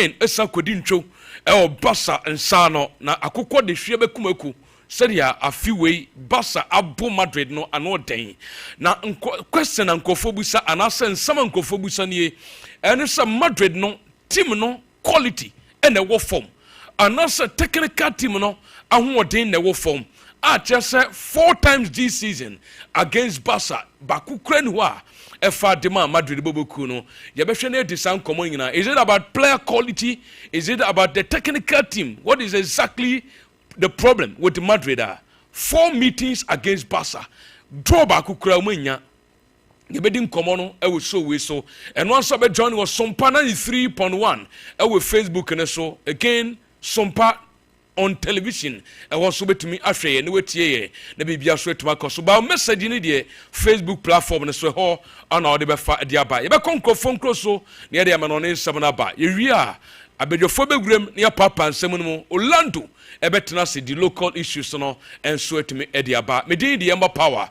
again esa kodi ntwo Barca nsano na akokɔ de hwe bekumaku seria afiwe Barca abo Madrid no ano den na question nkofo busa anase nsama nkofo busa nie ene se Madrid no team no quality ene wo form anase technical team no ahoɔden na wo form a just 4 times this season against Barca baku kran ho a efa dema Madrid boboku no ye be hwe na edisan komo nyina. Is it about player quality? Is it about the technical team? What is exactly the problem with Madrid? 4 meetings against Barca, draw baku kra munya ye be din komo no e we so we so and one so be join was Sompa 93.1 e we Facebook ne so again Sompa on television and was so betumi ahwe ye ne wetie na bibia so etuma koso ba message ni de Facebook platform ne so ho ana ode be fa de aba ye be konko phone so ne de amano ne nsem na ba ye wi a abedwofo begurem ne papa nsem no mu Orlando e betena se the local issues no and so etumi e de aba me din de Ember power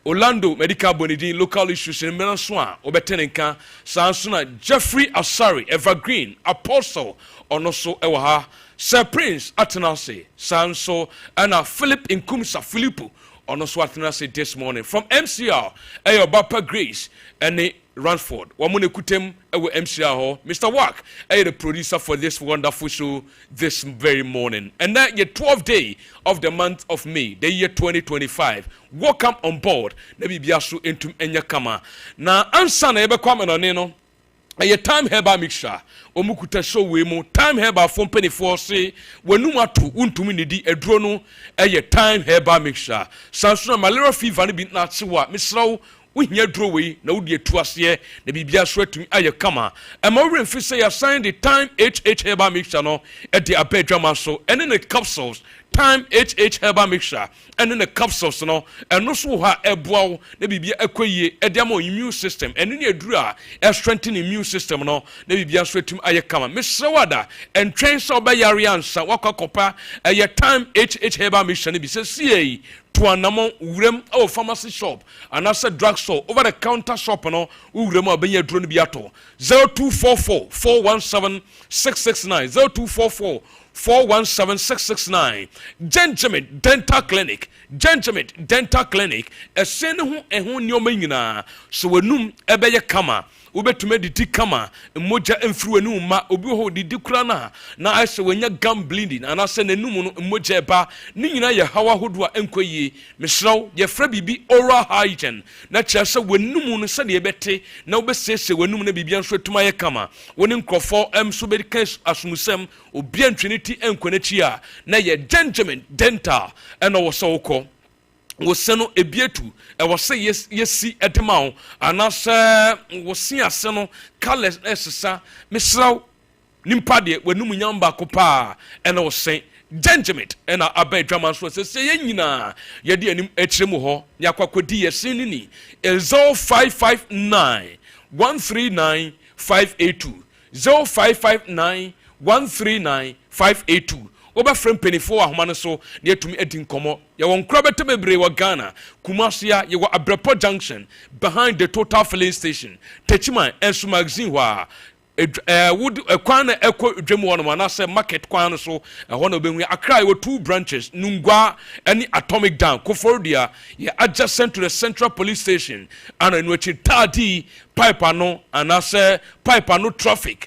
Orlando medical bonidin local issues in Menaso a obetenenka sansuna Jeffrey Asari Evergreen Apostle ono so e wa ha Sir Prince Atenase Sanso and Philip Inkumsa Philippo ono so Atenase this morning from MCR Ayo Bapa Grace and Ransford wamune kutem ewe MCR ho Mr. Wack the producer for this wonderful show this very morning and that your 12th day of the month of May the year 2025 welcome on board na bibia so entum enya kama na ansa na ebe kwame no ne no a time herbal mixture omukuta show we mu time herbal from penny for say wenum atu untumi ne di aduro no time herbal mixture sansuna malaria fever ne bi na tsewa misraw wohia duro we na wodi atu ase na bibia so atumi aye kama ama we mfi say assign the time HH herbal mixture no e de abedwama so ene ne capsules time HH herbal mixture and in the capsules no and no so ha eboa na bibia akoyie e de am immune system and ne aduru a strengthen immune system no na bibia so atum aye kama mesewada and train so ba yare ansa wakwakopa time HH herbal mixture ne bi se sie to anamo urem our pharmacy shop and as a drug store over the counter shop no urem abenya duro no bi ato 0244 417 669 0244 417669 Gentleman Dental Clinic esene ho ehun nyoma nyina so wanum ebeye kama ubetume didi kama moja emfiri wanum ma obi ho didi kura na ase wanya gum bleeding and ase nanum no moja eba ni nyina ye hawa hodo a enkoyie mesraw ye fra bibi oral hygiene na kyerse wanum no se de ebete na obesese wanum na bibia nso etuma ye kama woni nkrofo so be kan asumusem obi antweniti enkonachi a na ye Gentleman Dental and osoko woseno ebietu e wose yesi edema anase wosi ase no colors esesa misraw nimpa de wanum nyamba kopa e na wose Gentleman and abedwama so se ye nyina ye de anim ekyiremu ho yakwakodi yesin ni 0559 139 582 0559 139 582 oba frem penifo ahoma no so na yatumi edin komo ye won kra bete bebre wa Ghana Kumasia ye wa Abrepo Junction behind the Total filling station Techima ensu magazine wa would kwan na ekwo dwem won ma na say market kwan so ho na obenwi Accra ye 2 branches Nungwa any Atomic Dam Kofodia ye adjacent to the Central Police Station and in which tadi pipe ano and say pipe ano traffic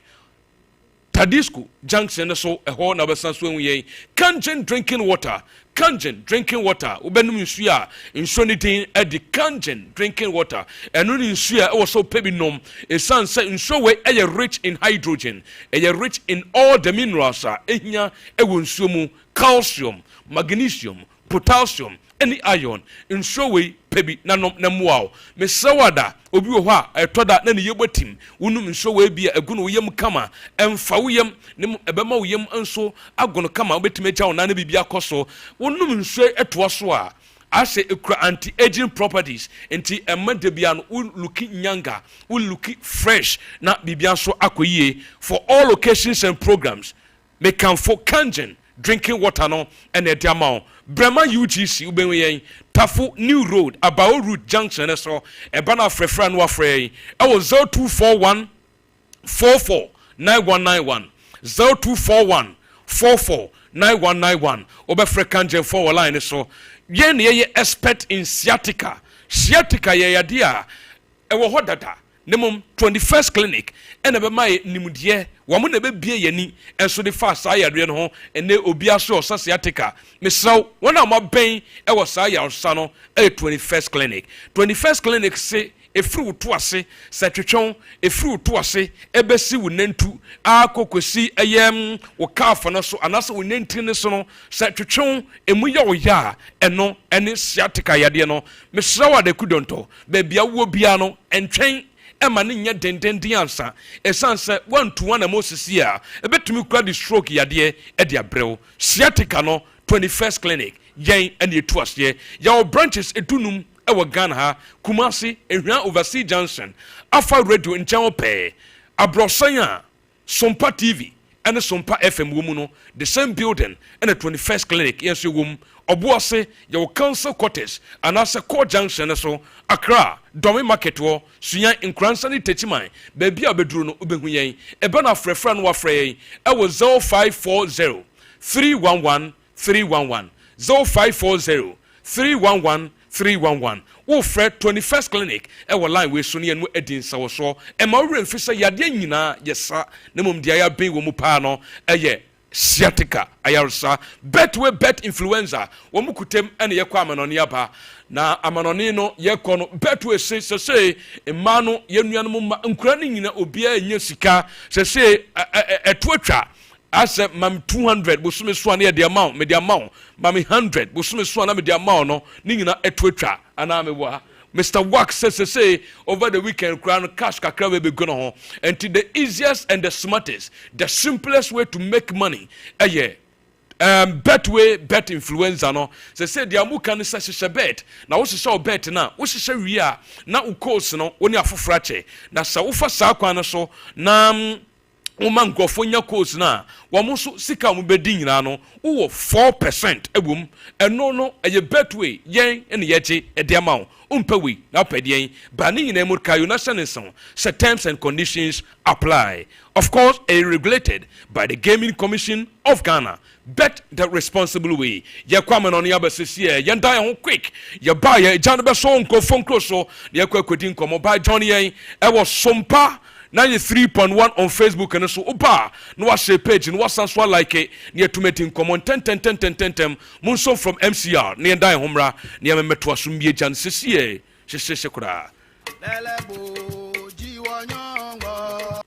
Tadisco Junction so a ho na besan so enwe Kangen drinking water ubenum nsuya insonitin e di Kangen drinking water enu ni nsuya e wo so pebinom e san say nso we e rich in hydrogen e rich in all the minerals ehia e wo nsuo mu calcium magnesium potassium any iron nso we pebi nanom na muaw mesawada obi wo ha etoda na ne yebotim wonum nso we bia aguno yem kama emfa wo yem ne ebema wo yem nso agono kama obetim agya wo na ne bibia koso wonum nso etoa so a ase ekura anti-aging properties enti emade bia no looking younger looking fresh na bibia so akoyie for all occasions and programs make can for Kangen drinking water no and a diamond Brema UGC ubenwe Tafu New Road Abao Route Junction so ebana frefra no afre I was 0241 44 9191 0241 449191 obefre kanje for line so yen ye expert in sciatica ye yadia ewo hodada nemum 21st clinic ene be mai nimudie wo mo na be bie yani enso de fa sa yadre no ho ene obia so sciatica mesaw wona mo ben ewo sa ya so no 21st clinic se efru to ase setwetwon efru to ase ebesi wo nantu akokosi eyem wo kafa no so anase wo nanti ne so no setwetwon emu ya wo ya eno ene sciatica yade no mesaw adekudonto ba bia wo bia no entwen ema ne nya dendenden ansa esanse 1-1 na Moses ya ebetumi kura di stroke yade e dia brew sciatica no 21st clinic yen ene etu ase ya branches edunum ewa Ghana ha Kumasi ehwan Overseas Junction Alpha Radio nchen ope abrosanya Sompa TV and Sompa FM womu no the same building and the 21st clinic yes wom obuase your council quarters and as a core junction so Accra Domi market wo suyan inkransani techiman baby abeduru no ubehu yen ebe na frefra no wafra yen e wo 0540 311 311 0540 311 wo fred 21st clinic e wo line we so ne no edin sawo so e ma wure mfisa yade nyina yesa ne mom dia ya ben wo mu pa no eye sciatica ayarsa bet influenza wo mu kutem ene ye kwa amanoni aba na amanoni no ye kɔ no betwe se emma no ye nuanom ma nkura ne nyina obia enya sika se etwatwa ase mam 200 bosume so na de amount me de amount mam 100 bosume so na me de amount no ni nyina etwatwa ana me wa Mr. Wax says over the weekend crown cash kakra we be gonna ho and the easiest and the smartest the simplest way to make money bet influenza no say the amuka no say bet na wo say bet na wo say wi a na wo course no woni afofra che na sa wo fa sa kwan no so na Uma nkofo nya course na wo mo so sika mo bedi nyina no wo 4% ebum eno no eye betway yen ene yeche e de amount umpawi na pedien ba ni nyina mu ka United terms and conditions apply. Of course, regulated by the Gaming Commission of Ghana. Bet the responsible way. Ya kwame on yabasisi ya ndaya ho quick. Ya ba ya jana be so nkofo nkroso ya kwakwedi nkomo ba Johnny yen e wo Sompa 93.1 on Facebook and so uba no wa share page no wa sanswa like it near to meeting common 10 munso from MCR near die homra near meto asumie jan sisi se kura lelebo jiwo nyongo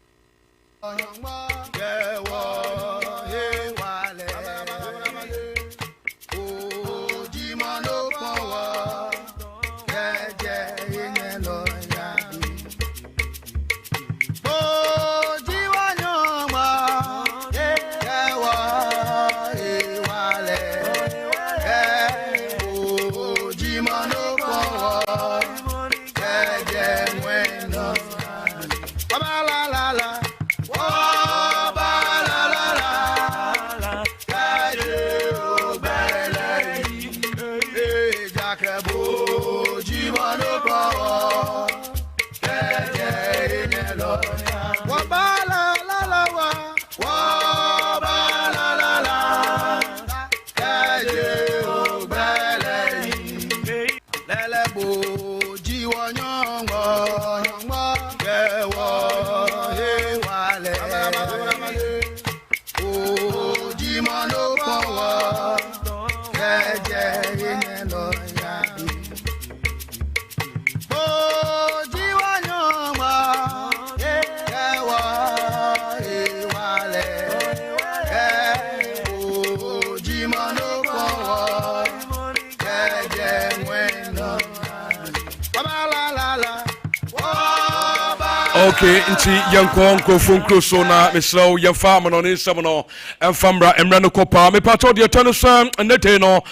Okay, nti yankon ko funkro so na mesraw yamfa manone samono emfamra emra no kopa me pato de tano sam nete no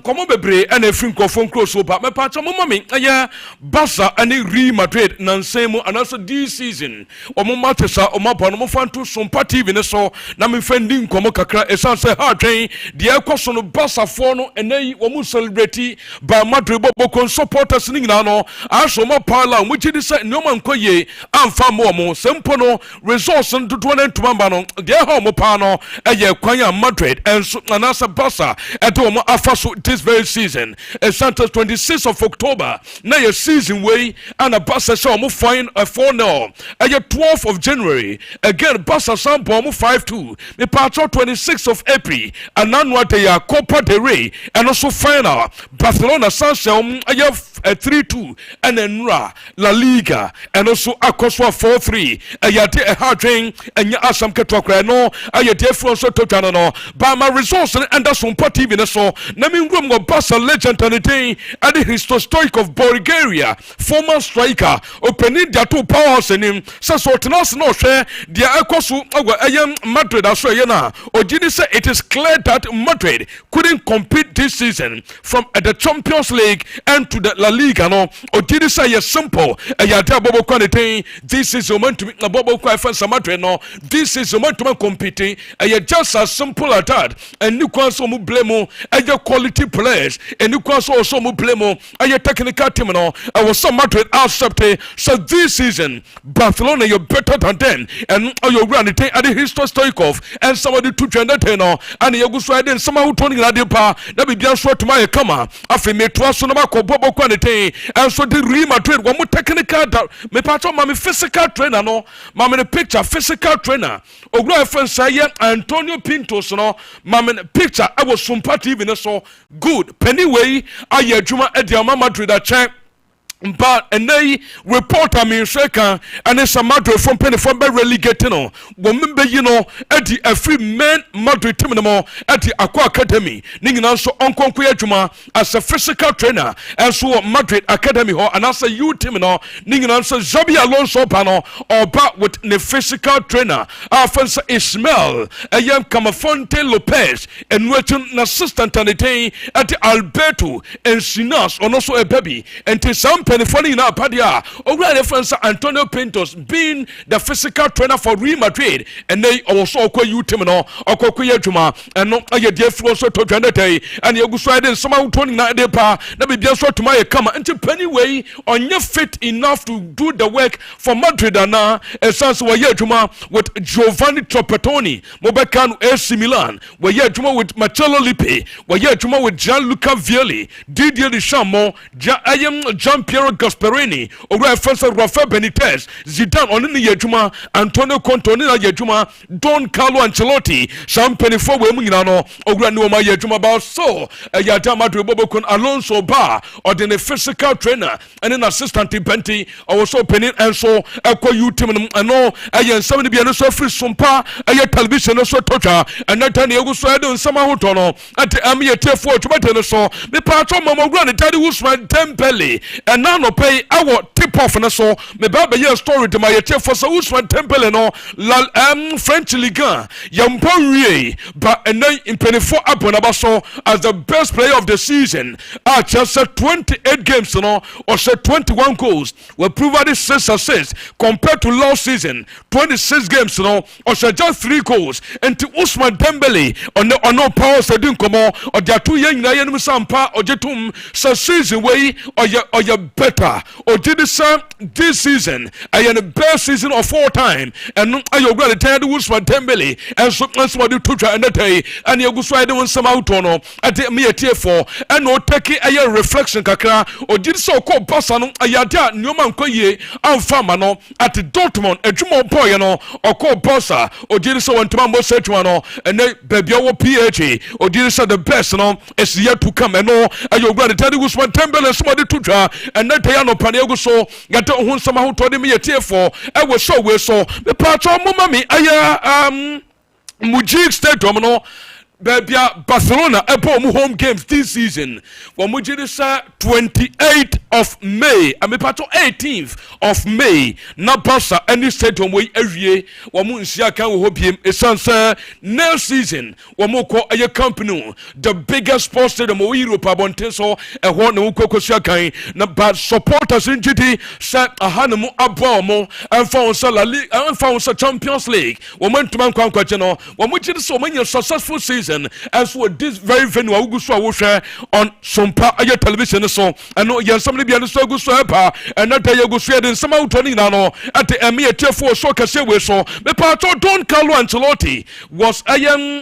komo bebre ana frin ko funkro so ba me pato mo mami aya Barca ani Real Madrid nansemu anaso this season omo matesa omo bono mo fanto Sompa TV ne so na me fendi komo kakra esanse ha twen de ekoso no Barca fo no enai omo celebrate ba Madrid bo kon supporters ni na no aso mo pala mo gidi se no man koye amfa mo mo sempo no resource ndodo na ntuma no de ha mo pa no eye kwan ya Madrid enso anasa Barca eto mo afa so this very season Santos 26th of October na your season way and a Barca show mo fine a 4-0 eye 12th of January again Barca sample mo 5-2 me patro 26th of April ananwa de ya Copa del Rey and also final Barcelona Sancho eye 3-2 and enra La Liga and also akoswa 4-3 ayate a hard train and ya asam ketokra no ayate from so to no by my resource and that's on party in so na me room go Barca legend and the at the historic of Bulgaria former striker opening their two powers in him so tenas no share dia akoso ayam Madrid aso ye na ogidi say it is clear that Madrid couldn't compete this season from the Champions League and to the La Liga no ogidi say yes simple ayate abobo kwanete this is the moment to abobo kwa fa Madrid no this is the moment to compete just as simple as that and you can so mu blame aye quality players and you can so mu blame aye technical team no I was so Madrid accept so this season Barcelona you're better than them and you run it at the historic of and somebody to trend that no and you go so then somehow turning na dey pa na be bia so to my kama afi me to so na ba ko bobo kwanete and so the Real Madrid one more technical me patch my physical trainer no my me picture physical trainer ogro friend say Antonio Pintos no my me picture I was Sompa TV so good pennyway aye adwuma e dia Madrid a check but and they report I mean sheka and it's a Madrid from penny from be relegated no women be you know at the free men Madrid team no at the Aqua Academy ninga so onkonko adwuma as a physical trainer and so Madrid Academy ho and as a youth team no ninga so Xabi Alonso pano or back with the physical trainer offense Ismael ayam Camafonte Lopez and waiting assistant and at the Alberto and Sinas and also a baby and to some penny na padia over reference Antonio Pintos being the physical trainer for Real Madrid and they also call you team no okokoye adwuma and no aye dey fro so to twandete and you go so dey somehow turning na dey pa na be bia so to my come until penny way onye fit enough to do the work for Madrid and now essence we adwuma with Giovanni Trapattoni Mobekano AC Milan we adwuma with Marcelo Lippi we adwuma with Gianluca Vialli Didier Deschamps Jean Piero Gasperini over Francis Rafael Benitez Zidane on the yejuma Antonio Conte on the yejuma Don Carlo Ancelotti Champagne for we no over no ma yejuma about so yata Madrid Bobokon Alonso Bar or the physical trainer and an assistant Benti also penny and so akwa you team and no ayen somebody be no so free Sompa aye television so tocha and that time you so do some hotono at amie tefo to so me patro mama grand tadi Usman Dembele and now no pay our tip off na so me ba be your story to my tefo so Usman Dembele no French Ligue 1 yampo wie but and then in 24 abona so as the best player of the season just 28 games no or 21 goals were provided 6 assists compared to last season 26 games no or just 3 goals and to Usman Dembele on no power so din komo or their 2 year nyina yenum sampa or jetum so season way or you better or did this season I am the best season of all time and I you going to tell the Usman Dembele and so what you tuja and that day and you go so I don't some out no at me a tier for and no take a reflection kakra or did so call Barca no ayada nyoma nkoye amfama no at Dortmund adwuma boy no or call Barca or did so want to mambo set one no and then baby our PhD or did so the best no is yet to come and no are you going to tell the Usman Dembele somebody tuja and that day no panego so get on some who told me a tier for I was so we so the part of mommy aya Mujik Stadium no Babia Barcelona ebo home games this season. Wamujidisa 28th of May. Amepato 18th of May. Na Barca any stadium we every wamu nsiaka wo hobiem esanse next season wamuko aye company the biggest sports stadium we Europe abonte so ehwo na ukokosua kan na but supporters in GT set ahanemu abo mo amfa on La Liga amfa on Champions League. Womentuma kwankwache no wamujidisa omanya successful season season as well this very venue Augusto wo hwɛ on Sompa aye television so ɛno yɛn nsɛm no bia no so Augusto ɛpa ɛna da Augusto de nsɛm awotɔ ne nyinaa no at ɛme yɛtiefo so kɛse we so me pato Don Carlo Ancelotti was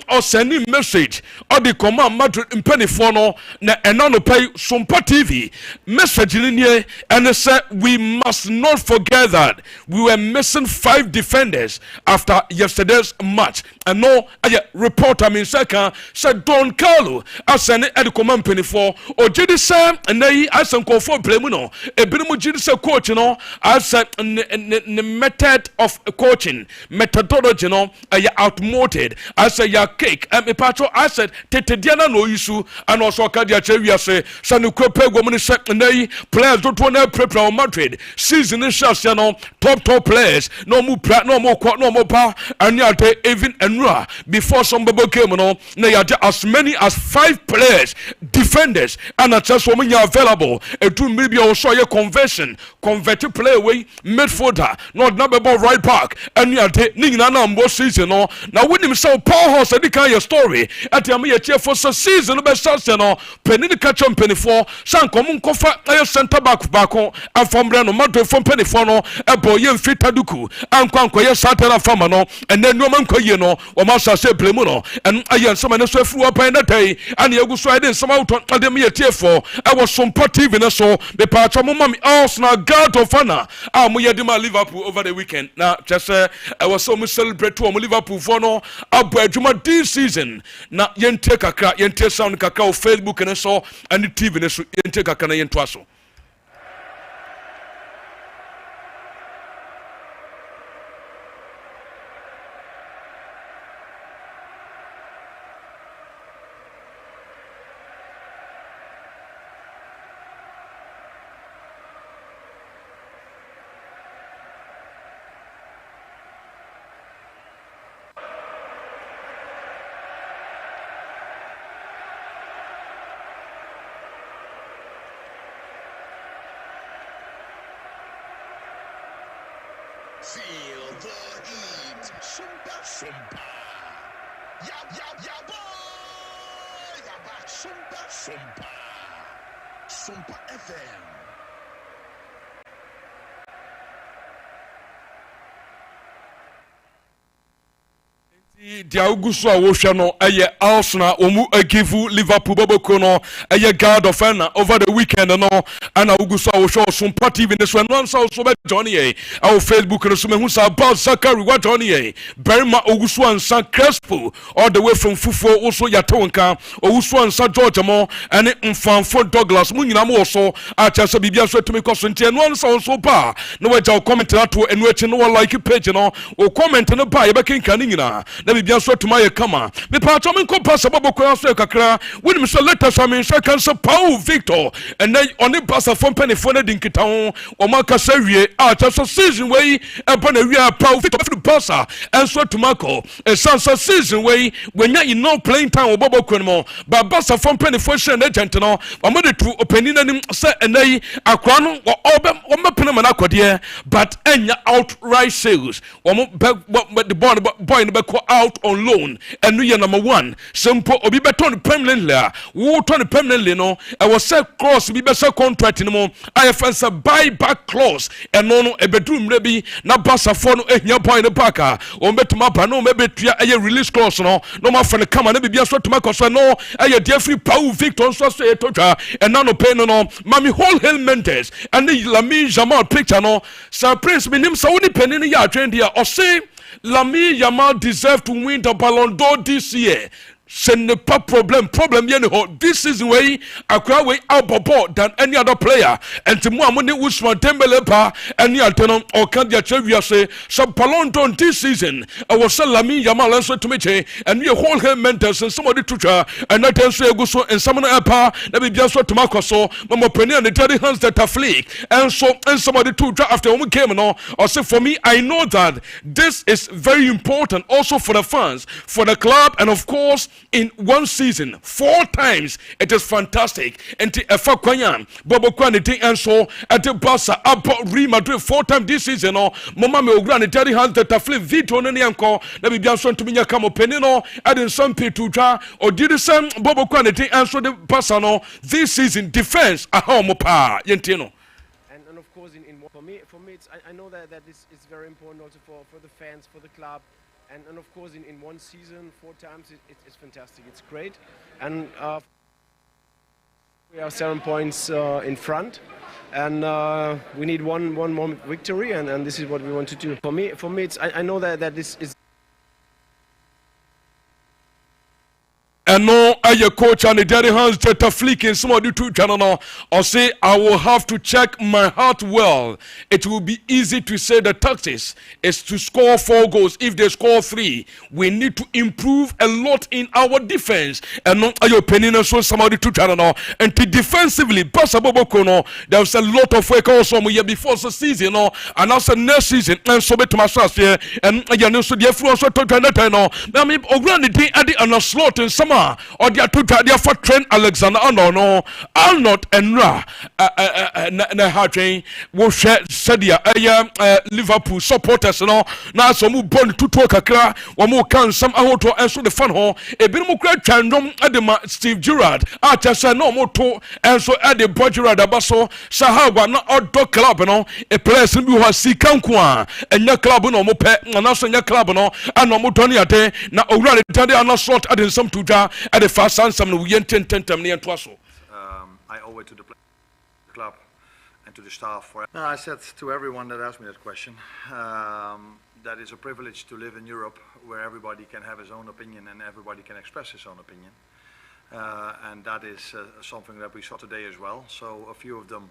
or sending message or the command Madrid mpanifo no na ɛna no pay Sompa TV message in here and they said we must not forget that we were missing 5 defenders after yesterday's match and no reporter mean second said Don Carlo I send at the command mpanifo or jidi say and they I send call for play no e bi mu jidi say coach no I said the method of coaching methodology no outmoded I say ya cake and me patro I said tete diana no issue and also kadia chewi say sanu kwepe gwomni say nay players don't want to prepare Madrid season is just you know top players no more pa and ya even enra before some babo came no na ya as many as 5 players defenders and just women are available and to maybe also a converted play away midfielder not number right back and ya nina na mbo season no na when him so powerhouse the kind of story at ya me for season be start no penny catch on penny for san kom nkofa na center back and from no Madrid from penny for no e boy yem fitaduku ankwa ye satana fama no and then no man koye no o ma say play mu no and ayen some na so afu opan na tai and yegu so iden some out ade me for I was some TV na so me pa cho mo mami Arsenal guard of honor mo ye dem Liverpool over the weekend na just I was so much celebrate to Liverpool for no abo adwuma this season na yente kakra yente sound kakra o Facebook na so and TV na so yente kakra na yento aso. Feel the heat. Sompa. Ya boy. Ya back. Sompa. Sompa FM. The Augusto awosha no eye Arsenal omu agivu Liverpool boboko no eye guard of honor over the weekend no and Augusto awosha Sompa TV this one once also be Johnny our Facebook no so me hu sa about Zachary what Johnny Berima Augusto and San Crespo all the way from Fufu also yatonka Augusto and San George mo and Mfanfo Douglas mu nyina mo so a chance bibia so tumi koso ntie no once also ba no we jaw comment na to enu echi no like page no o comment no ba ye be kinka ni nyina na bibia so tuma ye kama me pa to me ko pass babo ko so kakra when me so later so me so kan so Paul Victor and then on the pass from penny for na dinkita ho o maka sawie a cha so season wey e ba na wi Paul Victor for the passer and so tuma ko e sansa season wey when you no playing time o babo ko no ba basa from penny for sure agent no o mo de tu opani nanim say enai akwa no o mapena mana akode but enya outright sales o mo the boy no be out on loan and we are number 1 simple obi beton permanently wo turn permanently no I was say cross bi be say contract no mo IFS buy back clause and no e bedroom rebi na basa for no ehia boy no back o betuma ba no mebetua eye release clause no ma fa ne kama na bibia so tuma koso no eye dia free Paul Victor so e totwa and no pay no mami whole Hill Mendes and the Lamine Jamal picture no Sir Prince minim so woni penny no ya trend dia o say Lamine Yamal deserves to win the Ballon d'Or this year. Ce n'est pas problem bien ho this season way akwa way out than any other player and to mo amone Ousmane Dembele pa any alterno or can dia chewia say some Ballon d'Or this season I was Lamine Yamal so to me and we whole him mentors and somebody to try and not say go so and someone pa na be bia so to makoso mama penny and the dirty hands that are flick and so and somebody to try after we came no or say for me I know that this is very important also for the fans for the club and of course in one season 4 times. It is fantastic. And Efa Kwanya, Bobo Kwanity, and so at the Barca, about Real Madrid 4 times this season. Mama me ograni Terry Hans the Tafli Vito Nyanko, let me be answered to me Yakamo Penino, adding some Petuja, or did the same Bobo Kwanity answer the Basano this season defense a home pa Yentino. And of course, for me, it's, I know that this is very important also for the fans, for the club. And of course, in one season, 4 times, it's fantastic. It's great. And we are 7 points in front. And we need one more victory. And this is what we want to do. For me, it's, I know that this is... And no, your coach and the Daddy Hans Jetta flick in some of the 2 channel or say I will have to check my heart well. It will be easy to say the tactics is to score 4 goals. If they score 3, we need to improve a lot in our defense. And no, your opinion so some of the 2 channel and to defensively pass about Kono. There was a lot of work also year before the season, and also next season. And so to my here and you know so the influence to no. Now me Ogran the at the slot in some or they are to their for Trent Alexander Arnold and Ra na Hartrain will share Sadia Liverpool supporters now some born to talk kakra one more can some auto and so the fun hall a bit more great random Adema Steve Gerrard Artesa no more to and so at the Gerrard Abaso Sahawa not outdoor club a place who has see Kankwa and your club no more pet and also your club and no more Tony Ate now already Tadi slot adding some to at the fast and some we intend near Twasso. I owe it to the club and to the staff. I said to everyone that asked me that question, that it's a privilege to live in Europe where everybody can have his own opinion and everybody can express his own opinion. And that is something that we saw today as well. So a few of them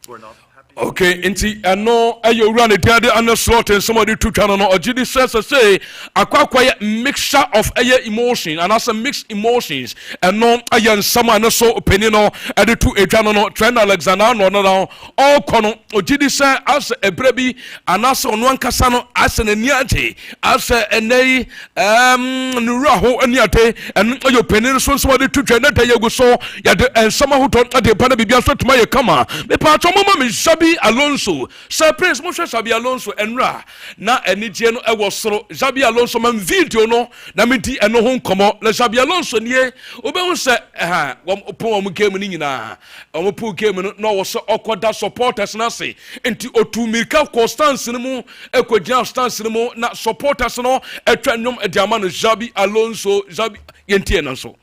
were not happy. Okay, inti ano ayo run it there and slot and somebody to channel or GD says to say a quite mixture of emotion and also mixed emotions and no ayan someone so opinion at the 2 channel Trent Alexander no all kono or GD say as a baby and also on one casano as an niate as a nay nuraho and yate and your opinion so somebody to channel you go so and someone who thought at the panel be answered to my come me part Mama Xabi Alonso, Sir Prince Moshe Xabi Alonso enra na enije no ewo soro Xabi Alonso man video no na meti eno ho nkomo na Xabi Alonso nie obehu se wom opon wom game ni nyina wom pu game no wo so okoda supporters na se enti otu mirka constance ni mu ekogina stance ni mu na supporters no etwa nyom ediama no Xabi Alonso Xabi yentie na so.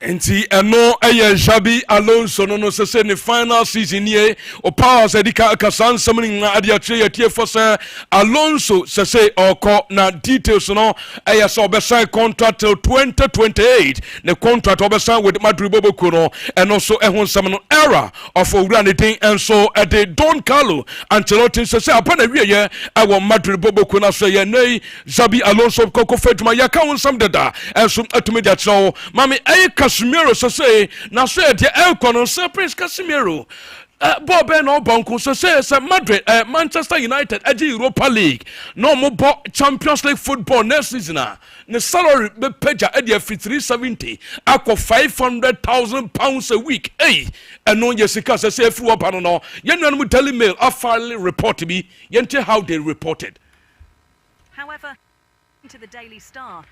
Enti eno Xabi Alonso no se ne final season here o powers edika kasan something na adia tie for say Alonso se oko na details no so be sign contract till 2028 the contract be sign with Madrid Boboko no and also ehun some no era of owranity and so at the Don Carlo Ancelotti se upon a wie ye our Madrid Boboko na so ye nei Xabi Alonso koko fetuma ya ka won some dada and so atumi that so mami Casemiro say na say the Elcon Sir Prince Casemiro Bob no Bonko say Madrid Manchester United at Europa League no more Champions League football next season the salary be page at the 370 ako £500,000 a week and no Jessica say through up no yen Daily Mail finally report me yente how they reported. However, to the Daily Star,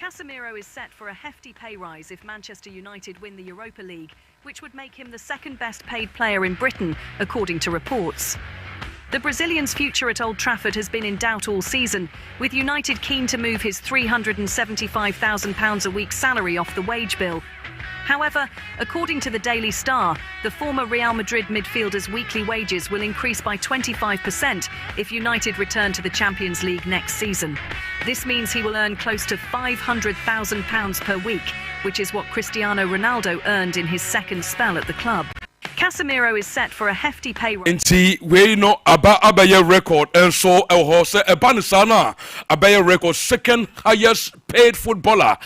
Casemiro is set for a hefty pay rise if Manchester United win the Europa League, which would make him the second best paid player in Britain, according to reports. The Brazilian's future at Old Trafford has been in doubt all season, with United keen to move his £375,000 a week salary off the wage bill. However, according to the Daily Star, the former Real Madrid midfielder's weekly wages will increase by 25% if United return to the Champions League next season. This means he will earn close to £500,000 per week, which is what Cristiano Ronaldo earned in his second spell at the club. Casemiro is set for a hefty pay rise. Inti we no abaya record and so say Ebanisana abaya record second highest paid footballer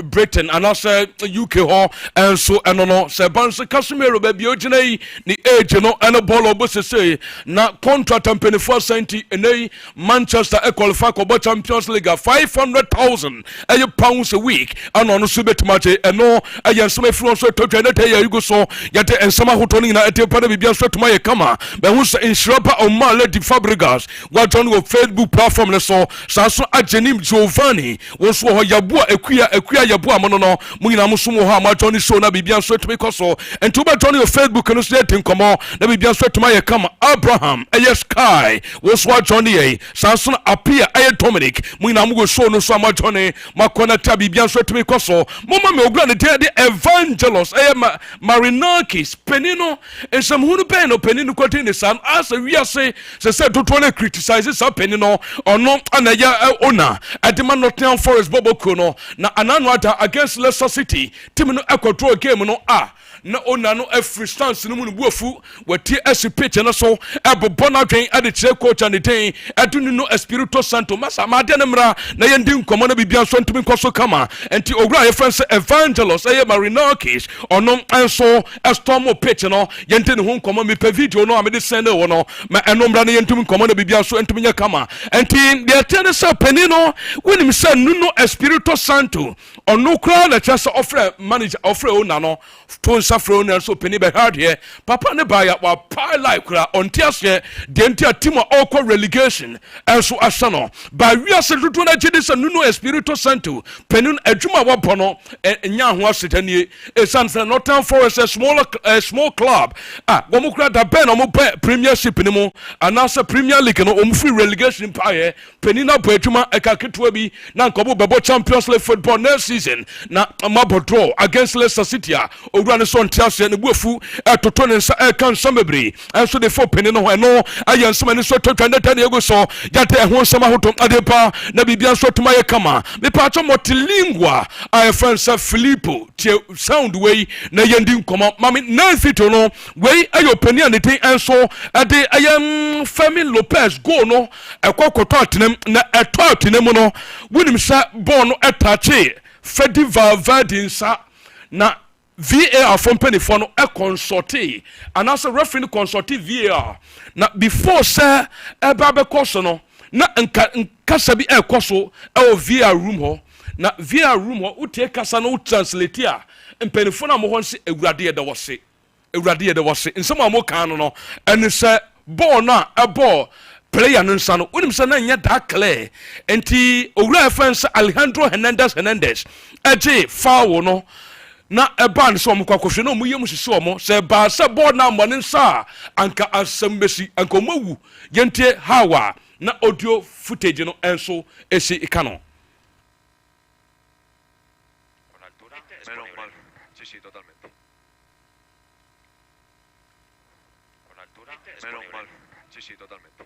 Britain and also UK ho and so no say Banse Casemiro baby ojine ni age no and a ball obo say na contract and 24 in Manchester qualify for Champions League 500,000 pounds a week and on subet match and no ayan some from so to you go so yet and some Tony na etiopana bibia so tuma ye kama be hu se insurapa o ma lady Fabregas wa join go Facebook platform le so so agenim Giovanni wo so ho yabua ekua yabua mo no mu nyina mo sumo ho ma join so na bibia so tumi koso ento be join go Facebook no so etin komo na bibia so tuma ye kama Abraham Sky wo so join ye so appear Dominic mu nyina mo go so no so ma join ma connect bibia so tumi koso mo ma me ogura ne de evangelos Marinakis penino and some who pen or penny no contain the sun as we are say to try to criticize this penny no or not anaya owner at the man Nottingham Forest Bobo Kono na ananwata against Leicester City team no control game no na ona no every stance no mu buafu wati pitch na so ebobona dwen ade kire coach and den adunu no Espirito Santo masa ma de nemra na yendi nkomo na bibia so ntumi nkoso kama enti ogura ye friends Evangelos Marinakis ono enso storm pitch no yente ne ho nkomo me pe video no amede send wo no ma enomra na yentumi nkomo na bibia so ntumi nya kama enti de tene so penino wenim se nuno Espirito Santo ono kra na chance offer manager offer owner no to safro na so penny be hard here papa ne ba ya wa pie like kra ontiase de ntia team all relegation enso asano ba wiase tutu na gidi se nuno Espirito Santo penun adwuma wa bono nya ho asetanie esanse Nottingham Forest a small club gomu kra da ben o mo premiership ni mo anasa Premier League no o mo free relegation pie penny na bo adwuma ekaketwa bi na nkobo bebo Champions League football next season na mabo draw against Leicester City ogura ne so ntiase ne buafu etoto ne nsa kan samebri enso de fo penny no ho no ayansema ne so totwa ne ego so yate ho nsema hoto adepa na bibia so tuma ye kama me pacho multilingua friends Filippo tie sound way na yendi nkoma mami na fito no way ayo penny ne tin enso ade ayam Femi Lopez go no ekokoto atenem na eto atenem no wunim sa ball no etache Fedi Valverde nsa na VAR from penifo no consulti and also referee consulti VAR na before say eba be koso no na nkasa bi ekoso e VAR room ho na VAR room ho utie kasa no translate a penifo na mo ho se ewurade ye de wose nsem amo kan no ene say ball na e ball player no nsa no unim se na nya da clear enti owura friends Alejandro Hernandez eje foul no na eban so mo kwakohwe na mo yem hyeso mo se ba se board na mo nsa anka asembesi anka mawu yentie hawa na audio footage no enso esi ikano con altura menos mal sí totalmente con altura menos mal sí totalmente.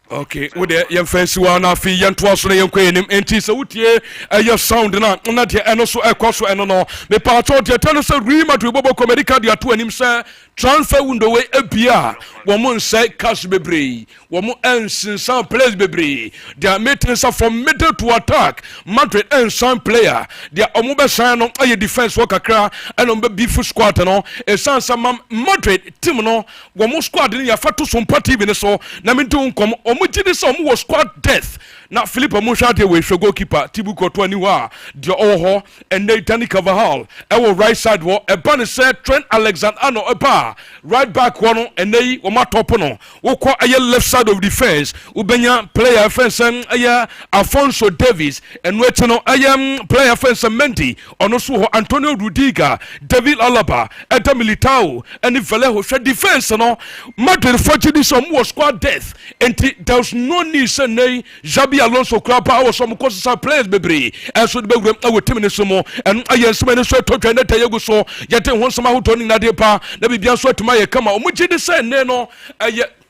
Okay, with the young fancy one of the young twas na young queen enti so utie your sound na de eno so ekoso eno no me pa to de tell us Real Madrid bobo comedica de ato anim say transfer window we ebia wo mo nse cash bebre wo mo ensinsan players bebre they are making some from middle to attack Madrid ensan player they omo be san no aye defense work akra eno be beef squad no ensan Madrid team no wo mo squad ni ya fato Sompa TV ne so na me do nkom omugidi so mo was squad death na Philippo Mushade we hwe goalkeeper Tibuko 21 de oho and Nathan Carvajal e wo right side wo e ban say Trent Alexander-Arnold eba right back one and they wo matop no wo kwa aye left side of defense ubenya player fence aye Alfonso Davies and we no aye player fence Mendy ono so ho Antonio Rudiger David Alaba Eder Militao and Vallejo hwe defense no Madrid fortunately some was squad death and there was no need say Xabi Sabi Alonso Krapa or some courses players bebre and so the begram our team in sumo and I yes man so to train that you so yet one some who turning na depa na bibia so to my kama omuji de say no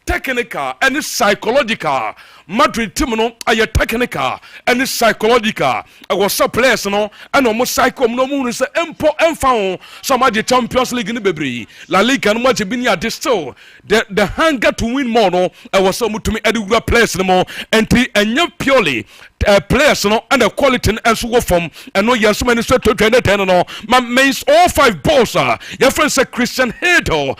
technical and psychological Madrid team no aye technical and psychological was some players no and almost psycho no mu say empo emfa some of the Champions League ni bebre La Liga no much be near still the hunger to win more no was some to me edugura players no more and purely players no and the quality and so from and no yes many so to train that no means all 5 balls your friend say Christian Hedel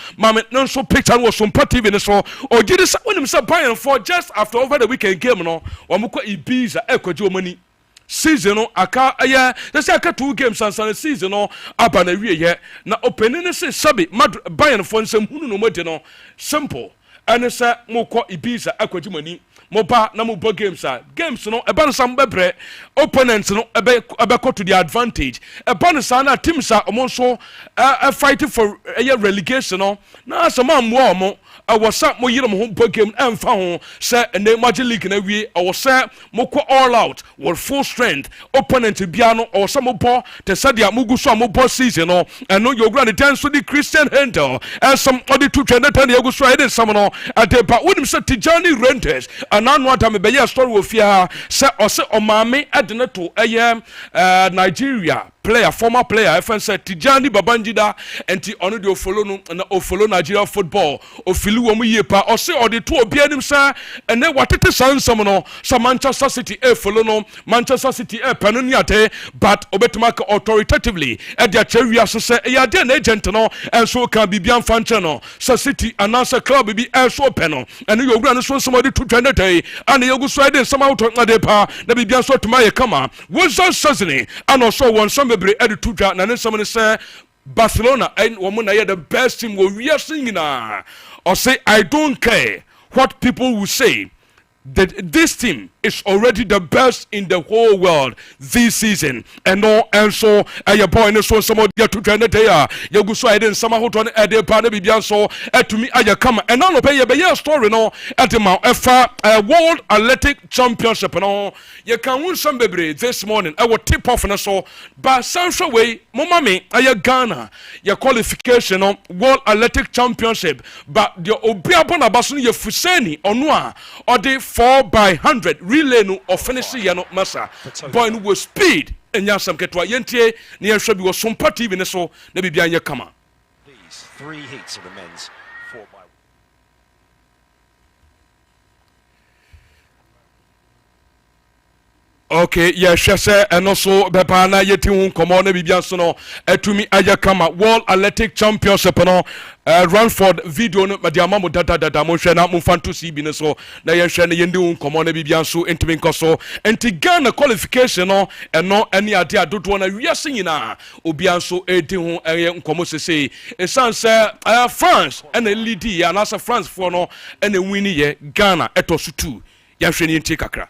no so picture was some party in so or did this when him say Bayern for just after over the weekend game no omukwa Ibiza ekwaji omani season no aka say aka 2 games and season no aba na wie ye na opening say sabi Bayern for nsem hunu no mode no simple and say mokọ Ibiza ekwaji mani moba na mo games no eba no sam bebre opponents no ebe to the advantage eba no sa na teams omonso fighting for relegation no na some amwo omo awasa mo yire mo ho game emfa ho say na Magic League na wie awasa mokọ all out with full strength opponent bia no awasa mo bo te sadia mugu so mo bo season no eno yogura the dance so the Christian Handel and some other 210 yegu so eden some no adepa wonim say Tijani Renters ananu atame be ya story wo fia say ose omame adene to Nigeria player former player FN said Tijani Babangida enti ono de follow no na follow Nigeria football o fili wo mu yepa o se o de to obi anim sa ene watete sansam no sa Manchester City follow no Manchester City panu ni ate but obetuma ka authoritatively e dia chewia so se ya de na agent no enso ka bibian fanche no sa City anasa club bi enso pe no ene yogura no so somebody to trend day and yogu so ide sama auto na de pa na bibian so tuma ye kama wonso sazini and so won some edu tuja na ne some say Barcelona and woman na the best team we are singing or say I don't care what people will say that this team is already the best in the whole world this season and no and so your boy no so some dia to train there you go so I didn't some how to e dey pa na bibia so to me aya come and no pay your story no at the World Athletic Championship no you can win some baby this morning I will tip off na so but some way mama me aya Ghana your qualification no World Athletic Championship but the obiabo na baso ye fuseni ono or the 4x100 relay no or finish ya no masa boy no with speed enya sam ketwa yentie na yehwe bi wo Sompa TV ne so na bibia anye kama. These 3 heats of the men's 4x1. Okay, yeah, shese and also bepana yeti hun komo na bibia so no etumi aya kama World Athletic Championship no Ranford video no madiama mo dada mo hwe na mo fanto CB ne so na ye hwe na yendi hun komo na bibia so entimi nkoso enti Ghana qualification no eno ene ade adodo na wiase nyina obia so edi hun nkomo sese esanse France ene lead ya na sa France for no ene win ye Ghana etoso 2 ya hwe ni enti kakra.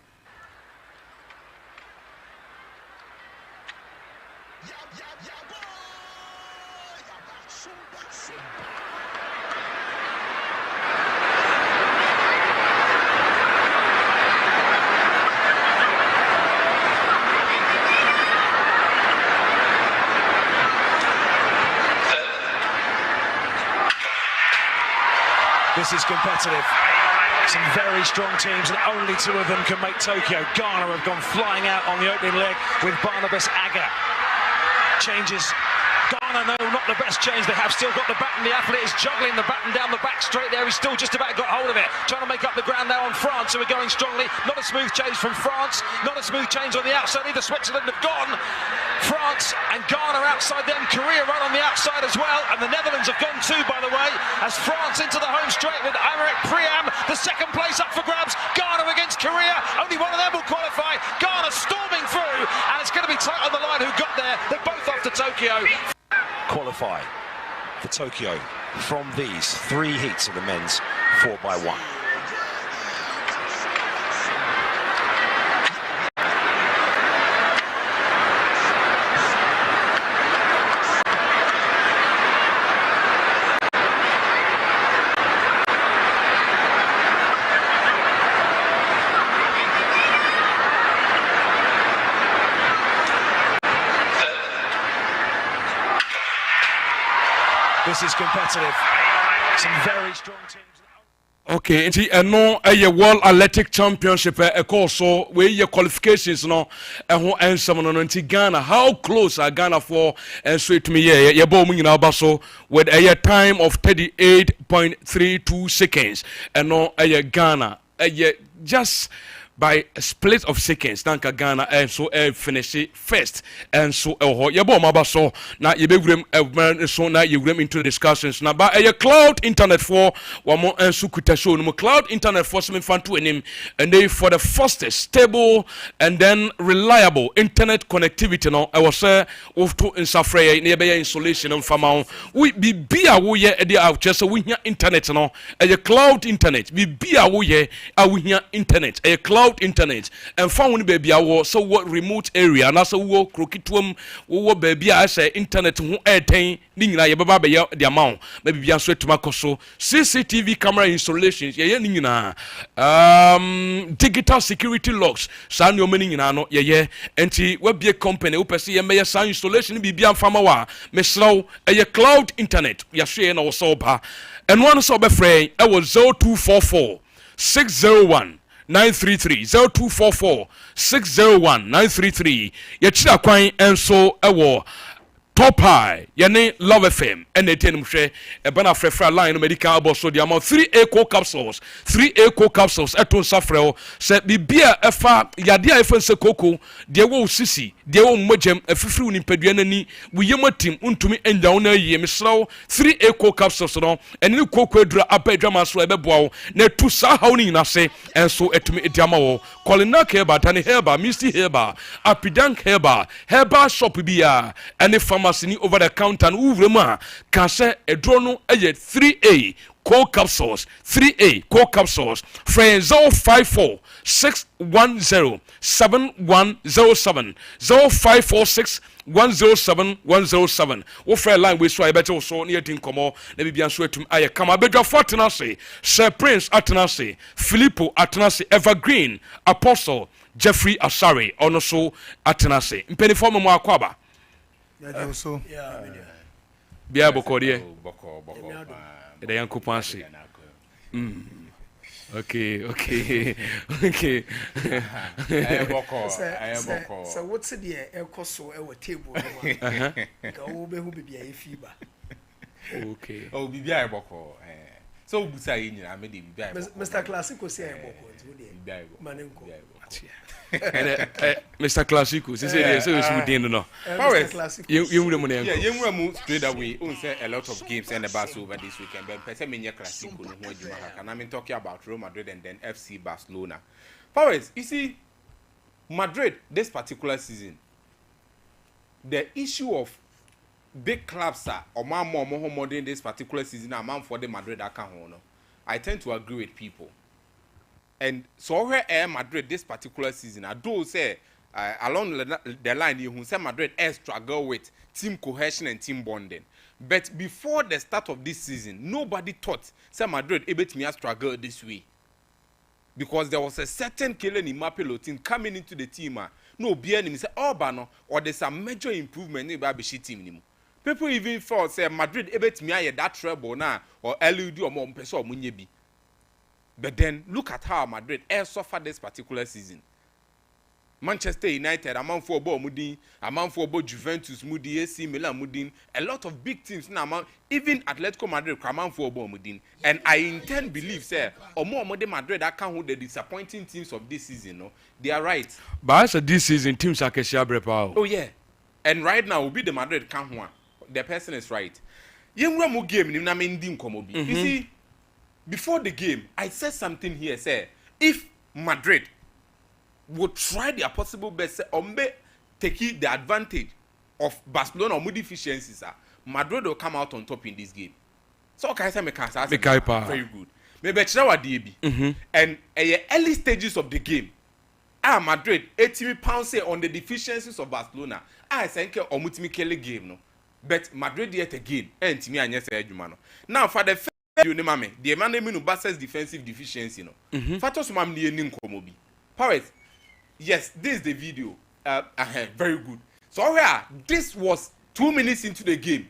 This is competitive. Some very strong teams, and only 2 of them can make Tokyo. Ghana have gone flying out on the opening leg with Barnabas Aga. Changes. Ghana, no, not the best change. They have still got the baton. The athlete is juggling the baton down the back straight there. He's still just about got hold of it. Trying to make up the ground now on France, who are going strongly. Not a smooth change from France. Not a smooth change on the outside either. Switzerland have gone. France and Ghana outside them. Korea right on the outside as well. And the Netherlands have gone too, by the way, as France into the home straight with Aymeric Priam. The second place up for grabs. Ghana against Korea. Only one of them will qualify. Ghana storming through. And it's going to be tight on the line who got there. They're both off to Tokyo. Qualify for Tokyo from these 3 heats of the men's 4x1. This is competitive. Some very strong teams. Okay, nti ɛno ɛyɛ World Athletic Championship ɛkɔ so we yɛ qualifications no ɛho ɛnsɛm no nti Ghana how close are Ghana for ɛnso etumi yɛ yɛbɔ mu nyinaa ba so with a time of 38.32 seconds ɛno ɛyɛ Ghana ɛyɛ just by a split of seconds nanka Ghana so finish first and so yebo maba so na yebewrem so na yewrem into discussions na ba cloud internet for wamo enso kuta show no cloud internet for some fanto enim and they for the fastest stable and then reliable internet connectivity no I was say of to insafre na yebe installation on fama we bibia wo ye e dey out just we hia internet no cloud internet bibia wo ye a we hia internet cloud internet and found baby awo so what remote area na so wo krokitwam wo baby a say internet ho eten ni nyina ye baba be the amount maybe bia so etuma koso CCTV camera installations ye ni nyina digital security locks sa no mani nyina no ye enti we be company wo pese ye meye sa installation bi bia mfama wa mesraw cloud internet ya hwe na wo so ba and one so be frɛ e was 0244 601 933 0244 601 933 yechira kwan enso ewo top high yene love fm and etenim hwe bana frefra line no medical boss so the amount 3A co capsules eton safreo se bibia efa yade a efa se koko de wo sisi de wo mogem afifiri ni padua nani wuyematim untumi enya wo na yie mesraw 3A co capsules no ene ni koko adura apadwama so ebeboa na tu sa hawo ni nyina se enso etumi ediama wo Kolina Heba tani Heba Misty Heba Apidank Heba shop bia ene pharmacy over the counter no uvrema ka se edro no 3A co capsules 3A co capsules friend 054 610 7107 0546 107 wo frɛ line we so I better so near tin komo na bibia so atum aye kama bedwa fortenase Sir Prince Atenase Filippo Atenase Evergreen Apostle Jeffrey Asare ono so Atenase mpenifo mo akwaba ya so bia bokode de yankopanse Okay. Boko. So what's the ekoso e table no go be hu bibia e fiba. Okay. Oh bibia boko. So busa yi nyina me de bibia boko. Mr. Classico say boko nti wo de. Bibia boko. Manenko. And Mr. Classico, say we didn't know. Mr. Classico. You mu straight away. We say a lot of games and the bus over this weekend. But person me Classico no ho adwuma haka. And I'm talking about Real Madrid and then FC Barcelona. Powers, you see Madrid this particular season. The issue of big clubs are or more modern this particular season amount for the Madrid account. I tend to agree with people. And so where Madrid this particular season, I do say along the line you say Madrid struggle with team cohesion and team bonding. But before the start of this season, nobody thought say Madrid able to struggle this way. Because there was a certain Kylian Mbappe team coming into the team. No BN say Urbano or there's a major improvement in the team. People even thought say Madrid able to that treble now or LED or more person or munyebi. But then look at how Madrid suffered this particular season. Manchester United, among for Mudin, among for Juventus, Mudi, AC Milan, Mudin, a lot of big teams now, even Atletico Madrid, among for Mudin. And I intend believe, sir, or more Madrid, I can't hold the disappointing teams of this season. No, they are right. But as this season, teams are Kesha. Oh yeah, and right now will be the Madrid can't one. The person is right. You see. Before the game, I said something here, say, if Madrid would try their possible best, or may take the advantage of Barcelona or mood deficiencies, Madrid will come out on top in this game. So, okay, I say, very good. Maybe DB. And early stages of the game, Madrid, 80 pounds on the deficiencies of Barcelona. I think Omutimi Kelly game, no. But Madrid yet again, and to me, I say, now for the you name me the man name Barca's defensive deficiency no fatos mam ne nim komobi Powers yes this is the video very good so this was 2 minutes into the game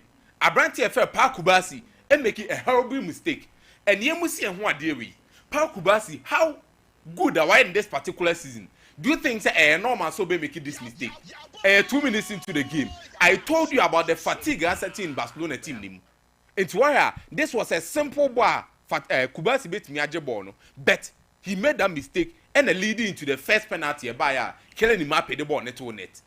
Abranti efe Pa Kubasi and making a horrible mistake. And Yemusi and Huadewi. Pa Kubasi, how good are in this particular season? Do you think say normal so be making this mistake? 2 minutes into the game, I told you about the fatigue asset in Barcelona team. It's why this was a simple ball. Kubasi beat me ball, but he made that mistake and leading into the first penalty by killing him up the ball net.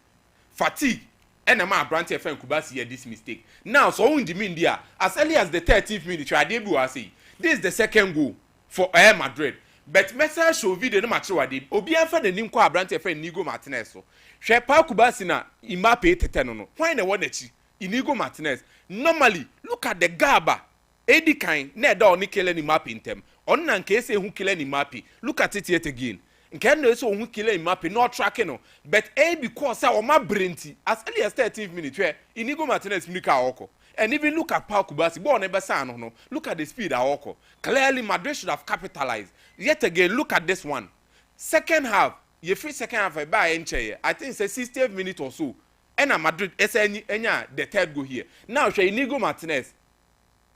Fatigue and a man Branty and Kubasi had this mistake. Now, so in the media, as early as the 13th minute, I did say this is the second goal for Real Madrid. But message show video no match wadi. Obi anfa the nim kwa Branty and Inigo Martinez so. Hwe Pa Kubasi na Mbappe tete no. Why na one echi? Inigo Martinez. Normally, look at the gaba. Edi kind na da oni kele ni Mbappe intem. On na nke ese hu kele ni Mbappe. Look at it yet again. Nke na ese hu kele ni Mbappe no tracking no. But because o ma brenti as early as 13th minute where Inigo Martinez mika oko. And even look at Pa Kubasi, born never san no. Look at the speed at oko. Clearly Madrid should have capitalized. Yet again, look at this one. Second half, you free second half by enche. I think it's a 60th minute or so. And Madrid the third goal here. Now Inigo Martinez.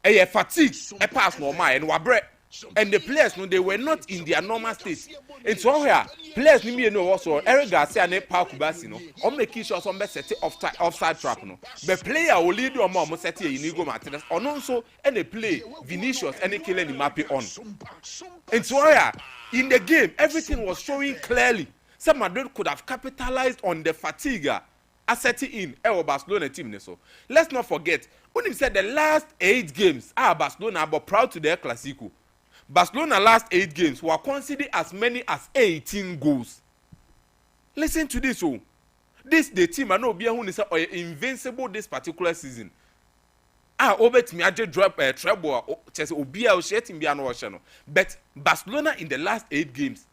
A fatigue, a pass normal and wabre. And the players no, they were not in their normal state. It's all here. Players need me know also. Eric Garcia and Pa Kubasi no. Or making sure some set offside trap no. But player will lead your mom set Inigo Martinez. On also and they play Vinicius and they kill any Mbappe on. It's all here. In the game, everything was showing clearly. Some Madrid could have capitalized on the fatigue asset in our Barcelona team. So let's not forget when he said the last 8 games Barcelona but proud to their Clasico. Barcelona last 8 games were conceded as many as 18 goals. Listen to this, oh. This the team I know be who is invincible this particular season. Over to me I just drop a treble chess obia shetim be no channel. But Barcelona in the last 8 games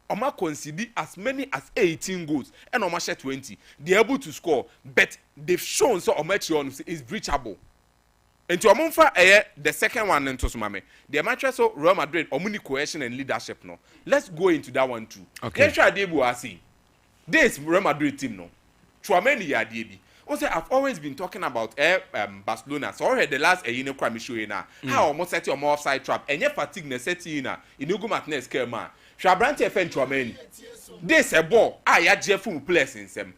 Oma conceded as many as 18 goals and Oma shot 20. They're able to score, but they've shown so Omechion is breachable. And to Amonfa the second one into Sumame. The match so Real Madrid omuni cohesion and leadership no. Let's go into that one too. Okay. Let's try Debu this Real Madrid team no. Chouameni ya Debi. Also, I've always been talking about Barcelona. So I heard the last year crime show na how almost set your more offside trap. And your fatigue necessity na Inigo Martinez Kerma. Shabrante FN Chouameni. This a ball. Ya Jeff players in them.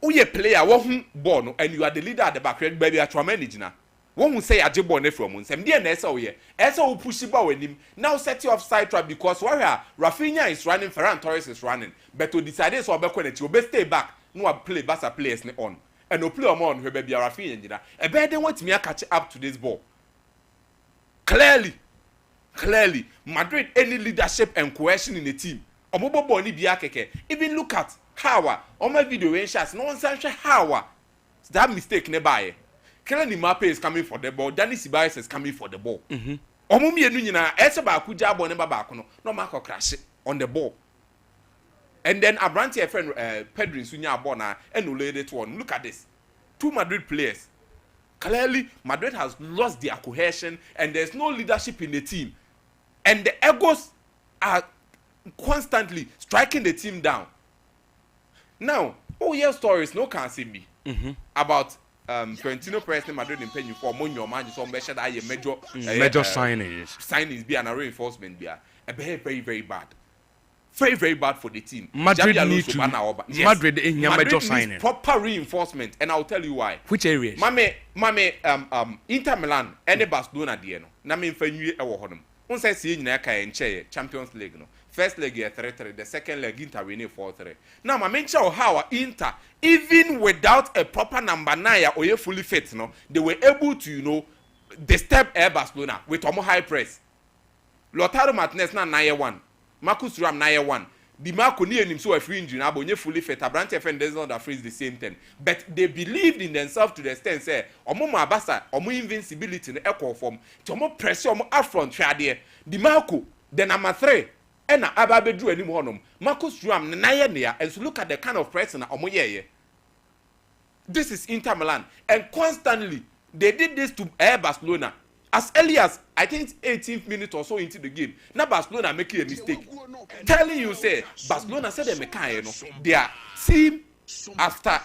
Uye player one ball no, and you are the leader at the back. Baby Chouameni jina. One will say a jibone from one. Some dear Nessa here. Esa will push ball with him. Now set you offside trap because where Rafinha is running, Ferran Torres is running. But to decide so back when you best stay back. No play Barca players on. And no play on who baby Rafinha. A better want me to catch up to this ball. Clearly, Madrid any leadership and cohesion in the team. Omobo boni biakeke. Even look at how on my video when shots no one says how that mistake nearby. Kylian Mbappe is coming for the ball. Dani Ceballos is coming for the ball. Omumi enu nyina ese ba kuja ball ne ba ba kono. No mark crash on the ball. And then Abranti a friend Pedri sunya ball na and laid it one. Look at this. 2 Madrid players. Clearly Madrid has lost their cohesion and there's no leadership in the team. And the egos are constantly striking the team down. Now, stories no can see me about Florentino Perez Madrid in paying for money or man so measure that major signings be an reinforcement be a very very bad. Very bad for the team. Madrid need to Madrid in major signing. Proper reinforcement and I'll tell you why. Which areas? Mame Inter Milan and Barcelona die no. Na me mfa nwie e wo honum. Won say see nyina ka enche Champions League no. First leg 3-3, the second leg Inter winning 4-3. Now, I mention how Inter, even without a proper number 9 or fully fit, no, they were able to, disturb Barcelona with a more high press. Lautaro Martinez na 9-1, Marcus Thuram 9-1. Di Marco ni enim so a free injury na bonye fully fit. Abrante defenders not that freeze the same thing. But they believed in themselves to the extent say, omo abasa, omo invincibility in equal form. Omo pressure, omo upfront trade. Di Marco, the number 3. And Ababedru any honum. Marcus Thuram na and so look at the kind of person omo. This is Inter Milan, and constantly they did this to Barcelona as early as I think 18th minute or so into the game. Now Barcelona making a mistake, telling you say Barcelona said they make their team after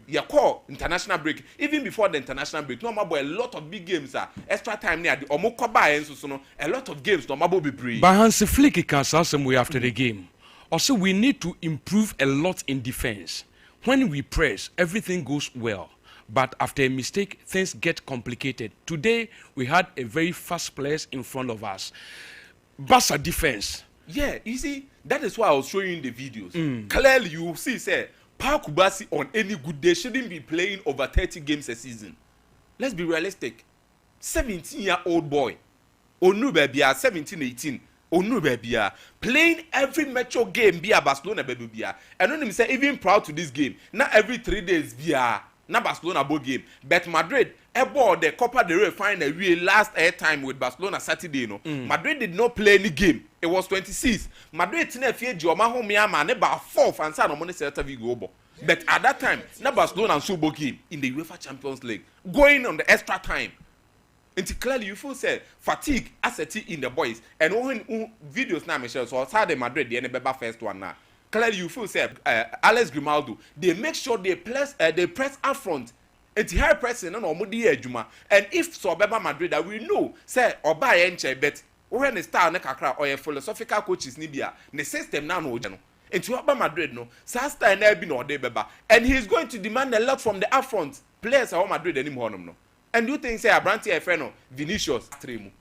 your call international break, even before the international break, no matter a lot of big games are extra time near the Omokoba and so a lot of games no matter be brave. But Hansi Flick can say some way after the game. Also, we need to improve a lot in defense. When we press, everything goes well. But after a mistake, things get complicated. Today, we had a very fast players in front of us. Barca defense. Yeah, you see, that is why I was showing you the videos. Clearly, you see, say, Paul Kubasi on any good day shouldn't be playing over 30 games a season. Let's be realistic. 17-year-old boy, Onu Bebia, 17, 18, Onu Bebia, playing every mature game, be a Barcelona Bebia. And when him say, even proud to this game, not every 3 days, be a na Barcelona ball game. But Madrid, about the Copa del Rey final, real last air time with Barcelona Saturday, no. Madrid did not play any game. It was 26. Madrid tinha fie Joma home yama ne ba 4th and san omone Celta Vigo. But at that time, na Barcelona and Sobo game in the UEFA Champions League, going on the extra time. Until clearly you feel say fatigue asset in the boys. And when videos now Michelle so outside Madrid the NBB first one now. Clearly you feel say Alex Grimaldo, they make sure they press up front. It's high pressing and omudi ejuma. And if so Beba Madrid that we know say oba enche bet when the star ne kakra or philosophical coaches nibia the system now no jano. Into Oba Madrid no Sasta and Elbi no de Beba. And he's going to demand a lot from the up front players at Madrid anymore no. And you think say Abranti Efreno Vinicius Tremu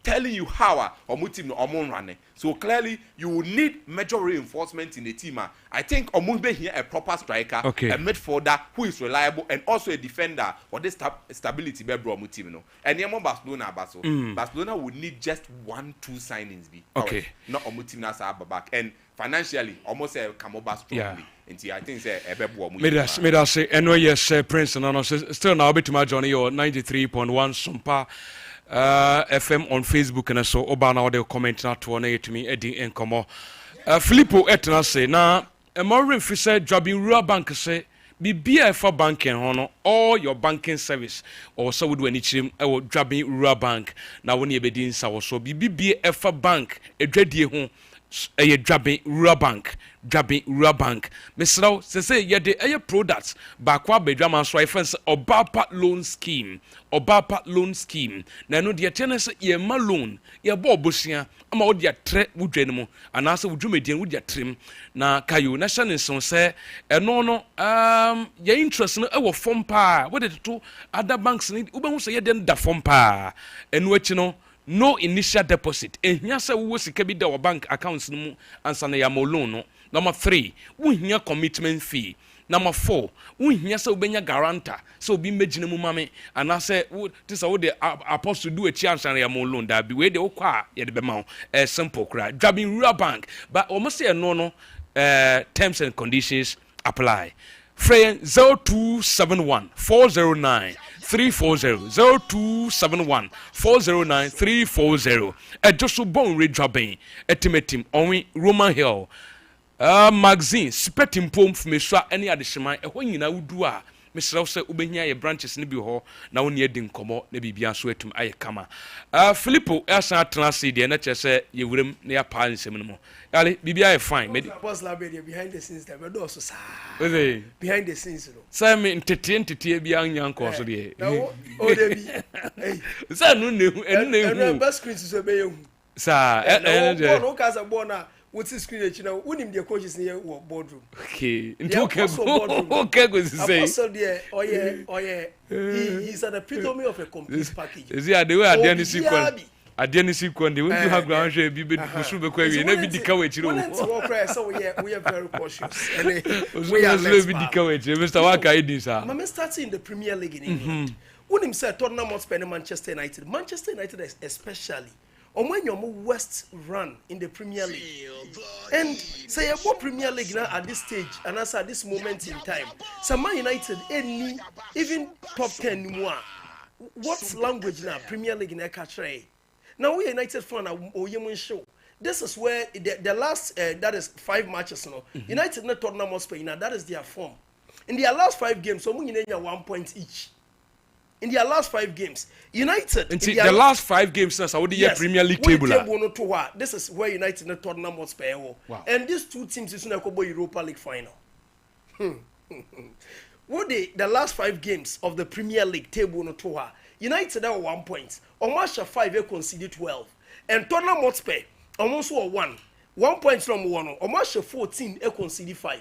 telling you how team no running. So clearly you will need major reinforcement in the team. I think Omumbe here a proper striker, a midfielder who is reliable and also a defender or this stability be bro team no. And yemo Barcelona Barcelona will need just 1-2 signings be. Okay. Not team na sa back and financially almost a Kamoba strongly. Until I think say me that say yes Prince no still now bit my Johnny or 93.1 Sompa FM on Facebook and so oba na de comment na to na yetumi edi enkomo Filippo etna say na Emorin fi say Dwabin Rural Bank say bibia for banking ho all your banking service or so would any chim e wo Dwabin Rural Bank na woni ebedi nsa wo so bibia for bank edwadie ho a Dwabin Rural Bank. Dwabin Rural Bank. Mr. say ye de products bakwa bedwama so ifense Obapa loan scheme. Obapa loan scheme. Na no de tenese ye ma loan ye bo obosia ama wo de tre wudwe mu anase wudwumedien wo de trim na kayo na hye nson say eno no ye interest no e wo form pa wo de to other banks ni wo be hu say ye de da form pa eno achi no no initial deposit. Ehia se wo sika bi da wo bank accounts no mu ansa na ya mo loan no. Number 3, wo hia commitment fee. Number 4, wo hia se obenya guarantor. So obi megine mu mame anase wo tisa wo de apostle do a chance and ya mo loan da bi we de wo kwa ye de be ma simple cry. Dwabin Rural Bank. But almost say no terms and conditions apply. Frey 0271 409 340 0271 409 340 just bon red Dwabin etimetim onwe Roman Hill magazine spetim pom fumeswa any adishima ehwo nyina wudu a mesraw se ubehia ye branches ne bi ho na woni edi nkomo na bibia so atum aye kama Filippo asa atnase de na chese ye wurem na ya pa nsem no mo yale bibia ye fine boss labedia behind the scenes there do so sa behind the scenes no say me ntete bia anya nko so de o de bi hey say no nehu enu nehu best screen so be yehu sa no kaza born what's the screen that you know when him the coaches near boardroom okay okay go say also there oh yeah he's an epitome of a complete package is it the way Adeni sequence they will have ground share be pursue be kwa na bi dika we chiro so we are very cautious and we are be dika we Mr. Waka Edin sir I'm starting in the Premier League in England when him said Tottenham Hotspur and Manchester United especially on when your West run in the Premier League. And say about Premier League now at this stage and as at this moment in time. So Man United any even top 10 more. What language now Premier League in Ekatre? Now we United fan or Yemen show. This is where the last that is 5 matches no. United not Tottenham Hotspur now that is their form. In their last 5 games, so we need 1 point each. In their last 5 games, United. The last 5 games, since I would the Premier League table. This is where United and Tottenham Hotspur. Wow. And these 2 teams is going to go Europa League final. What the last 5 games of the Premier League table no to her. United are 1 point. Almost 5 they conceded 12. And Tottenham Hotspur almost 1 point from 1. Almost 14 they conceded 5.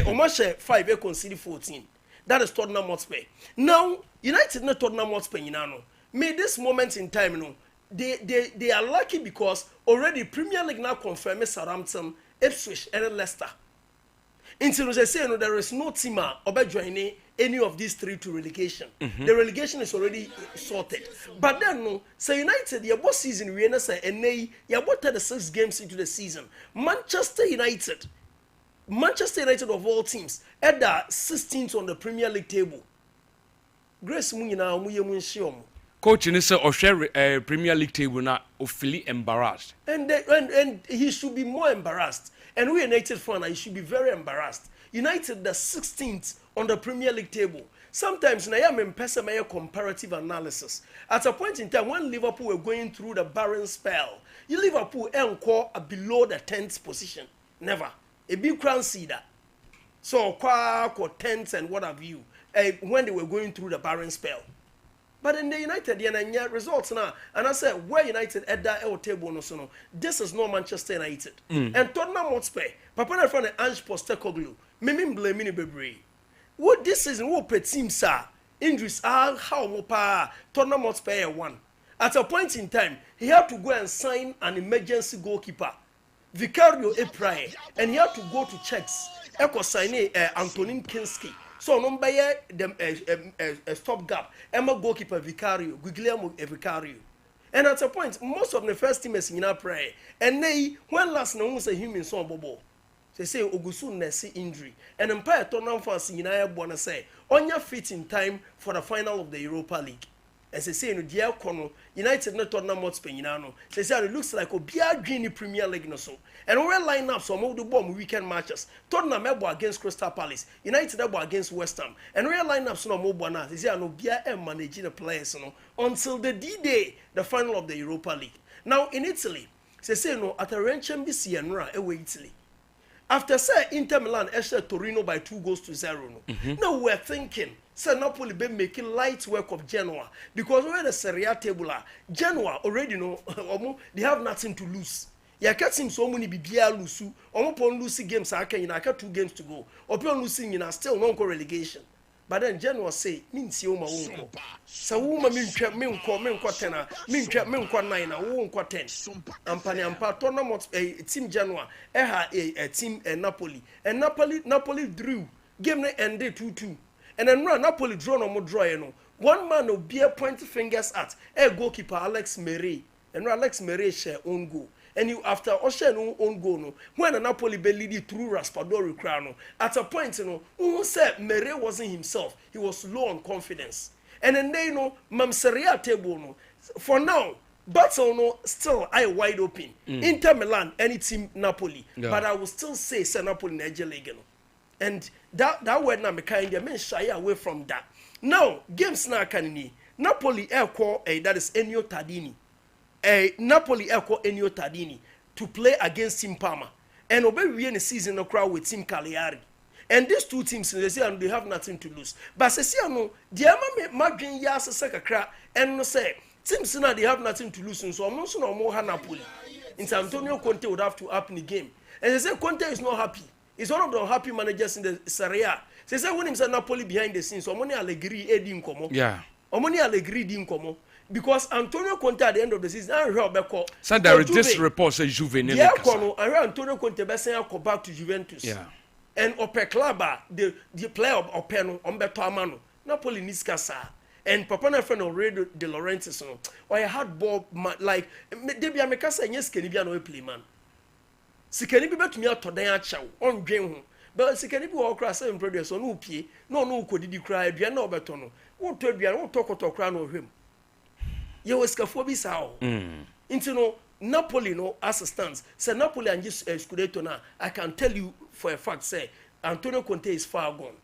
Almost 5 they conceded 14. That is Tottenham Hotspur. Now United not Tottenham Hotspur no. May this moment in time no. They are lucky because already Premier League now confirmed Southampton, Ipswich and Leicester. Until they say no, there is no team about joining any of these 3 to relegation. The relegation is already sorted. But then no, say United, your boss season we say and they you bought the 6 games into the season. Manchester United of all teams at the 16th on the Premier League table. Grace Munina Muyemunshiom. Coach ni say Oshe Premier League table na ofili embarrassed. And he should be more embarrassed. And we United fan, he should be very embarrassed. United the 16th on the Premier League table. Sometimes I am in comparative analysis. At a point in time when Liverpool were going through the barren spell, you Liverpool encore below the 10th position. Never. A big crown cedar. So qua 10th and what have you. When they were going through the barren spell. But in the United, the results now, and I said, where United at that table, no, this is not Manchester United. And Tottenham Hotspur, Papa na friend Ange Postecoglou, me blame me bebre. What this season, what pet team, sir? Injuries are how mopa Tottenham Hotspur won. At a point in time, he had to go and sign an emergency goalkeeper, Vicario Eprae, and he had to go to checks. Eko sign Antonin Kinski. So no buy them a stop gap. Emma goalkeeper Vicario, Guglielmo Vicario. And at a point, most of the first team is in our prayer. And they, when last no one say him in some bobo. They say Ogusu Nessi injury. And Empire Tottenham fans in our wanna say, on your fit in time for the final of the Europa League. As they say in the dear corner, United not Tottenham Hotspur Inano. They say it looks like a beer green Premier League no so. And we line up some of the bomb weekend matches. Tottenham against Crystal Palace, United against West Ham. And we line up some more bona. They say no beer and managing the players until the D-Day, the final of the Europa League. Now in Italy, they say no at a ranch NBC and away Italy. After say Inter Milan eshed Torino by 2-0. Now we're thinking. So Napoli be making light work of Genoa because we're the Serie A table. Genoa already know they have nothing to lose. Ya catching so many bibia lusu. Pon losing games I can 2 games to go. Upon losing in still non relegation. But then Genoa say means you ma wonko. So woman min 10 min 9 wonko 10. Ampani ampa tournament team Genoa a team Napoli. And Napoli drew game ended 2-2. And then Napoli draw no more draw no. One man will be point fingers at goalkeeper Alex Meret. And Alex Meret share own goal. And you after Osher no own goal no. When a Napoli be lead through Raspadori Crano, at a point who said Meret wasn't himself. He was low on confidence. And then they know Mamseria table no. For now, battle no still eye wide open. Inter Milan any team Napoli. Yeah. But I will still say Napoli Niger League no. And that word na me kind of men shy away from that. Now, games na kanini. Napoli call that is Ennio Tardini. Napoli call Ennio Tardini to play against Team Parma. And we in the season no crowd with Team Cagliari. And these 2 teams they say they have nothing to lose. But say no, the Madrid yas sakakra and no say teams now they have nothing to lose. So I'm not no more Napoli. In Antonio Conte would have to up in the game. And they say Conte is not happy. He's one of the unhappy managers in the Serie A. They say when himself Napoli behind the scenes, Omoni Allegri Edi Nkomo. Yeah. Omoni Allegri Di Nkomo. Because Antonio Conte at the end of the season, I heard Beko. So there is this report says Juve. Yeah, I heard Antonio Conte go back to Juventus. Yeah. And Ope Klaba, the player of Openo, Umberto Amano, Napoli needs Casa. And Papa na friend already De Laurentiis, or a hard ball like Debbie Amekasa and yes, can you be an play man? Sikani be bet me out to den achaw on dwen ho but sikani be wo kra say produce no pie no ko didi kra adua na obeto no wo to adua wo to koto kra no hwem ye weskafo bi sao into no Napoli no assistance say Napoli and Scudetto na I can tell you for a fact say Antonio Conte is far gone.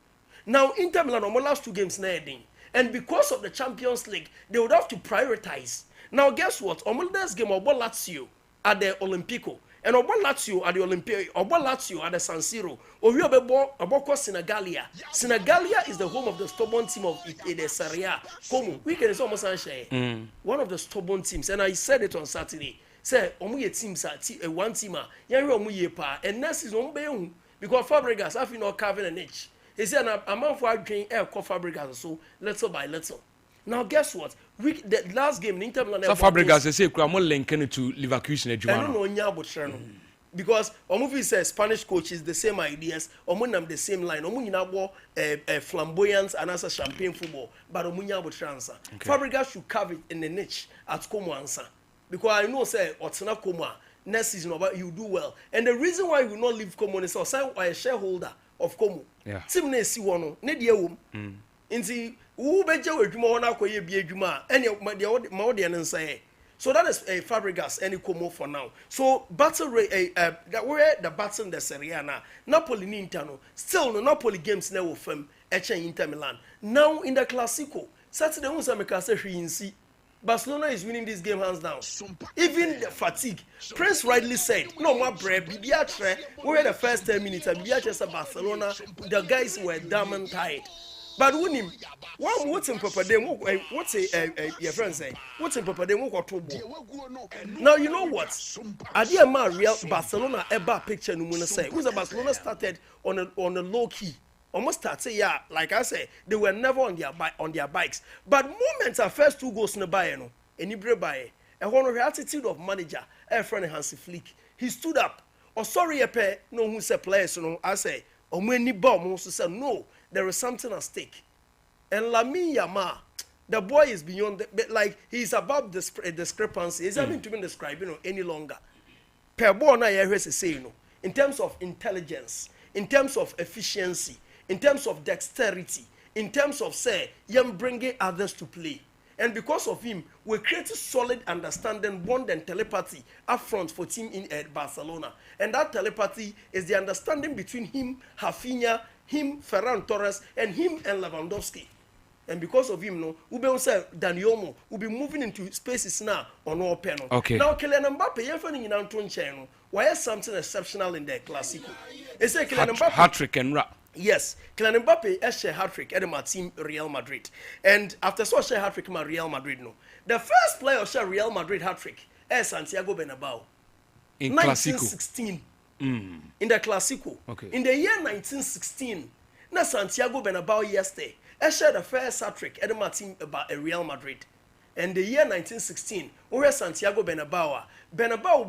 Now Inter Milan on last 2 games na edin and because of the Champions League they would have to prioritize. Now guess what? On next game of Lazio at the Olimpico and obo Lazio at the Olympia, obo Lazio at the San Siro, or we oboko Senegalia. Senegalia is the home of the stubborn team of the Serie A. Como we can almost say one of the stubborn teams, and I said it on Saturday. Say omuye teams are one team yan omuye pa, and next is ombe because Fabregas have not carving an niche. He said a man for drink air Fabregas so little by little. Now guess what? The last game in Inter Milan. So Fabregas they say I'm linking to Leverkusen. I don't know nyabo because Omuvi says Spanish coaches the same ideas, Omunam the same line, Omunyabo flamboyance and answer champagne football, but Omunyabo transfer. Fabregas should carve it in the niche at Como answer. Because I know say Otsana Como next season you do well. And the reason why you will not leave Como is also a shareholder of Como. Yeah. Team ne si wono ne de wom. Nti wo beje wadwuma wona akoye bi adwuma ene ma wode ne nsae. So that is a Fabregas any Como for now. So battle that where the battle in the Serie A now. Napoli ni Inter still no Napoli games na wo fam echen Inter Milan. Now in the Clasico Saturday we say make say hwinsi. Barcelona is winning this game hands down. Even the fatigue. Prince rightly said, no more bread. Bibiatre, we were the first 10 minutes. And Bibiatre said Barcelona, the guys were damn and tired. But when him, what's in Papa Demo? What's your friend say? What's in Papa Demo? Now, you know what? Adia Real Barcelona ever picture no one say. Who's a Barcelona started on a low key. Almost start yeah, like I say, they were never on their bikes. But moments are first 2 goals in the buy, no, and he break by and one of the attitude of manager, a friend Hansi Flick. He stood up. Oh, sorry, a pair, no, who said players, no, I say, or when he bomb also said, no, there is something at stake. And Lamine Yamal, the boy is beyond like he's above the discrepancy. He's having to be described, any longer. Per born I hear say, in terms of intelligence, in terms of efficiency. In terms of dexterity, in terms of say, bringing others to play. And because of him, we created solid understanding, bond and telepathy up front for team in Barcelona. And that telepathy is the understanding between him, Rafinha, him, Ferran Torres, and him and Lewandowski. And because of him, we will say Daniel will be moving into spaces now on our panel. Okay. Now, Kylian Mbappe, you're finding in Anton channel. Why is something exceptional in the Clasico? It's a Kylian Mbappe. Hat-trick and rap. Yes, Kylian Mbappe has share hat-trick at my team Real Madrid. And after so share hat-trick my Real Madrid no. The first player share Real Madrid hat-trick is Santiago Bernabeu. In 1916. In the Clasico. Okay. In the year 1916, na Santiago Bernabeu yesterday shared the first hat-trick at my team about a Real Madrid. And the year 1916, where Santiago Bernabeu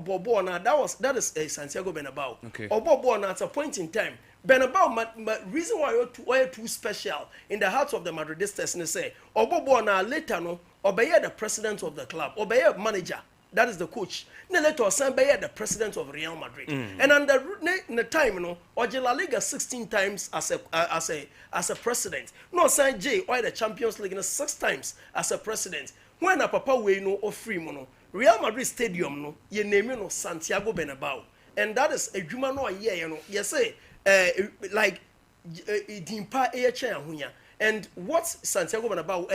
Bobo na that is Santiago Bernabeu. Okay. Or Bobo na at a point in time. Bernabeu, reason why you're too special in the hearts of the Madridistas, and say, Obobo na later no, obey the president of the club, obey manager, that is the coach. Then later San be the president of Real Madrid, and under the time no, or La Liga 16 times as a president. No San J or the Champions League 6 times as a president. When a papa we no or free mono, Real Madrid Stadium no, ye name no Santiago Bernabeu, and that is a human no year no, yes say. Like Dimpa Eya and what Santiago Bernabeu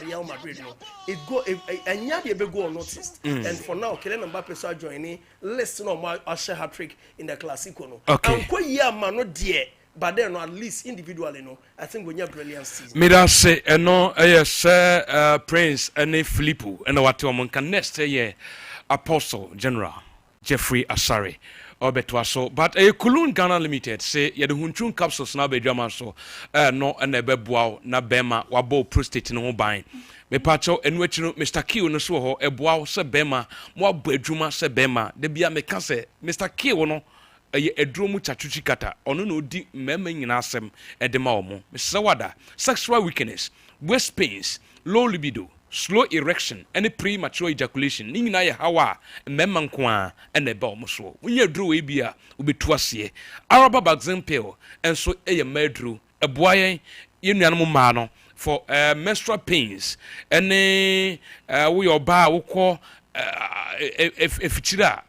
Real Madrid no it go and be go unnoticed. And for now Kylian Mbappe so joining listen on my Usher hat-trick in the Clasico no. Okay. And ko year man no dear but then no, at least individually no I think we have brilliant season. Mira say no yes Prince and Filippo and what one can next year Apostle General Jeffrey Asare. So, but a Kulun Ghana Limited say ya the Hunchun capsules na be drama so no and a beboa na bema wabo prostate no buying. Me pacho and which Mr. Q no so ho e boa se bema mo bedruma se bema de bia me ka se Mr. Q no e edromu chachuchi kata ono no di mema nyina asem e de ma omo me se wada sexual weakness, waist pains, low libido, slow erection, any premature ejaculation. Ni nyina ye hawa memma nko a na ba omo so. Wonye duro we bia obetu ase. Araba vaccine pill enso eye madru eboayen ye nuanom ma no for menstrual pains. Any we oba wokọ efichira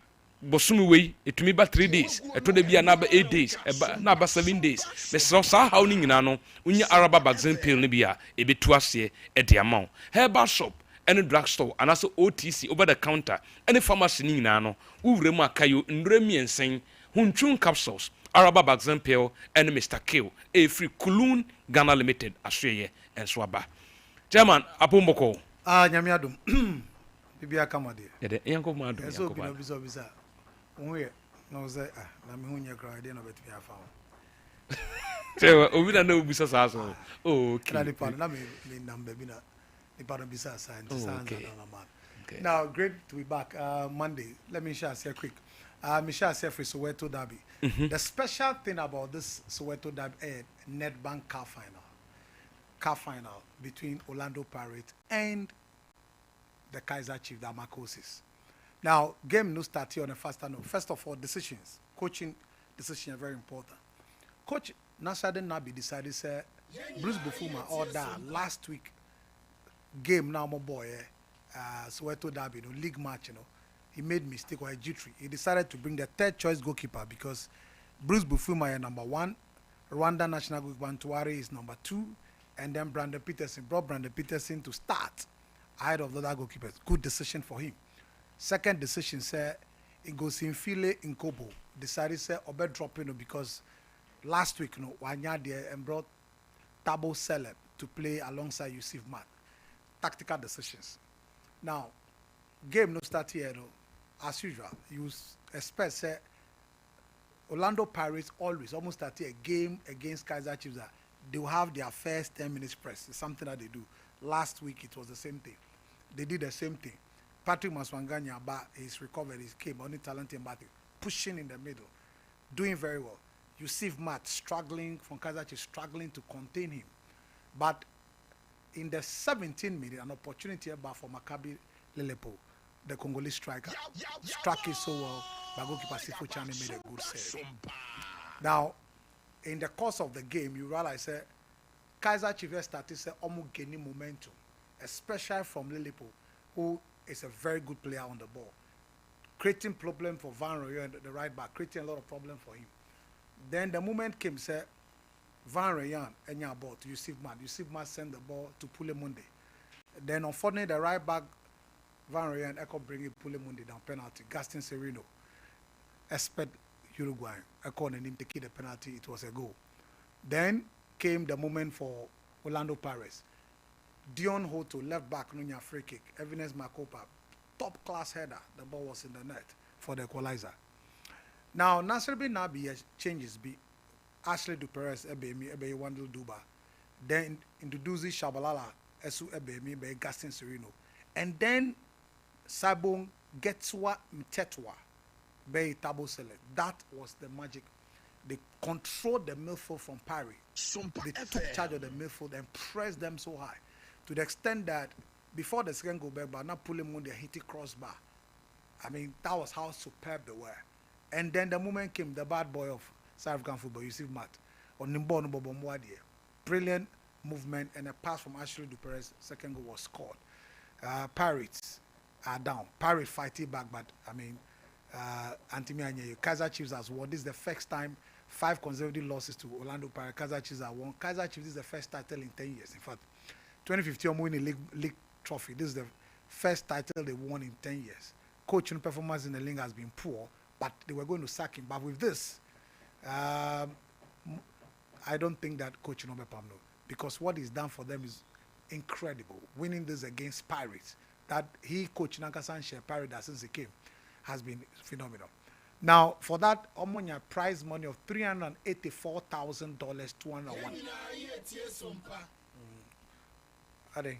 bosumi we etumi ba 3 days eto de bia na ba 8 days na ba 7 days me so sa how ni nyina no unya araba vaccine pill ne bia ebetu ase e de amount herbal shop any drugstore and also OTC over the counter any pharmacy ni nyinaa no wowure mu akayo ndure miensen hunchun capsules araba baxen pill and Mr. Kill a free Kulun Ghana Limited asweye enso aba chairman apomboko nyame adom bibia kama de yede yanko ma adom yanko ba so bisa onwe no say na me hunya kra de no betimi afa so obi na no bisa sa so okay na me number bi na the pardon bisa sign now great to be back Monday. Let me share say quick Michelle said for Soweto Derby. The special thing about this Soweto Derby Nedbank car final between Orlando Pirates and the Kaiser Chiefs, the Marcoses. Now, game no start here on a faster note. First of all, decisions. Coaching decisions are very important. Coach Nashaden Nabi decided say Bruce Bufuma order last week game now my boy Soweto Derby, league match, he made mistake or a jittery. He decided to bring the third choice goalkeeper because Bruce Bufuma is number 1, Rwanda national goalkeeper Ntuwari is number 2, and then Brandon Peterson brought Brandon Peterson to start ahead of the other goalkeepers. Good decision for him. Second decision, say, it goes in File in Kobo. Decided, say, Obe drop because last week, Wanya there and brought Tabo Celeb to play alongside Yusuf Mat. Tactical decisions. Now, game no start here, as usual. You expect, say, Orlando Pirates almost start a game against Kaiser Chiefs. They will have their first 10 minutes press. It's something that they do. Last week, it was the same thing. They did the same thing. Patrick Maswanganya, he's recovered, he came, only talented, but pushing in the middle, doing very well. Yusuf Mat struggling, from Kaiser Chiefs struggling to contain him. But in the 17 minutes, an opportunity for Maccabi Lelepo, the Congolese striker, struck it so well, but goalkeeper Sifu Chani made a good save. Now, in the course of the game, you realize that Kaiser Chiefs started to gaining momentum, especially from Lelepo, who is a very good player on the ball, creating problem for Van Royen, the right back, creating a lot of problem for him. Then the moment came, say, Van Royen and your ball to Yusuf Mat. Yusuf Mat sent the ball to Pulemunde. Then unfortunately, the right back, Van Royen, Echo bringing Pulemunde down penalty. Gaston Sereno, expert Uruguay, Echo and him taking the penalty. It was a goal. Then came the moment for Orlando Pirates. Dion Hoto, left back, Nunya free kick. Evidence Makopa, top class header. The ball was in the net for the equalizer. Now, Nasserbi Nabi changes be Ashley Duperez, Ebe Wandel Duba. Then introduces Shabalala, Esu Ebe, Be Gaston Sereno. And then Sabong Getswa Mtetwa, Be Tabo Sele. That was the magic. They controlled the midfield from Paris. They took charge of the midfield and pressed them so high. To the extent that before the second goal back, not pulling on the hitty crossbar. I mean, that was how superb they were. And then the moment came, the bad boy of South African football, Yusuf Mat, on Nimbo Mbomwadie. Brilliant movement and a pass from Ashley Duperez. Second goal was scored. Pirates are down. Pirates fighting back, but I mean, Antimi Kaiser Chiefs has won. This is the first time 5 consecutive losses to Orlando Pirates. Kaiser Chiefs have won. Kaiser Chiefs is the first title in 10 years. In fact, 2015 winning league trophy. This is the first title they won in 10 years. Coaching performance in the league has been poor, but they were going to sack him. But with this, I don't think that Coach Nobe Pamno, because what he's done for them is incredible. Winning this against Pirates, that he coached Nankasan Share Pirates since he came, has been phenomenal. Now, for that, Omonia prize money of $384,000, 201. Are they?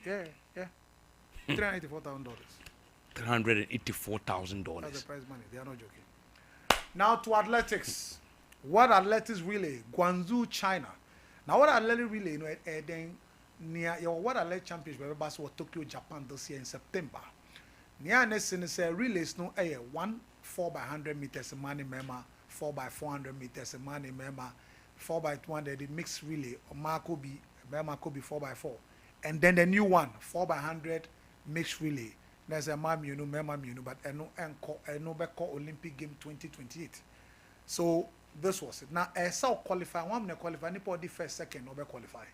Yeah. $384,000. $384,000. That's the prize money. They are not joking. Now to athletics. What athletics relay? Guangzhou, China. Now what athletics relay? Then near your what athletic championship was Tokyo, Japan this year in September. Near next is a relays no 1 4x100 meters a money member, 4x400 meters a money member, 4x200 the mixed relay. Marco B 4x4, and then the new one 4x100 mixed relay. There's a mem but a no Olympic game 2028. So this was it. Now I saw qualify. One qualify. Anybody first, second, no qualify.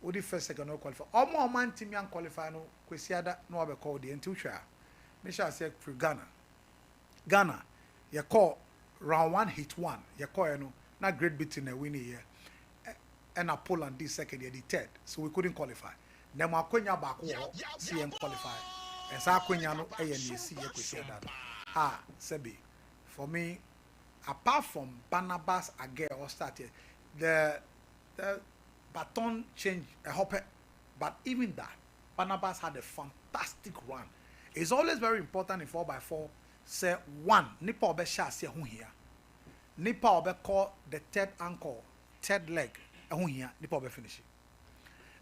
Odi first second no qualify. Omo man team yan qualify no kwesiada no be call the until hwa. Me sha say for Ghana. Ghana, you call round 1 hit 1. You call you know na Great Britain win here. And a Poland this second year the third. So we couldn't qualify. Then ma kwenya back CM qualify. And sa kwenya no ANC ye kwesiada. Ah, Sebi. For me, apart from Barnabas again or started, the baton change a hopper, but even that, Barnabas had a fantastic run. It's always very important in 4x4. Say one, Nipa obe sha say who here. Nipa obe call the third ankle, third leg, who here. Nipa obe finish it.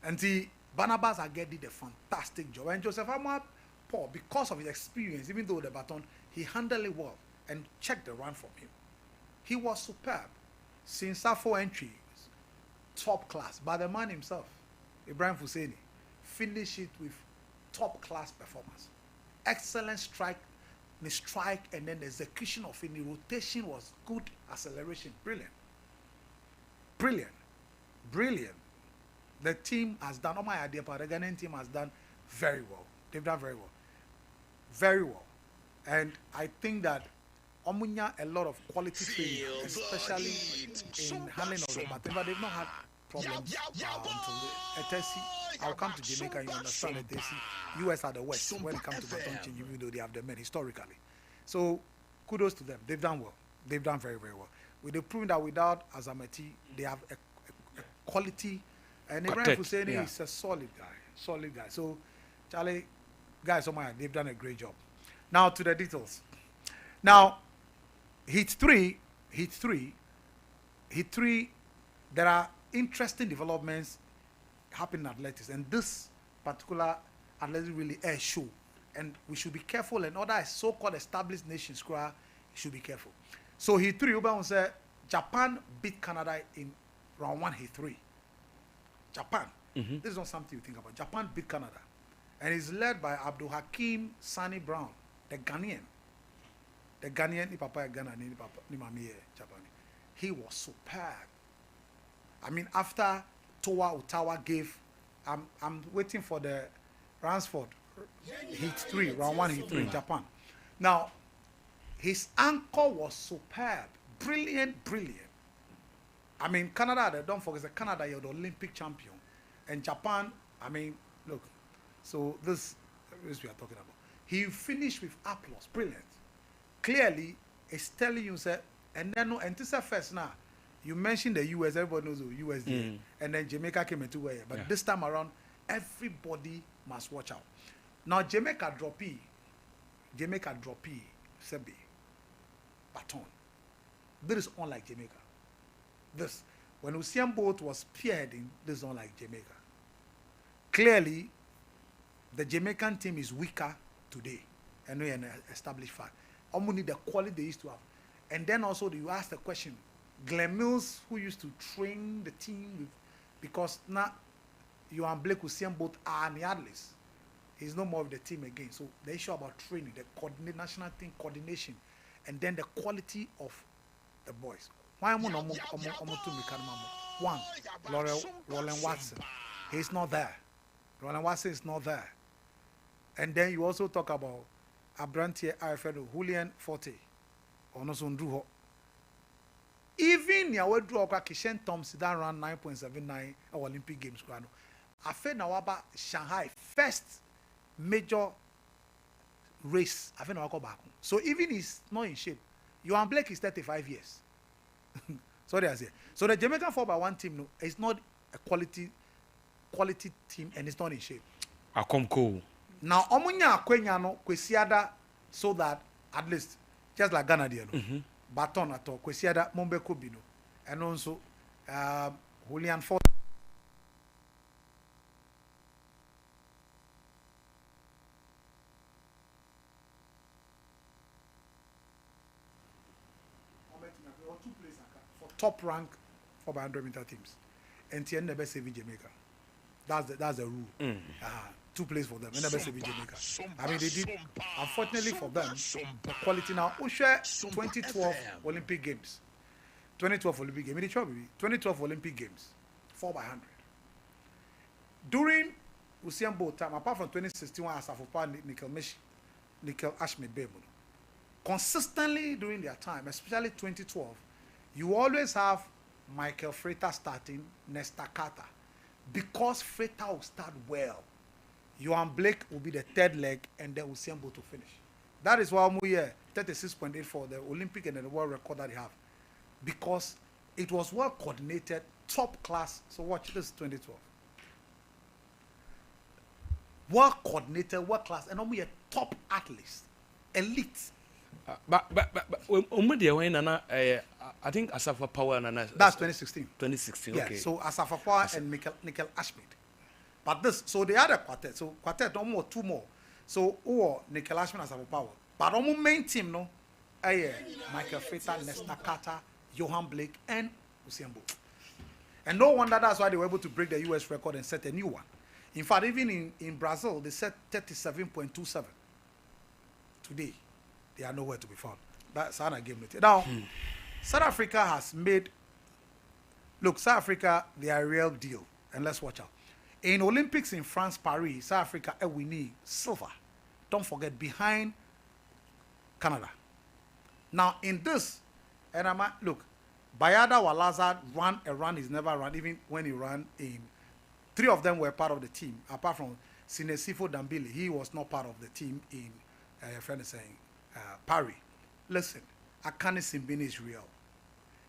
And the Barnabas again did a fantastic job. And Joseph Amwa Paul, because of his experience, even though the baton, he handled it well and checked the run from him. He was superb. Since that 4 entries, top class. But the man himself, Ibrahim Husseini, finished it with top class performance. Excellent strike, and then the execution of it, the rotation was good, acceleration, brilliant. Brilliant. Brilliant. The team has done, my idea, but the Ghanaian team has done very well. They've done very well. Very well. And I think that Omunya a lot of quality training, especially in handling of the baton, but they've not had problems until the ETC. I'll come to Jamaica, you understand ETC. US are the West when it comes to baton change, even though they have the men historically. So kudos to them. They've done well. They've done very, very well. They've proven that without Azamati, they have a quality. And Ibrahim Husseini is a solid guy. Solid guy. So, Charlie, guys, they've done a great job. Now to the details. Now, Heat 3, there are interesting developments happening in athletics, and this particular athletics really a show, and we should be careful. And other so-called established nations, you should be careful. So Heat 3, Uba said Japan beat Canada in round 1 Heat 3. Japan. This is not something you think about. Japan beat Canada, and it's led by Abdul Hakim Sani Brown, the Ghanaian. The Ghanaian, ni papa Ghana, ni papa ni mami Japan. He was superb. I mean, after Towa Ottawa gave, I'm waiting for the Ransford Heat 3, round 1 Heat 3 in Japan. Now, his anchor was superb, brilliant. I mean, Canada, don't forget, Canada, you're the Olympic champion, and Japan. I mean, look. So this is what we are talking about. He finished with applause, brilliant. Clearly, it's telling you, sir, and then no, and this is first now. You mentioned the US, everybody knows the US, and then Jamaica came into where, but this time around, everybody must watch out. Now, Jamaica drop E, Sebi, baton. This is unlike Jamaica. This, when Usain Bolt was spearheading, this is unlike Jamaica. Clearly, the Jamaican team is weaker today, and we are an established fact. Only the quality they used to have. And then also you ask the question, Glenn Mills, who used to train the team, because now you and Blake Usain both are the athletes. He's no more of the team again. So the issue about training, the national team coordination, and then the quality of the boys. Why am I not one? Roland Watson. He's not there. Roland Watson is not there. And then you also talk about Abrantier Arfedo, Julian Forte, or no Sundruho. Even your word draw Kishen Thompson that ran 9.79 Olympic Games. I feel now about Shanghai first major race. I feel now go back. So even he's not in shape. Johan Blake is 35 years. Sorry, I say. So the Jamaican 4x1 team no, is not a quality team, and it's not in shape. I come cool. Now, omunya akwenya no kwesiada, so that at least just like Ghana there no, baton at all kwesiada mombe kobino, and also Julian Ford. For top rank 400-meter teams, and TN never save Jamaica. That's the rule. 2 plays for them. And never save Jamaica. I mean, they did. Unfortunately for them, the quality now. Usher 2012 Olympic Games. 2012 Olympic Games. 2012 Olympic Games. 4x100. during Usain Bolt time, apart from 2016 when Asafopa Nickel Ashmead Bebo, consistently during their time, especially 2012, you always have Michael Frater starting, Nesta Carter, because Frater will start well. Johan Blake will be the third leg, and then Usain Bolt to finish. That is why we 36.8 for the Olympic and the world record that they have, because it was well coordinated, top class. So watch this 2012. Well coordinated, world class, and only a top athletes, elite. But I think Asafa Power and that's 2016. 2016. Yeah. Okay. So Asafa Power and Nickel Ashmead. But this, so the other quartet. So quartet almost two more. So Nickel Ashmead Asafa Power. But almost main team no, Michael Frater, Nesta Carter, Johan Blake, and Usain Bolt. And no wonder that's why they were able to break the US record and set a new one. In fact, even in Brazil, they set 37.27. Today, they are nowhere to be found. That's how I gave it. Now, South Africa has made. Look, South Africa, they are a real deal, and let's watch out. In Olympics in France, Paris, South Africa, we need silver. Don't forget, behind Canada. Now, in this, and look, Bayada Walaza ran a run he's never run, even when he ran in. 3 of them were part of the team, apart from Sinesifo Dambili. He was not part of the team in, your friend is saying, Paris. Listen, Akane Simbini is real.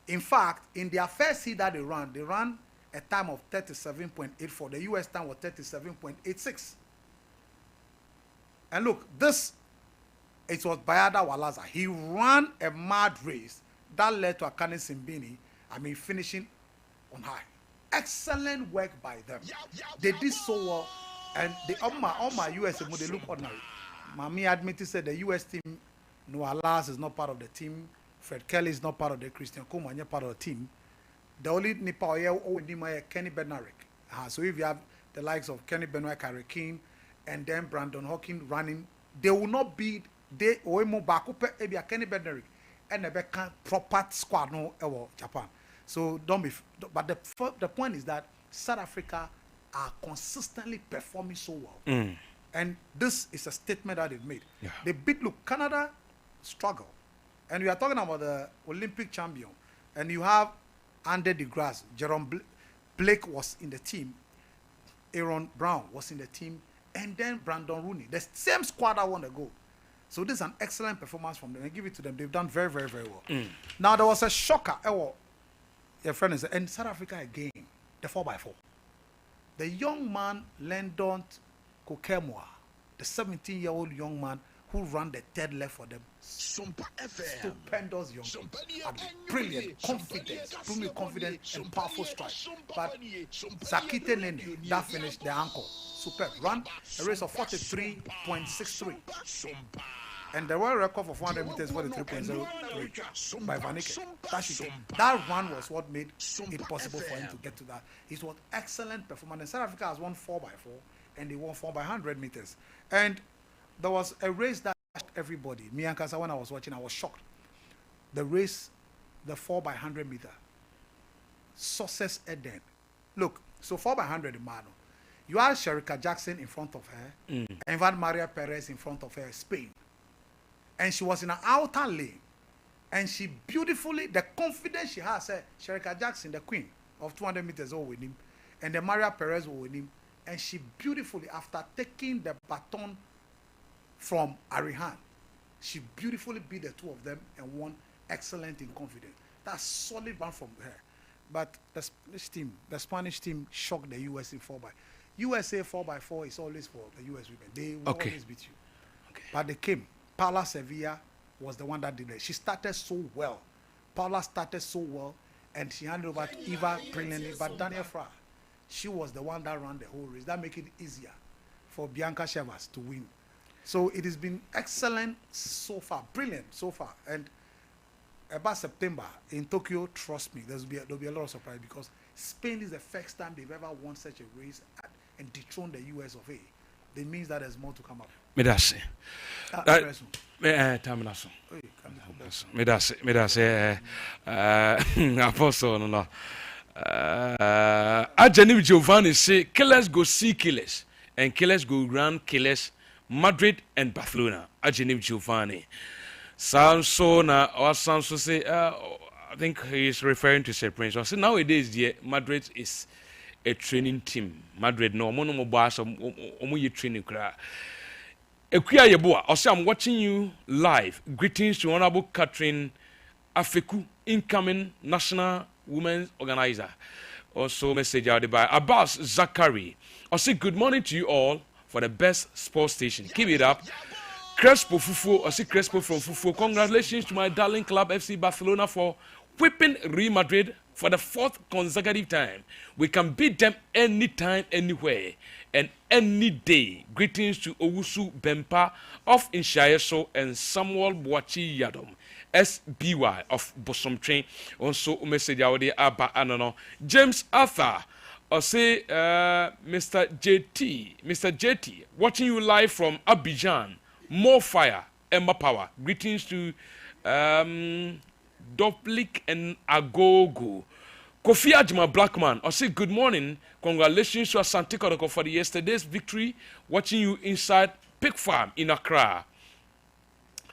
In fact, in their first heat that they ran a time of 37.84. The US time was 37.86. And look, it was Bayada Walaza. He ran a mad race that led to Akane Simbini, finishing on high. Excellent work by them. They did so well, and all my US they look ordinary. Mami admitted said the US team, Noah Lars is not part of the team, Fred Kelly is not part of the Christian Kumanya part of the team. The only Nipa Kenny Bednarik. So if you have the likes of Kenny Bednarik, Harry King, and then Brandon Hawkins running, they will not be they Oemo Bakupe Ebia Kenny Bednarik and the proper squad no Japan. So don't be. But the point is that South Africa are consistently performing so well, and this is a statement that they've made. Yeah. They beat Canada, struggle, and we are talking about the Olympic champion, and you have Andy DeGrasse, Jerome Blake was in the team, Aaron Brown was in the team, and then Brandon Rooney, the same squad that won the gold. So this is an excellent performance from them. I give it to them. They've done very, very, very well. Now there was a shocker. Your friend is in South Africa again, the 4x4. The young man, Landon Kokemwa, the 17-year-old young man who ran the third leg for them. Stupendous young man. Brilliant, confident, and powerful strike. But Zakite Nene, that finished the ankle. Superb. Ran a race of 43.63. And the world record for 400 meters was 43.03 by Van Eyck. That run was what made it possible for him to get to that. It was excellent performance. And South Africa has won 4x4 and they won 4x100 meters. And there was a race that shocked everybody. Me and Kasa, when I was watching, I was shocked. The race, the 4x100 meter. Success Eden. Look, so 4x100 in Mano. You have Sherika Jackson in front of her, and Van Maria Perez in front of her, Spain. And she was in an outer lane. And she beautifully, the confidence she has, said, Sherika Jackson, the queen of 200 meters, will win him. And then Maria Perez will win him. And she beautifully, after taking the baton from Arihan, she beautifully beat the two of them and won excellent in confidence. That's solid run from her. But the Spanish team shocked the US in 4x. USA 4x4 is always for the US women. They will always beat you. Okay. But they came. Paula Sevilla was the one that did it. She started so well. Paula started so well, and she handed over to Eva brilliantly. But Daniel Fra, she was the one that ran the whole race. That made it easier for Bianca Shevas to win. So it has been excellent so far, brilliant so far. And about September in Tokyo, trust me, there'll be a lot of surprise because Spain is the first time they've ever won such a race and dethroned the US of A. That means that there's more to come up. Medase. Terminason. Medase. Apostle no. Ajanim Giovanni say killers go see killers and killers go run killers. Madrid and Barcelona. Ajanim Giovanni. Sansona or Sanso say I think he is referring to Sir Prince. So nowadays Madrid is a training team. Madrid no mono boss omo training kra. Ekuya Yeboa, also I'm watching you live. Greetings to Honorable Catherine Afeku, incoming National Women's Organizer. Also message out by Abbas Zakari. I say good morning to you all for the best sports station. Keep it up. Crespo Fufu, I see Crespo from Fufu. Congratulations to my darling club FC Barcelona for whipping Real Madrid for the 4th consecutive time. We can beat them anytime, anywhere, and any day. Greetings to Owusu Bempa of Inshayeso and Samuel Boachi Yadom, SBY of Bosom Train. Also, message out there about Anono. James Arthur, I say, Mr. JT, watching you live from Abidjan. More fire, Ember power. Greetings to Doplik and Agogo. Kofi Ajima Blackman, I say good morning. Congratulations to Asante Kotoko for the yesterday's victory. Watching you inside Pig Farm in Accra.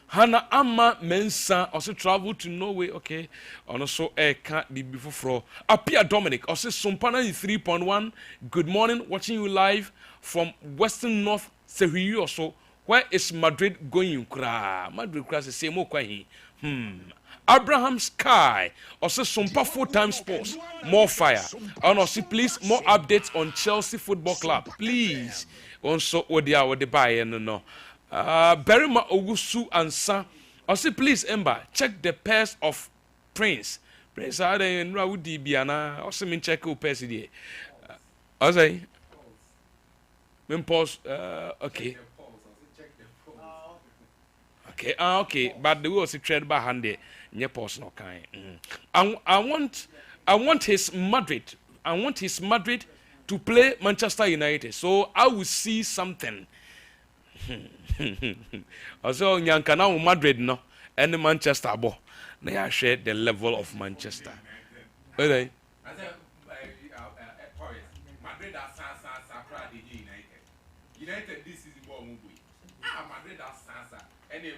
Hannah Amma Mensa also travel to Norway. Okay. And also can't be before. Apia Dominic, also Sompana 3.1. Good morning. Watching you live from Western North Sehuyu also. Where is Madrid going? Madrid class is same okwahi. Abraham Sky also Sompa full-time sports. More fire. And also please more updates on Chelsea Football Club. Please. Also Odia buy no. Berima Ogusu Ansa. Also please Ember check the pairs of Prince. Prince are in Raudi Biana. Also mean check who pairs it. Also pause. Okay. Okay, but the will see trade by hand. Nye personal kind. I want his Madrid. I want his Madrid to play Manchester United. So I will see something. Also, Nyankana Madrid no, and Manchester bo. They are share the level of Manchester. Okay. Madrid are Sakra United this is more movie. Madrid are Sansa. Okay.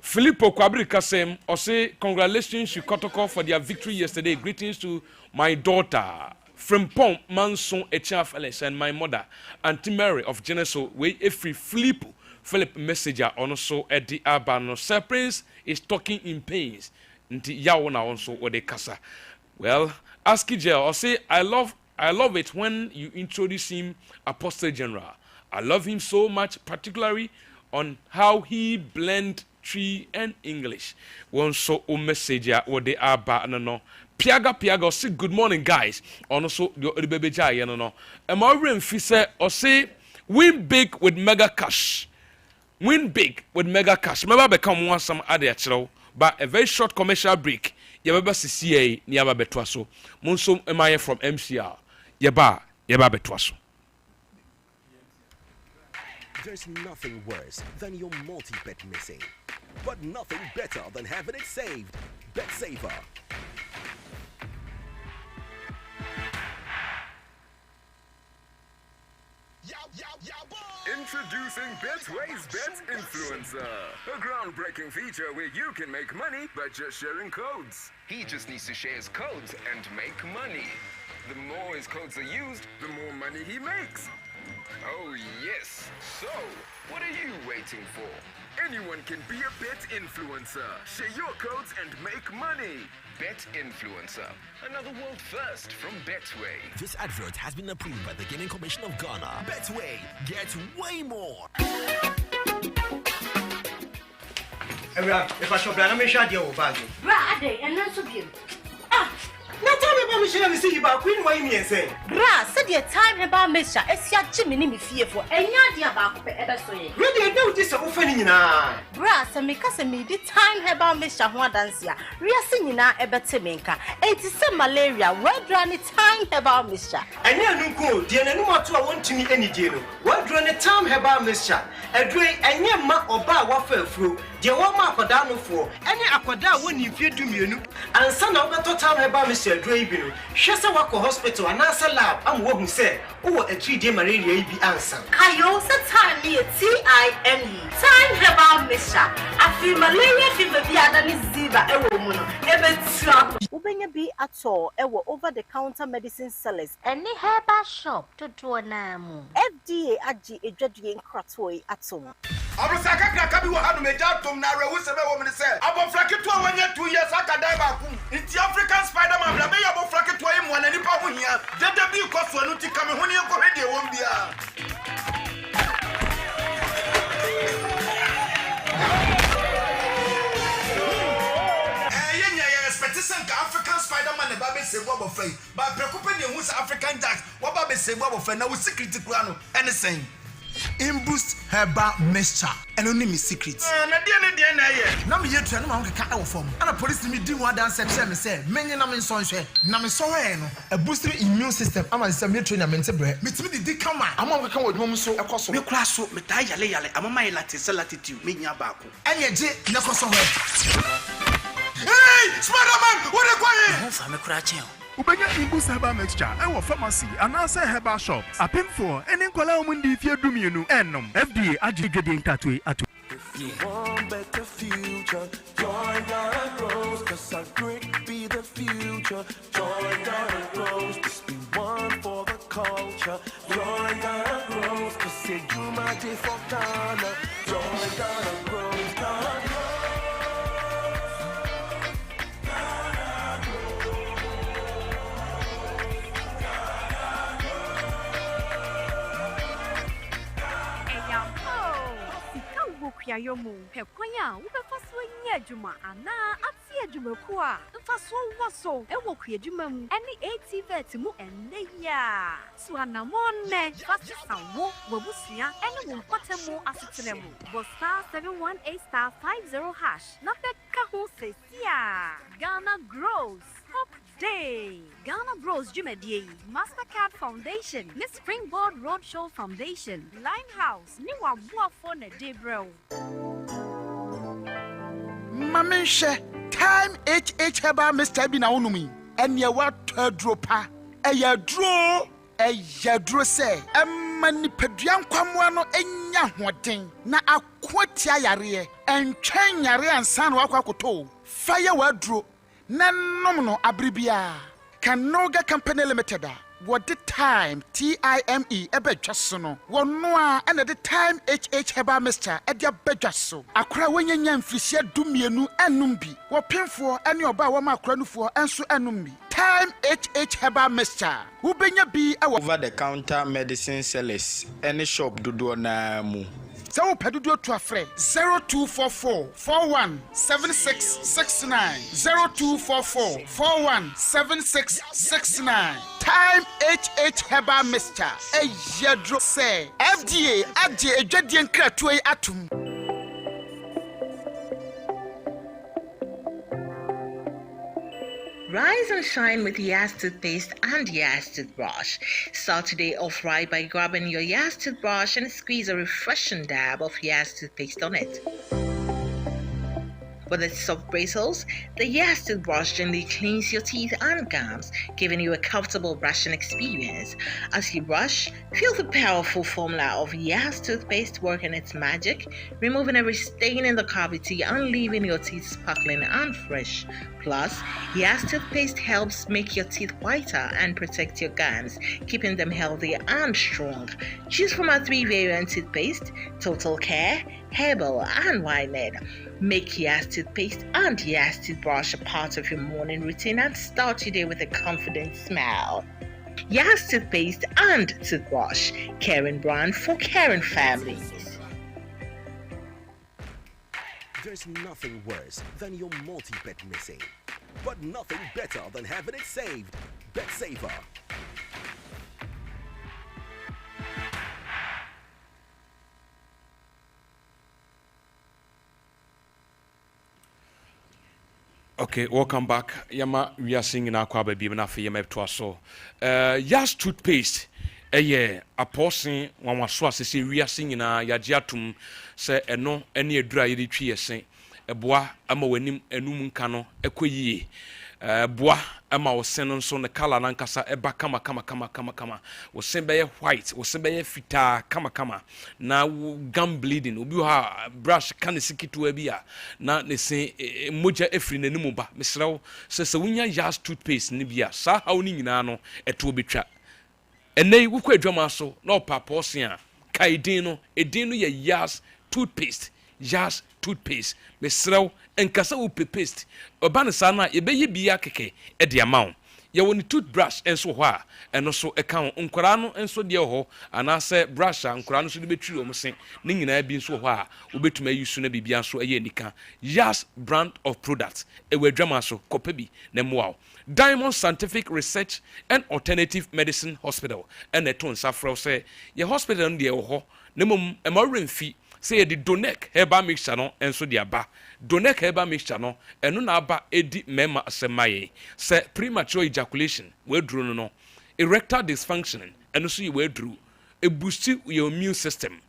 Filippo Kwabri Kasem, I say congratulations to Kotoko for their victory yesterday. Greetings to my daughter, Frimpong Manson Echafales, and my mother, Auntie Mary of Geneso, way every Filippo Philip Messenger, also at the Abano. Sir Prince is talking in pains. Nti Yawana also or the Casa. Well, ask Ijel, I say I love it when you introduce him Apostle General. I love him so much, particularly on how he blend Tree and English. One so message or they are no. Piaga say good morning guys. Also the baby jay no. Am I remfise or say win big with mega cash. Win big with mega cash. Maybe become one some other but a very short commercial break. Yababa CCA ni yaba betwaso. Monso emaye from MCR. Yaba betwaso. There's nothing worse than your multi-bet missing, but nothing better than having it saved. Bet Saver. Introducing Betway's Bet Influencer, a groundbreaking feature where you can make money by just sharing codes. He just needs to share his codes and make money. The more his codes are used, the more money he makes. Oh yes. So, what are you waiting for? Anyone can be a bet influencer. Share your codes and make money. Bet Influencer, another world first from Betway. This advert has been approved by the Gaming Commission of Ghana. Betway, get way more. If I shop, I'm sure you'll buy it. Brad, and not so beautiful. Now tell me about Michelle and see about Queen Wayne and say. Bra, said your time about Misha, it's your Jimmy fearful, and you're the about ever so. Really, don't this offending now. Bra, some make us a me the time about Misha one dance ya. Ria singing now a better maker. 87 malaria, well drawn time about Misha. And you go, dear, no more to I want to meet any deal. Well drawn time about Misha. A drink and your ma or bar waffle through. deɛ wɔma akwadaa no for ɛne akwadaa wɔn nimfie dumienu ansa na wɔbɛtɔ time herbal mixture aduro yi bi no hwɛ sɛ wakɔ hospital anaasɛ lab ama wɔhu sɛ wowɔ atiri malaria yi bi ansa ayo sɛ time ne yɛ time time herbal mixture afi malaria fever bi ada ne ziba ɛwɔ mu no ɛbɛtua wobɛnya bi atɔ ɛwɔ over the counter medicine sellers ɛne herbal shop dodoɔ naa mu FDA agye edwadue nkratoɔ yi atom Abrosa kakra bi wo hanu meja tom na rewu sebe wo me se abofra keto wanya 2 years akadai ba ku nti African Spider-Man bla me ya abofra keto yi mo na nipa ho hia dede bi koso anu ti ka me ho ne ko hede won bia expectation ka African Spider-Man ba be sebo abofra yi ba preocupe ne hu African Jack wo ba be sebo abofra na wo secret kura no anything Imboost herbal mixture. And only me secret. Na dia na ye. Na me yetua no ma ho keka e wo fom. Ana police me di one dance check me say, menye na me nso nhwe. Na me so we no. A boosting immune system. Ama say me train na mente bre. Me timi di kama. Ama wo keka wo dwom so ekoso. Me kura so me ta yale. Ama my latitude me nya baako. Enye je ne koso ho. Hey, Spider-Man, what are you doing? Ho fa me kura chen. Ubenya Imboost herbal mixture and pharmacy and answer herbal shops. A pin for any kola umundi if you do me no enom. FDA agregating tatwe atu. If you want better future, join Ghana Grows, cause our grit be the future. Join Ghana Grows, this be one for the culture. Join Ghana Grows, cause say you my day for Ghana. Join Ghana Grows, Ghana Grows. Yomu, Pequia, Ubefa Juma, Anna, Atia Jumaqua, Faso Wasso, Ewokia Jumam, any 80 vetimu and Leia. Swana Mone, Fast Sawo, Wabusia, and Wupatemo Asitinemu, was star 718*50#. Not that Kaho says, yeah, Ghana grows. Hope Day, Ghana Bros Jumedie, Mastercard Foundation, Miss Springboard Roadshow Foundation, Limehouse, Niwa Buafone Debro. Mamisha, time HH Heba Mr. Bina Unumi, and ya what dropa, a ya draw say, a manipedian quamuano enya wadding, na a quatia yare, and chain yare and san wakakoto, fire wardrobe. Nanono abribia Kanoga Company Limited. What the time TIME ebe jasono wonnoa and the time HH Heba Mr. Edia bejaso akra wenye nyamfrisia dumienu enumbi wo pemfo ene oba wo makra nufo enso enumbi time HH Heba Mr. Ubenya bi over the counter medicine sellers any shop dodo na mu So pedudio to a friend 0244-417669 0244-417669 Time HH Heba Mr. A yadro say FDA adje ejadien kratwe atum. Rise and shine with Yas toothpaste and Yas toothbrush. Start today off right by grabbing your Yas toothbrush and squeeze a refreshing dab of Yas toothpaste on it. With its soft bristles, the Yas toothbrush gently cleans your teeth and gums, giving you a comfortable brushing experience. As you brush, feel the powerful formula of Yas toothpaste working its magic, removing every stain in the cavity and leaving your teeth sparkling and fresh. Plus, Yas toothpaste helps make your teeth whiter and protect your gums, keeping them healthy and strong. Choose from our 3 variant toothpaste: Total Care, Herbal, and Whitehead. Make Yas toothpaste and Yas toothbrush a part of your morning routine and start your day with a confident smile. Yas toothpaste and toothbrush, caring brand for caring families. There's nothing worse than your multi-bet missing, but nothing better than having it saved. Bet safer. Okay, welcome back. Yama, we are singing our kwaba baby na fe yama to so. Yas toothpaste ɛyɛ apɔsen wanwaso asese wiase nyinaa yagye atom sɛ ɛno ɛne adura yɛde twi yɛsen ɛboa ama w'anim enum nka no ɛkɔ yie boa ama wo sen nso ne color nankasa ɛba kama wo sen bɛyɛ white wo sen bɛyɛ fitaa kama na gum bleeding obi ha brush ka ne sikitoa bi a na ne sen mogya efiri n'anim ba mesrɛw sɛ wonya Yas toothpaste ne bi a saa haw ne nyinaa no ɛto betwa ɛnɛ wokɔ adwama so na ɔpapɔsen a kaidin no edin no yɛ Yas toothpaste Yas toothpaste mesrɛw enkasa wo paste oba ne saa na yɛbɛyɛ bia keke ɛde ama wo yɛwɔ ne toothbrush enso hɔ a ɛno so ɛka ho nkora no enso deɛ hɔ anaasɛ brush a nkora no so de betwiri ɔmo se ne nyinaa bi nso hɔ a wobɛtumi ayi so na bibia nso ɛyɛ nika Yas brand of products ɛwɔ adwama so kɔpɛ bi na mmoa Diamond Scientific Research and Alternative Medicine Hospital ɛna ɛto nsa frɛw sɛ yɛ hospital no deɛ wɔ hɔ na mmom ɛma remfi sɛ yɛde Donek herbal mixture no enso de aba Donek herbal mixture no ɛno na aba edi mema asɛmayɛ sɛ premature ejaculation waduru no erectile dysfunction ɛno so yɛ waduru boost your immune system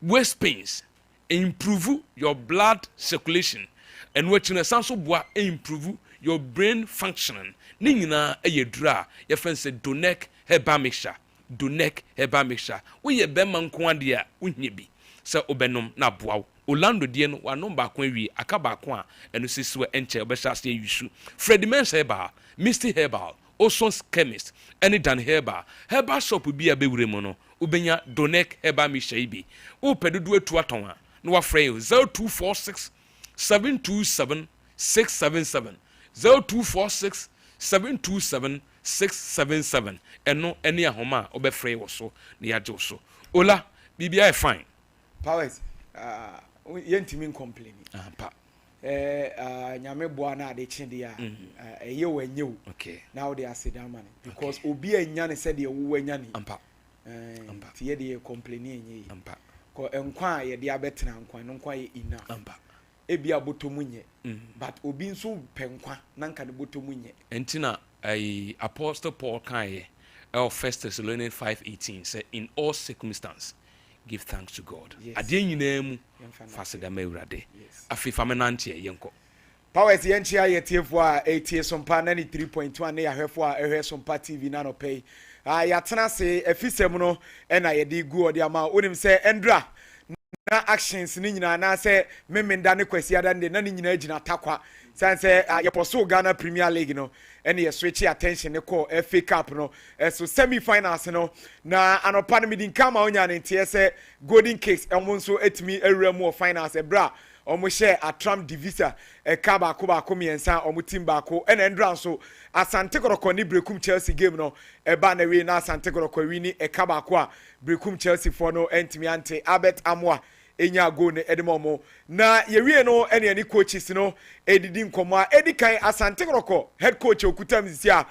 waist pains improve your blood circulation ɛno akyi no ɛsan so boa improve your brain functioning ne nyinaa ɛyɛ duru a yɛfrɛ sɛ Donek herbal mixture Donek herbal mixture woyɛ bɛma nko adeɛ a wohia bi sɛ obenom na boaw Orlando die no wanom baako awie aka baako a ɛno sisiwe enche obɛhyɛ ase ayisu Freddy Men's Herbal Misty Herbal Oson's Chemist ɛne Dan Herbal shop bi a bewure mu no ubenya Donek Herbal mixture bi wo pedodo atu aton a no wafrɛ 0246 727 677 0246 727 677 ɛno ɛne ahoma a obɛfrɛ wo so na yagye so ola bibia fine Powers, yentimi complain. Pa. Nyame boa na ade chindi a eye wanyew. Okay. Now they are sit down man because obi anya ne said ye wo anya ni. Ampa. Ti ye de complain enye. Ampa. Ko enkwa ye de abetena nkwa no nkwa ye ina. Ampa. Ebi abotomu nye. But obi nso penkwa na nka ne botomu nye. Entina Apostle Paul kan of 1 Thessalonians 5:18 say in all circumstances give thanks to God. Ade nyina mu fasida mawurade. Afi famenante yenko. Powers yenchia yetiefo a etie Sompa 93.1 na yahwefo a ehwe Sompa TV na no pay. Yatena se afisem no na yede gu ode ama onim se endra na actions ni nyina na se memenda ne kwasi ada ne na ni nyina agina takwa sanse yeposo Ghana Premier League no ene ye switch attention ne call FA Cup no so semi finals no na anopa no midin kama onya ne tie se Golden Cakes enwo nso etimi awura mu finals ebra omo share atram divisa ka ba ko miensa omo team ba ko ene endra nso Asante Koroko ni Brekum Chelsea game no eba na we na Asante Koroko wi ni ka ba ko a Brekum Chelsea for no entimi ante Albert Amoa enya go ne edimomo na yewie no ene ani coaches no edidi nkomo a edikan Asante Koroko head coach okutam zisia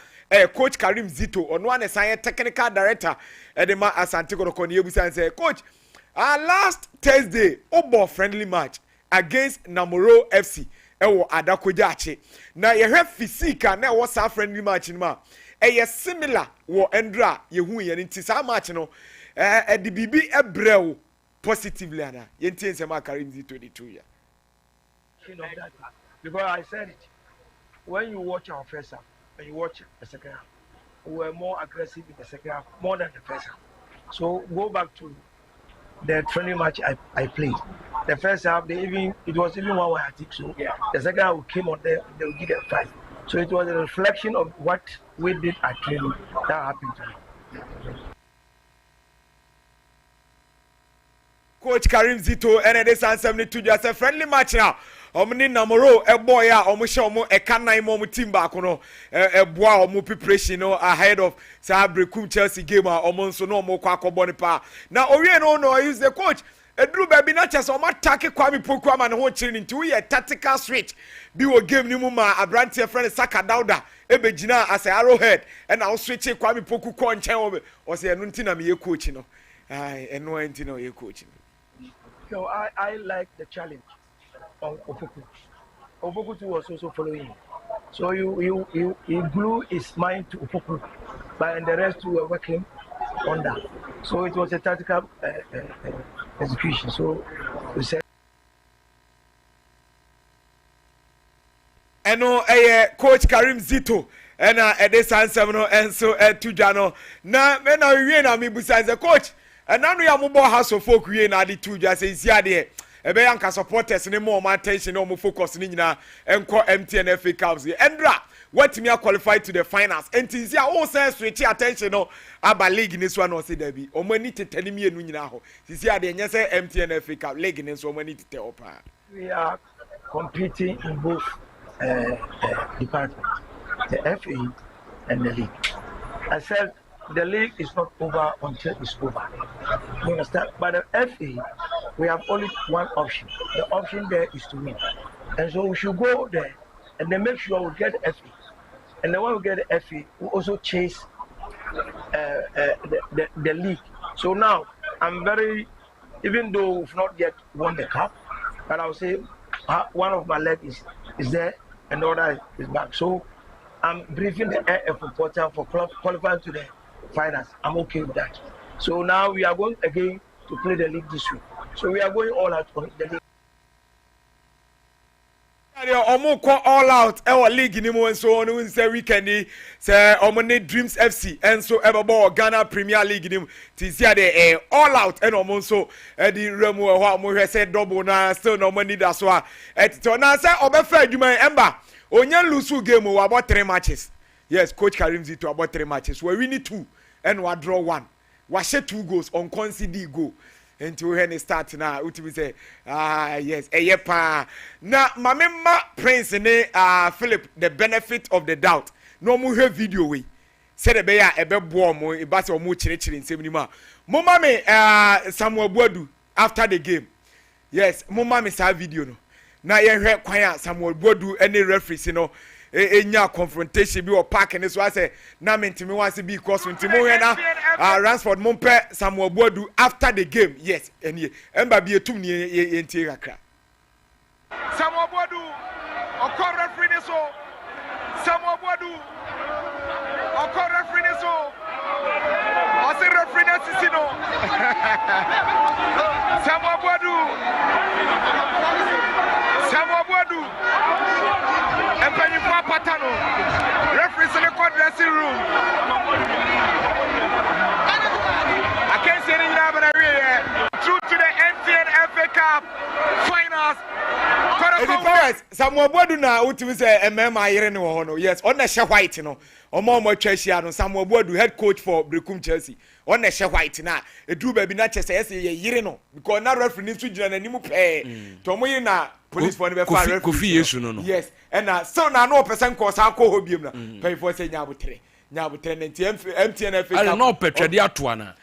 coach Karim Zito ono ane san technical director edema Asante Koroko ne yebusan say coach last Thursday obo friendly match against Namoro FC ewo Adakojache na yehwe physical na ewo sa friendly match ni ma similar wo endra yehu ye nti sa match no edibibi ebrew positively ana yentie nsema Karim Zito 22 year because I said it when you watch our first half and you watch the second half we were more aggressive in the second half more than the first half. So go back to the training match I played. The first half it was even 1-1 I think so. Yeah. The second half we came on there they would give them 5. So it was a reflection of what we did at training that happened to me. Coach Karim Zito and this answer to just a friendly match now. Omni Namoro a boy omo she omo e kan nan mo team back no e boa omo preparation no ahead of Brekum Chelsea game omo nso no omo kwa akobɔ ne pa na owie no use the coach edru baby na chese omo attack Kwame Poku ama ne ho chiri nti we tactical switch bi wo game ni mu ma Abrante friend Saka Dauda e begina as Arrowhead and now switch Kwame Poku ko nchen o se enu nti na me ye coach no enu nti na ye coach. So I like the challenge of Opoku. Opoku too was also following. So he glue his mind to Opoku, but and the rest were working on that. So it was a tactical execution. So we said. ɛno ɛyɛ coach Karim Zito ɛna ɛde sansɛm no ɛnso ɛtu dwa no na mɛna wie na mebusa sɛ coach ɛna no yɛ mobɔ house of folk wie na ade tu dwa sɛ nsi adeɛ ɛbɛyɛ anka supporters ne more attention na ɔmo focus ne nyinaa ɛnkɔ MTN FA Cups ɛndra watimi a qualify to the finals enti nsi a wo sɛ switch attention no aba league ne so na ɔse dabi ɔmo ani tetani mienu nyinaa hɔ sisi adeɛ nyɛ sɛ MTN FA Cup league ne so ɔmo ani tete hɔ paa. We are competing in both department, the FA and the league. I said the league is not over until it's over. You understand? But the FA, we have only one option. The option there is to win. And so we should go there and then make sure we get the FA. And then when we get the FA, we also chase the league. So now I'm very, even though we've not yet won the cup, but I would say one of my legs is there. And the other is back. So I'm briefing the AF reporter for qualifying to the finals. I'm okay with that. So now we are going again to play the league this week. So we are going all out on the league. Omo ko all out our league ni mo so on we say weekend say omo ne Dreams FC and so ebebo Ghana Premier League ni ti sia de all out and omo so di remu ho omo hwe say double na still no money that so etito na say obefa adwuma Ember onya lose game we about 3 matches. Yes, coach Karim Zito about 3 matches. We win 2 and we draw 1. We share 2 goals on concede goal. Until when it start now, we say, yes, yepa. Now, my Prince ne Philip, the benefit of the doubt. No more video we. Said a bear a bed warm or a bass or more chiri in 70 ma. Mama me Samuel Bodu after the game. Yes, Mama me sa video no. Now you hear quiet Samuel Bodu any referees, you know. Enya confrontation bi or park and so I say na me ntimi wan se bi cause ntimo he na Ransford Mompe Samuel Bodu after the game. Yes, and ye Ember bi etum ni entie kakra. Samuel Bodu okọ referee ne so. Samuel Bodu okọ referee ne so. O se referee ne sisi no. Samuel Bodu Empany for Patano. Referees in the dressing room. I can't say anything about it. True to the MTN FA Cup finals. Samuel Bodu na utimi say MMA yere ne wo no. Yes, on na she white no. Omo twahia no Samuel Bodu head coach for Brekum Chelsea. On na she white na edu ba bi na chese yes yere no because na referee ni so gina na nimu pe. To mo yire na police for ne be fa Kofi Yesu no. Yes, and so na no person cause akọ ho biem na. Pay for say nyabotre na MTN FA. I no petwede ato na.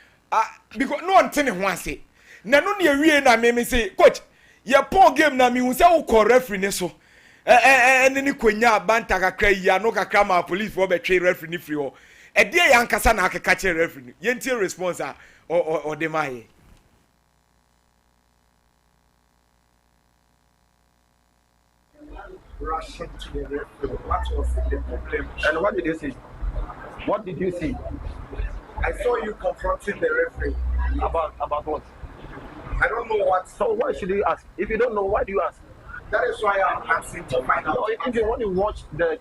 Because no one tell ho ase. Na no ne awie na me say coach ye Paul game na me hu say wo call referee ne so. Ni kwenya banta kakra yi no kakra ma police for be twe referee ni free ho. E de ya nkasa na akeka che referee. Ye ntie response or de mai. Rushing to the referee. What was the problem? And what did you see? What did you see? I saw you confronting the referee. About what? I don't know what. So why should you ask? If you don't know, why do you ask? That is why I'm asking to find out. No, if you, when you watch the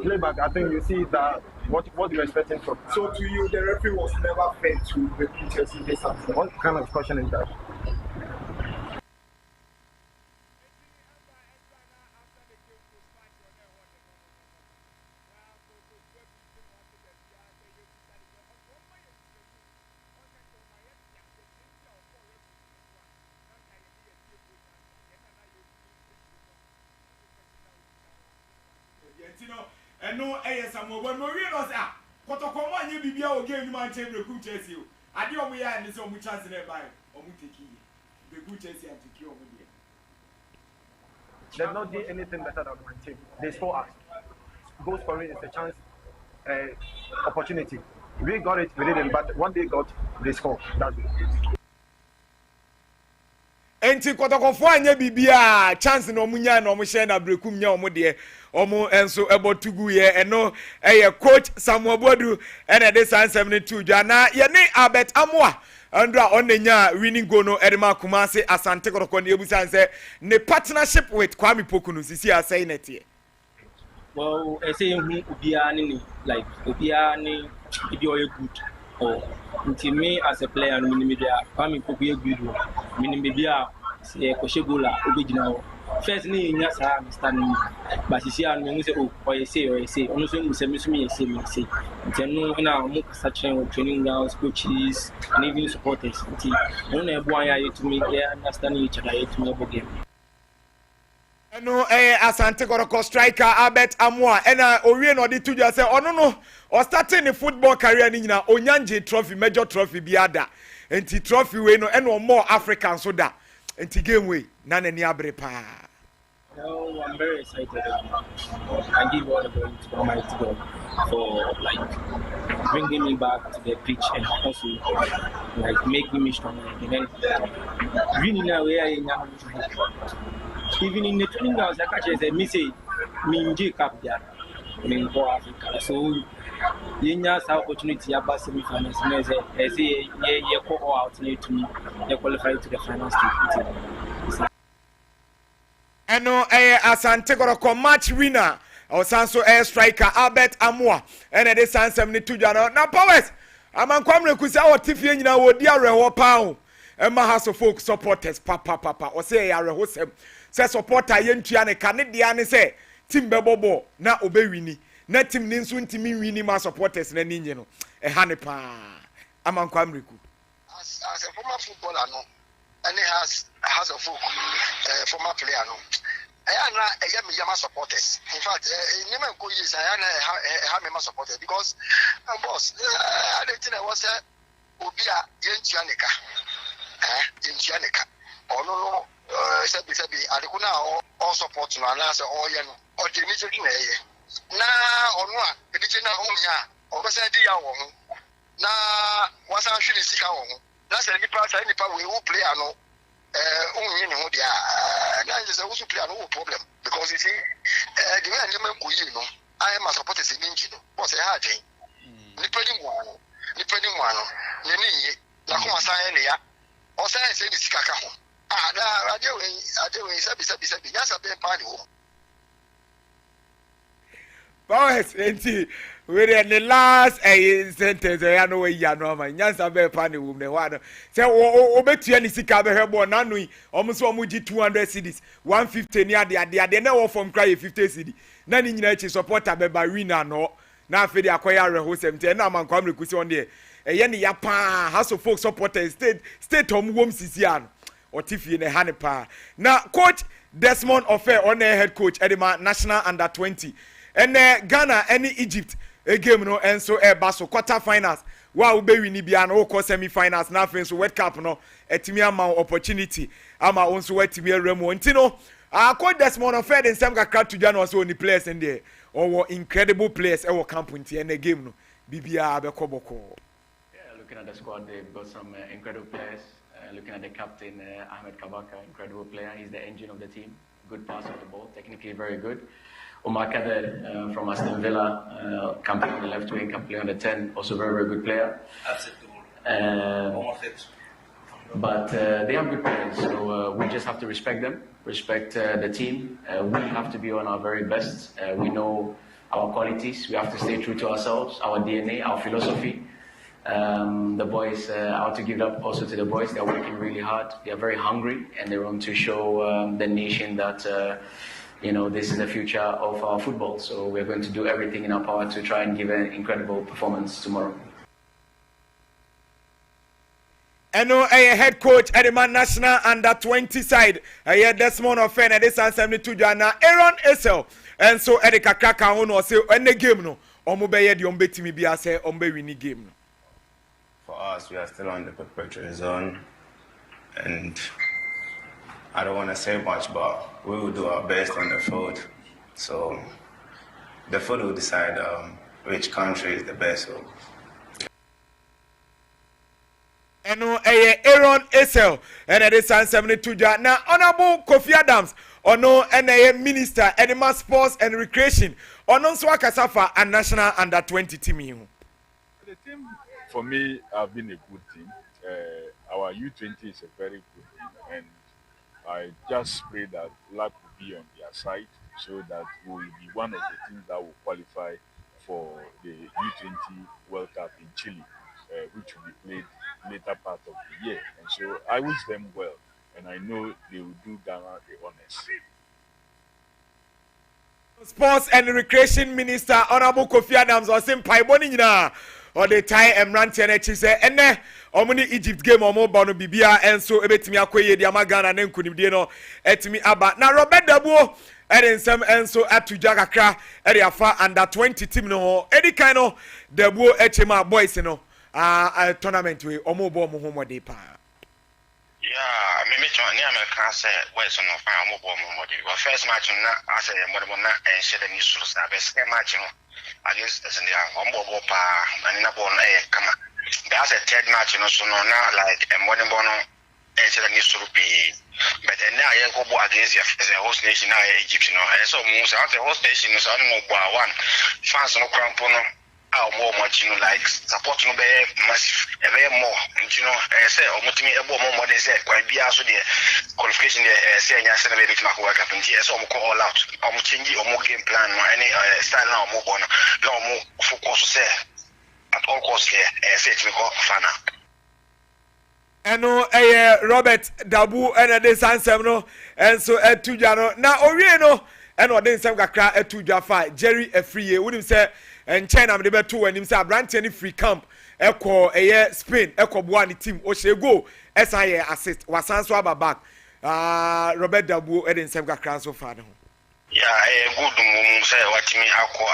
playback, I think you see that what you're expecting from. So to you, the referee was never fair to the Chelsea this something. What kind of question is that? And no Samuel when we know say Kotoko man you bibia o game man change Brekum Chelsea o ade o mo ya ni so mo chance na buy o mo take the Brekum Chelsea and take o mo there. They've not done anything better than my team. They score us. Goal scoring is a chance opportunity. We got it, we didn't, but what they got, they score. That's it. enti kotokofo anya bibia chance no munya no mo share na brekum nya omo de omo enso ebotugu ye eno eye coach Samuel Bodu ene de san 72 dwa na ye ne Albert Amoa andra onenya winning goal no edema Kumasi Asante Kotoko ne ebusan se ne partnership with Kwame Pokunu sisi asai netie. Well, I say ubia ni like ubia ni video good or until me as a player no media Kwame Pokunu good meaning media say koshegula obigina first ni nya sa understand but you see and me say oh or say ono so mu say me say no na mo kasa training grounds coaches and even supporters until no na ebo anya to me understand each other to me about game. No Asante Kotoko striker Albert Amoa ena owie no de tuja say ono no o starting the football career ni nyina onyanje trophy major trophy biada enti trophy we no ena more African so da enti game we na nani abre pa. No, I'm very excited. I give all the glory to Almighty God for like bringing me back to the pitch and also like making me stronger. And then really now where I am, even in the training grounds, I catch as a message, me Jacob there, me go Africa. So you have opportunity about semi-finals. I say yeah, go out to me, they qualify to the final stage. Eno Asante Kotoko match winner Osanso striker Albert Amoa ene de san 72 dwa na powers amankwamre kusa wotifie nyina wodi areho pawo ema haso folk supporters papa o say areho sem say supporter yentua ne ka ne dia ne say team bebobo na obewini na team ni nso ntimi wini ma supporters na ninye no ha ne pa amankwamre ku as a former footballer no and he has a folk former player no I am a supporters. In fact, Niman Koyis, I am a supporters because, boss, I don't think I was a Obia Yentianica. Yentianica. Or no, Sabi, I don't know all support to an answer or Yan or the Nigerian. Now, or one, the Nigerian Onya, or was a dear one. Now, what's I should see how that's any part we will play. I know. Also play no problem because you see the way I am a supporter in engine was a hard thing. Depending one, la come sign ya or say this kaka. I do sabi yes a party. Boys, enti we the last sentence I know we ya no man nyansa be pani wum ne wa no say obetua ni sika be hwebo na no omuso omuji 200 cedis 150 ni ade na wo from cry 50 cedi na ni nyina chi supporter be ba winner no na afi de akoya reho semte na man kwamre kusi on de eye ne ya pa house of folk supporters state wom sisi an otifie ne hane pa na coach Desmond Ofe on head coach Edema national under 20 and Ghana any Egypt a game no and so baso quarter finals wa be wini bia no ko semi finals na fin so World Cup no etimi ama opportunity ama onso wetimi remo ntino coach Desmond Ofe den sem kakra to Ghana so ni players in there or incredible players e wo camp nti and game no bibia be koboko. Yeah, looking at the squad they've got some incredible players. Looking at the captain Ahmed Kabaka, incredible player. He's the engine of the team. Good pass of the ball, technically very good. Omar Kader from Aston Villa, can play on the left wing, can play on the 10, also very good player. But they have good players, so we just have to respect them, respect the team. We have to be on our very best. We know our qualities. We have to stay true to ourselves, our DNA, our philosophy. The boys, I want to give it up also to the boys. They're working really hard. They're very hungry, and they want to show the nation that this is the future of our football. So we're going to do everything in our power to try and give an incredible performance tomorrow. Eno head coach Edema national under 20 side. Desmond Ofen and this and 72 Jana Aaron Esel. And so Erika Kaka ono say any game no. Omo be ye di ombetimi bia say ombe wini game no. For us, we are still on the preparatory zone, and I don't want to say much, but we will do our best on the field. So the field will decide which country is the best. So. eno Aaron Esel ene de san 72 ja na honorable Kofi Adams ono ene minister animal sports and recreation ono nso akasafa and national under 20 team yi. The team for me have been a good team. Our U20 is a very good team, and I just pray that luck will be on their side so that we will be one of the teams that will qualify for the U20 World Cup in Chile, which will be played later part of the year. And so I wish them well, and I know they will do Ghana the honors. Sports and Recreation Minister Honorable Kofi Adams was saying paiboni nyina or the tie Emranti and echi say ene omuni Egypt game omo bono bibia enso ebetimi akoye di amagana ne nkunimdie no etimi aba na Robert Dabuo ensem enso atuja kakra ere afa under 20 team no edi kind no Dabuo echema boys no tournament we omo bo mo homode pa. Yeah, me me American say boys no fa omo bo mo homode. But first match na ase mo na enhye the news so say second match no against the omo pa and na bo na kama. That's a third match no so no na like mo no enhye the news so be. But now I go against the host nation now Egypt no. So mo say the host nation so no bo one fans no crampo no more much like support no be massive very more you know say omutimi ebo more than say quite be also the qualification there say nya say na be make work up nti so omko all out change game plan no any style now more bono no more focus say at all costs here say it go fana eno Robert Dabu ena de sansem no enso etuja no na owie no eno de nsem kakra etuja fa Jerry Afriye wonim say and China me be to anim say Abrante any free camp ekọ Spain ekọ boa ni team o she go SIA assist wasan so aba back Robert Dabu eden sem kakra so fa ne ho. Yeah, good mum say what me akọ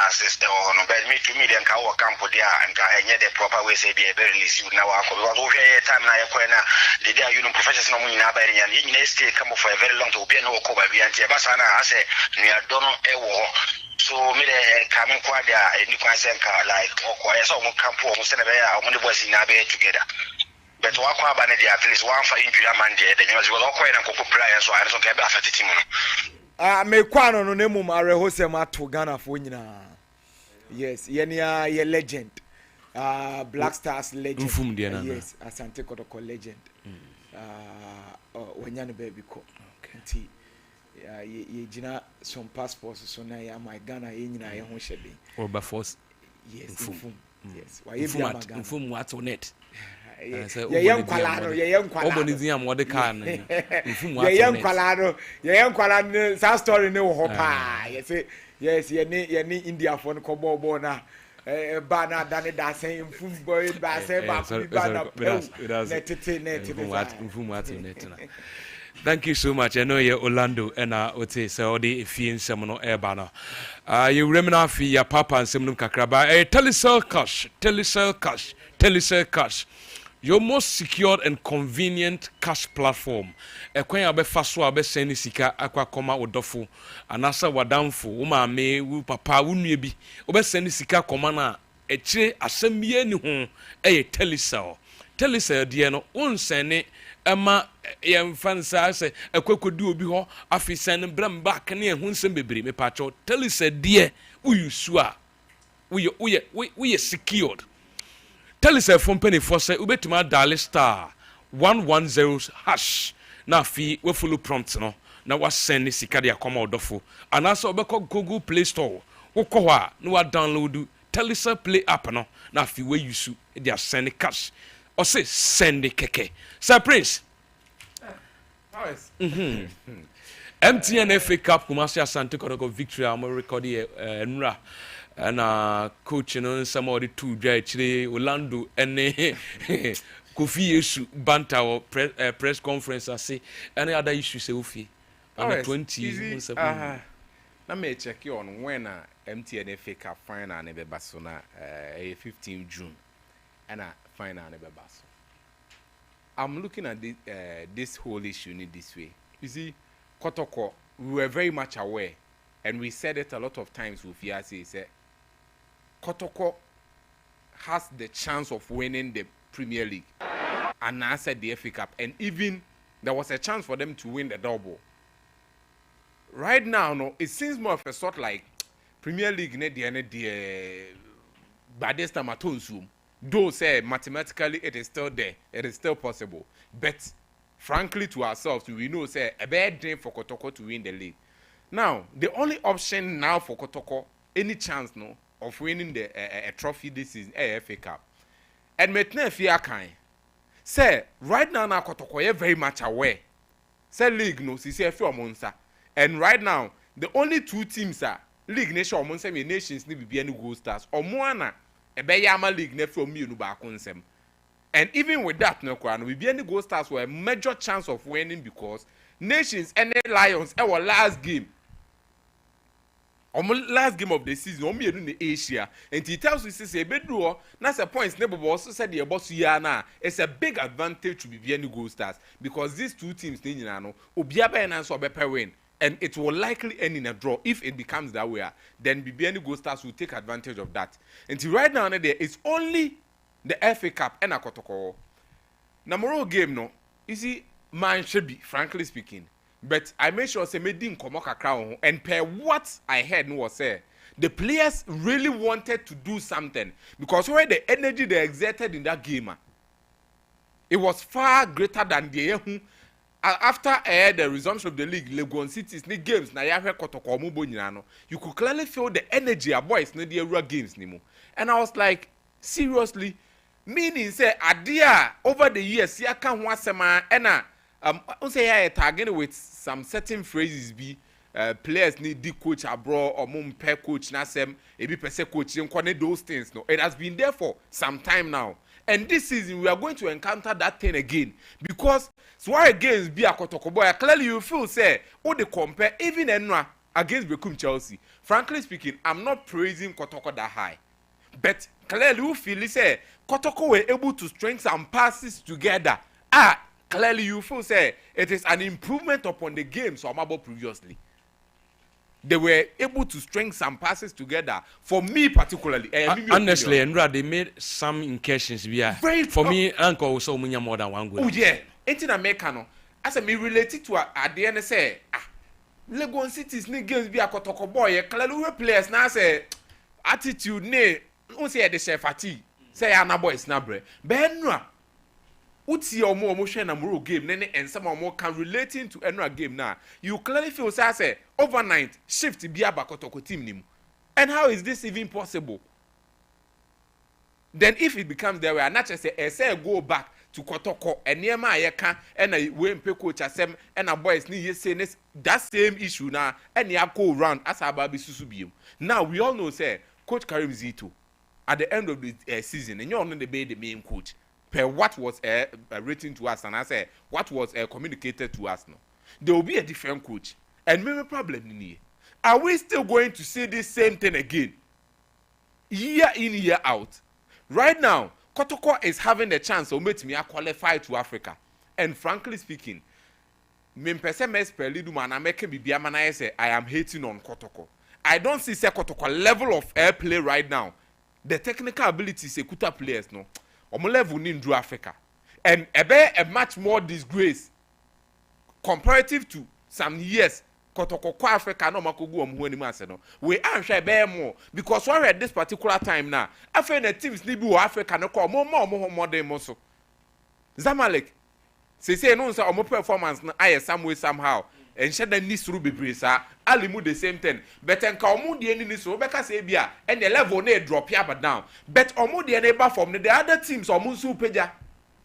assist or no but me to me then ka work camp there and enye the proper way say be very release you now akọ because we here time na ekọ na the day you know professionals no mu na ba yan you stay come for a very long to be na work ba bi anti ba sana ase ni adono ewo so me the coming kwa there any concern ka like okwa so mo camp o mo se na be ya mo the boys na be together but what kwa ba ne there at least one for injury man there the news was okwa na kokko player so I so ka be affect team no me kwa no na mum areho se mato Ghana fo nyina yes ye legend Black Stars legend yes Asante Kotoko legend wanya no baby ko okay ye jina some passports so na ya my Ghana ye nyina ye ho hyede or by force yes yes why ye be mfum what on it ye yankwala obonizin am wode ka na mfum what ye yankwala no sa story ne wo ho pa yes ye ni India for no kobo na ba na dane da sen mfum boy ba sen ba ba na net mfum what on it na. Thank you so much. I know you're Orlando and Ote so the Fian Semono Ebana. You remember fi ya papa and Seminum Kakraba. Telecel cash. Your most secured and convenient cash platform. Ekwen abe faso abe seni sika akwa koma odofo. Anasa wadamfo. Uma me wu papa wu nuebi. Obe seni sika koma na eche asembie ni ho. Telecel. Telecel die no unsene Emma yemfansa se ekwekodu obi ho afisen bram back na ehun sem bebre me pacho Telecel die uyusu a we secured Telecel from penny for say ubetuma dial star 110 hash na fi we follow prompt no na wa send sika dia koma odofo anasa obekọ Google Play Store wokọ ho a na wa download Telecel Play app no na fi we use dia send cash or say send the keke. Sir Prince. MTN FA Cup Kumasi Asante Kotoko victory. I'm recording Nra and coach and some of the two actually Orlando and Kofi issue banter or press conference. I say any other issue say Kofi. On 20. Let me check you on when MTN FA Cup final and Basona 15 June and final and Basso. I'm looking at this whole issue in this way. You see, Kotoko, we were very much aware, and we said it a lot of times with Yasi, said Kotoko has the chance of winning the Premier League and I said the FA Cup, and even there was a chance for them to win the double. Right now, no, it seems more of a sort like Premier League by this time at home. Though say mathematically it is still there, it is still possible. But frankly to ourselves, we know say a bad day for Kotoko to win the league. Now, the only option now for Kotoko, any chance no of winning the a trophy this season, FA Cup. And maintenant fear kind. Say right now Kotoko is very much aware. Say league no, see a few months. And right now, the only two teams are league nation or nations need to be any gold stars or Moana. A Bayama League ne from me no back on them. And even with that, no crown, we be any gold stars were a major chance of winning because nations and the Lions our last game. Last game of the season, only in the Asia, and he tells us say bedroom, that's a point neighbor also said the boss yana. It's a big advantage to be any gold stars because these two teams Obiaba and Anso win. And it will likely end in a draw. If it becomes that way, then BBN Gold Stars will take advantage of that. Until right now, it's only the FA Cup and a Kotoko. Namoro game, no. You see, man should be, frankly speaking. But I made sure say made in Komoka Crown and per what I heard was say the players really wanted to do something because where the energy they exerted in that game, it was far greater than the after the resumption of the league, Legon City's ni games na ya Kotoko Mubo nyano, you could clearly feel the energy of boys na the real games nimo. And I was like, seriously, meaning say adia over the years ya can wasema ena say ya target with some certain phrases be players need the coach abroad or mum pair coach na sem ebi pese coach in those things no. It has been there for some time now. And this season, we are going to encounter that thing again. Because Sware against Bia Kotoko boy, clearly you feel say, oh, they compare even Enra against Becum Chelsea. Frankly speaking, I'm not praising Kotoko that high. But clearly you feel say, Kotoko were able to string some passes together. Clearly you feel say, it is an improvement upon the game so about previously. They were able to string some passes together. For me particularly, honestly, Andra, they made some incursions. For me, Uncle was so many more than one goal. Oh yeah, anything Americano. As I me related to at the end say, Legon City's new games be a Kotoko boy. Clearly players now say attitude ne. Who say the chef fatigue? Say Anna boy is nabre. Benra. Uti or more share na game nene and some more can relating to another game now. You clearly feel say overnight shift biaba Kotoko team nim. And how is this even possible? Then if it becomes there, we are not just say go back to Kotoko and near my can and a way coach asem and a boys need say that same issue now and ya go round as a baby susubium. Now we all know say Coach Karim Zito at the end of the season and you're on the main coach. Per what was written to us and I say what was communicated to us now. There will be a different coach. And maybe problem in here. Are we still going to see this same thing again? Year in, year out. Right now, Kotoko is having a chance to make me qualify to Africa. And frankly speaking, I am hating on Kotoko. I don't see Kotoko level of airplay right now. The technical abilities Sekuta players no. Omo level in Africa. And a much more disgrace comparative to some years Kotoko Africa no makogu omuhuni no. We are sure bear more because we're at this particular time now. After the teams need to Africa no call more than moso. Zamalek say no say omo performance na aye some way somehow. And share the needs through Bibrisa, Alimu the same thing. But en Kamu the enemy so Beka Sabia and the level ne drop here but down. But Omo the neighbor from the other teams or Musu Peja.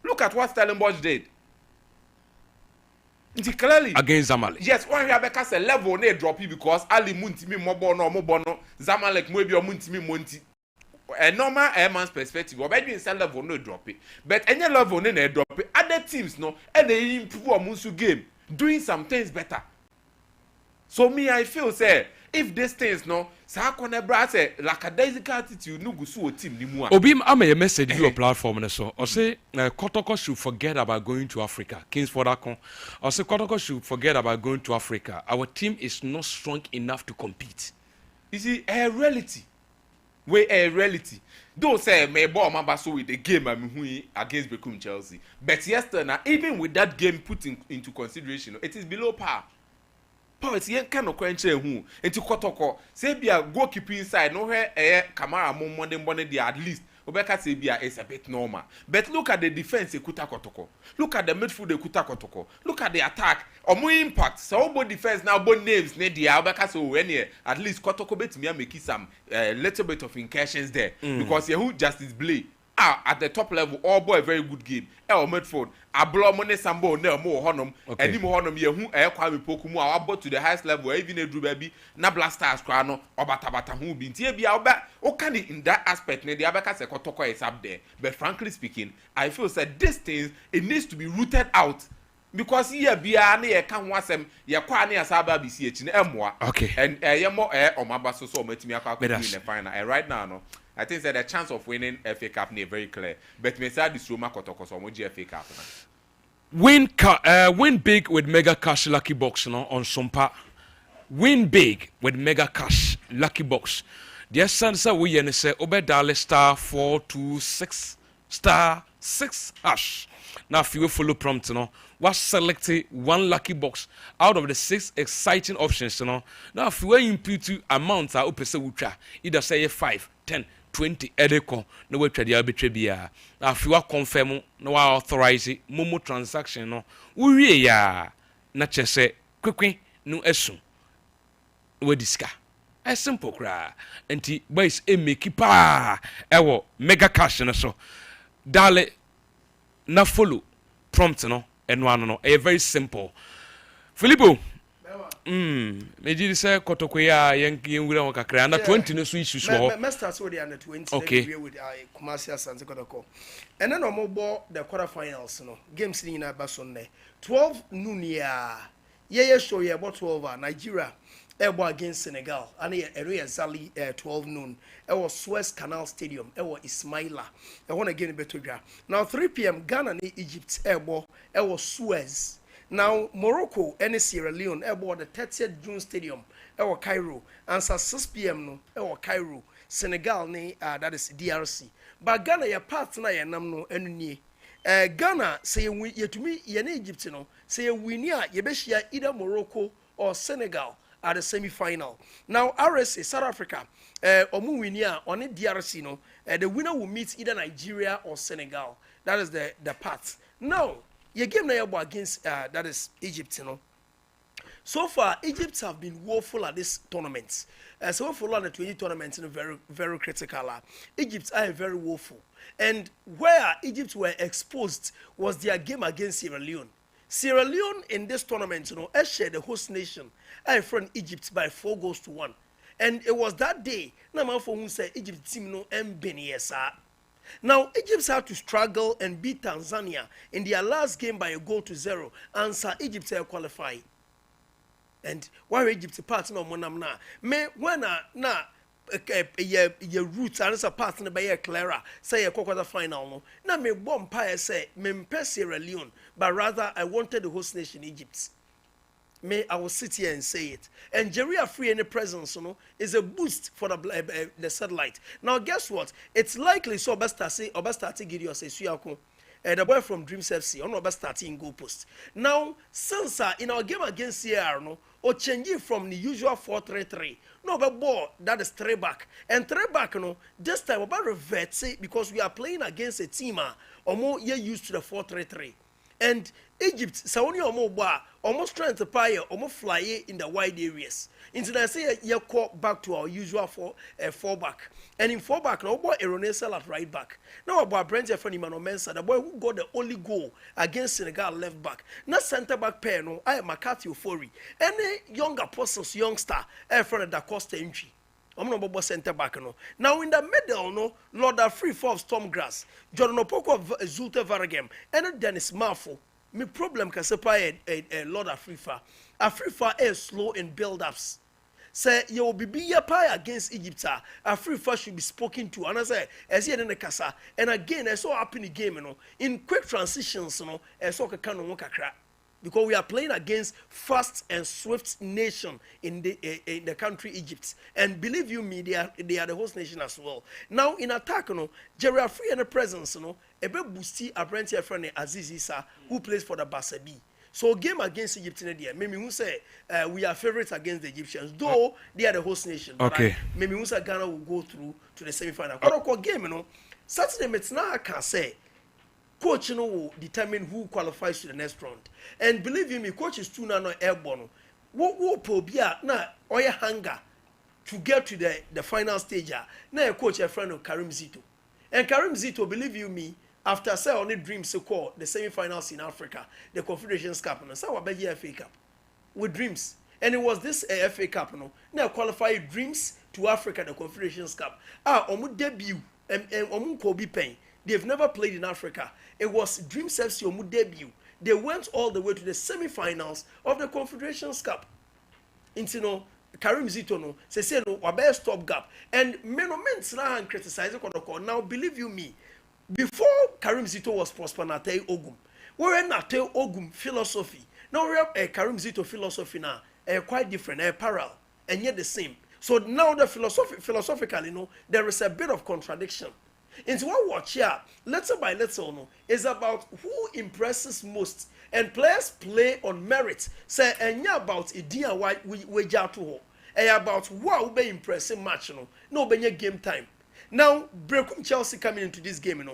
Look at what Stellenbosch did. Clearly against Zamalek. Yes, one here Beka say level ne drop because Ali Muntimi Mobono Zamalek maybe or Muntimi Monti. A normal airman's perspective, or maybe in level no drop it. But any level ne drop it. Other teams no and they improve Musu game. Doing some things better. So me, I feel say if these things no, sa konebra say lackadaisical attitude no go so team ni mu. Obim am a message your platform so. Or say Kotoko should forget about going to Africa. Kingsford Akon. Or say Kotoko should forget about going to Africa. Our team is not strong enough to compete. You see, a reality. we a reality. Don't say me ball my so with the game I'm against Becum Chelsea. But yesterday, now, even with that game put into consideration, it is below par. Par is yen kind of quench who into Kotoko. Say be a goalkeeper inside, no hair Kamara Monday at least. Obeka Sebia is a bit normal. But look at the defense Ekuta Kotoko. Look at the midfield Ekuta Kotoko. Look at the attack. Or more impact. So both defense now both names Nedia Obeka so when at least Kotoko bet me make some little bit of incursions there. Because who Justice Blay at the top level, all boy a very good game. Midfield. Ablo money sambo no more honum. Any more honum ye who Kwame Pokumu about to the highest level, even a Drew baby, na blasters crano, or batabata who been be out okay in that aspect, the Abaka Sekotoko is up there. But frankly speaking, I feel that these things it needs to be rooted out. Because here be a can was ya kwani asaba BCH in Emwa. Okay. And yamo or mabaso so met me in the final. And right now, no. I think that the chance of winning FA Cup is very clear. But me say this Roma Kotoko so much FA Cup. Win big with mega cash lucky box on Sompa. Win big with mega cash lucky box. The essence we yen say obedale star 426 star 6 hash. Now if you follow prompt was selected one lucky box out of the 6 exciting options now if you input to amounts are open say either say 5 10 20 edeko no we trade arbitrary bia na afiwa confirm no wa authorize momo transaction no we ya na chese kwekwe no esu we diska a simple cra enti boys e make pa ewo mega cash no so dale na follow prompt no eno no e very simple Filippo Meji say Kotoko ya yen wura won kakra under 20 no so issues ho. Me start with the under 20 okay. With Kumasi Asante Kotoko. And then omo bo the quarterfinals no. Games ni na ba Sunday. 12 noon ya. Ye show ye about 12 Nigeria ebo against Senegal. And ye area Zali 12 noon. E was Suez Canal Stadium. E was Ismaila. E won again betodwa. Now 3 p.m. Ghana ni Egypt ebo e was Suez. Now, Morocco and Sierra Leone aboard the 30th June Stadium, Cairo, and 6 p.m. no, Cairo, Senegal, that is DRC. But Ghana, your partner, your namno, and Ghana, say we to me, yen Egypt, no, say we near Yebeshia either Morocco or Senegal at the semi-final. Now, RSA, South Africa, Omuwinia, on the DRC, no, the winner will meet either Nigeria or Senegal. That is the part. Now, your game now against that is Egypt, So far, Egypt have been woeful at this tournament. So woeful at the 20 tournament, very, very critical. Egypt are very woeful. And where Egypt were exposed was their game against Sierra Leone. Sierra Leone in this tournament, shared the host nation, from Egypt by 4-1. And it was that day, now for who say Egypt team Ember. Now, Egypt had to struggle and beat Tanzania in their last game by 1-0, and so Egypt qualify. And why Egypt partner monamna? Me when your roots and a partner by a Clara say a quarter final no. Na me bomb pie say me Sierra Leone, but rather I wanted the host nation Egypt. May I will sit here and say it. And Nigeria free any presence, is a boost for the satellite. Now, guess what? It's likely so best starting Gideon say Suyako, the boy from Dreams FC, or best starting goal post. Now, since in our game against Sierra, or changing from the usual 4-3-3, no, but ball that is 3 back. And 3 back, this time about revert because we are playing against a team or more used to the 4-3-3. And Egypt, Saudi almost trying to pay almost fly in the wide areas. Instead, I say you call back to our usual 4 back. And in 4 back, now boy Eronesel at right back. Now about Brent Emmanuel Mensah, the boy who got the only goal against Senegal left back. Not center back pair, no, I am McCarthy Ofori. Any young apostles, youngster, from the Costa entry. I'm not about center back no. Now in the middle, Lord of free for Stormgrass, Jordan Opoko Zulte Varagem, and Dennis Marfo. My problem can separate a Lord of Afrifa is slow in build-ups. Say you will be a pie against Egypt. Afrifa should be spoken to. And I say, as yet in the casa, and again I saw up in the game, in quick transitions, I saw a canon crack. because we are playing against fast and swift nation in the country Egypt, and believe you me, they are the host nation as well. Now in attack, Jerry Free and the presence, ebe boosti apprentice friend Aziz Issa, who plays for the Basabi. So game against Egypt in the maybe who say we are favorites against the Egyptians, though they are the host nation. Okay. Maybe who say Ghana will go through to the semi-final. What game, Saturday it's now I can say coach will determine who qualifies to the next round. And believe you me, coach is too now airborne. What probia na oya hunger to get to the final stage. Now a coach a friend of Karim Zito. And Karim Zito, believe you me, after say only dreams so called the semi-finals in Africa, the Confederations Cup, and so a FA Cup with dreams. And it was this FA Cup, now qualified dreams to Africa, the Confederations Cup. Omu debut and Omu Kobe Payne. They've never played in Africa. It was Dreams FC Omu debut. They went all the way to the semi-finals of the Confederations Cup. Into Karim Zito say wabe stop gap. And men and criticize it. Now believe you me, before Karim Zito was prosper Nate Ogum. We're Nate Ogum philosophy. Now we have a Karim Zito philosophy now. Quite different, parallel, and yet the same. So now the philosophically, there is a bit of contradiction. Into what watch here, letter by letter, is about who impresses most. And players play on merit. Say, and yeah, about a dear white we to about what be impressive match, no, be game time. Now, Brekum Chelsea coming into this game,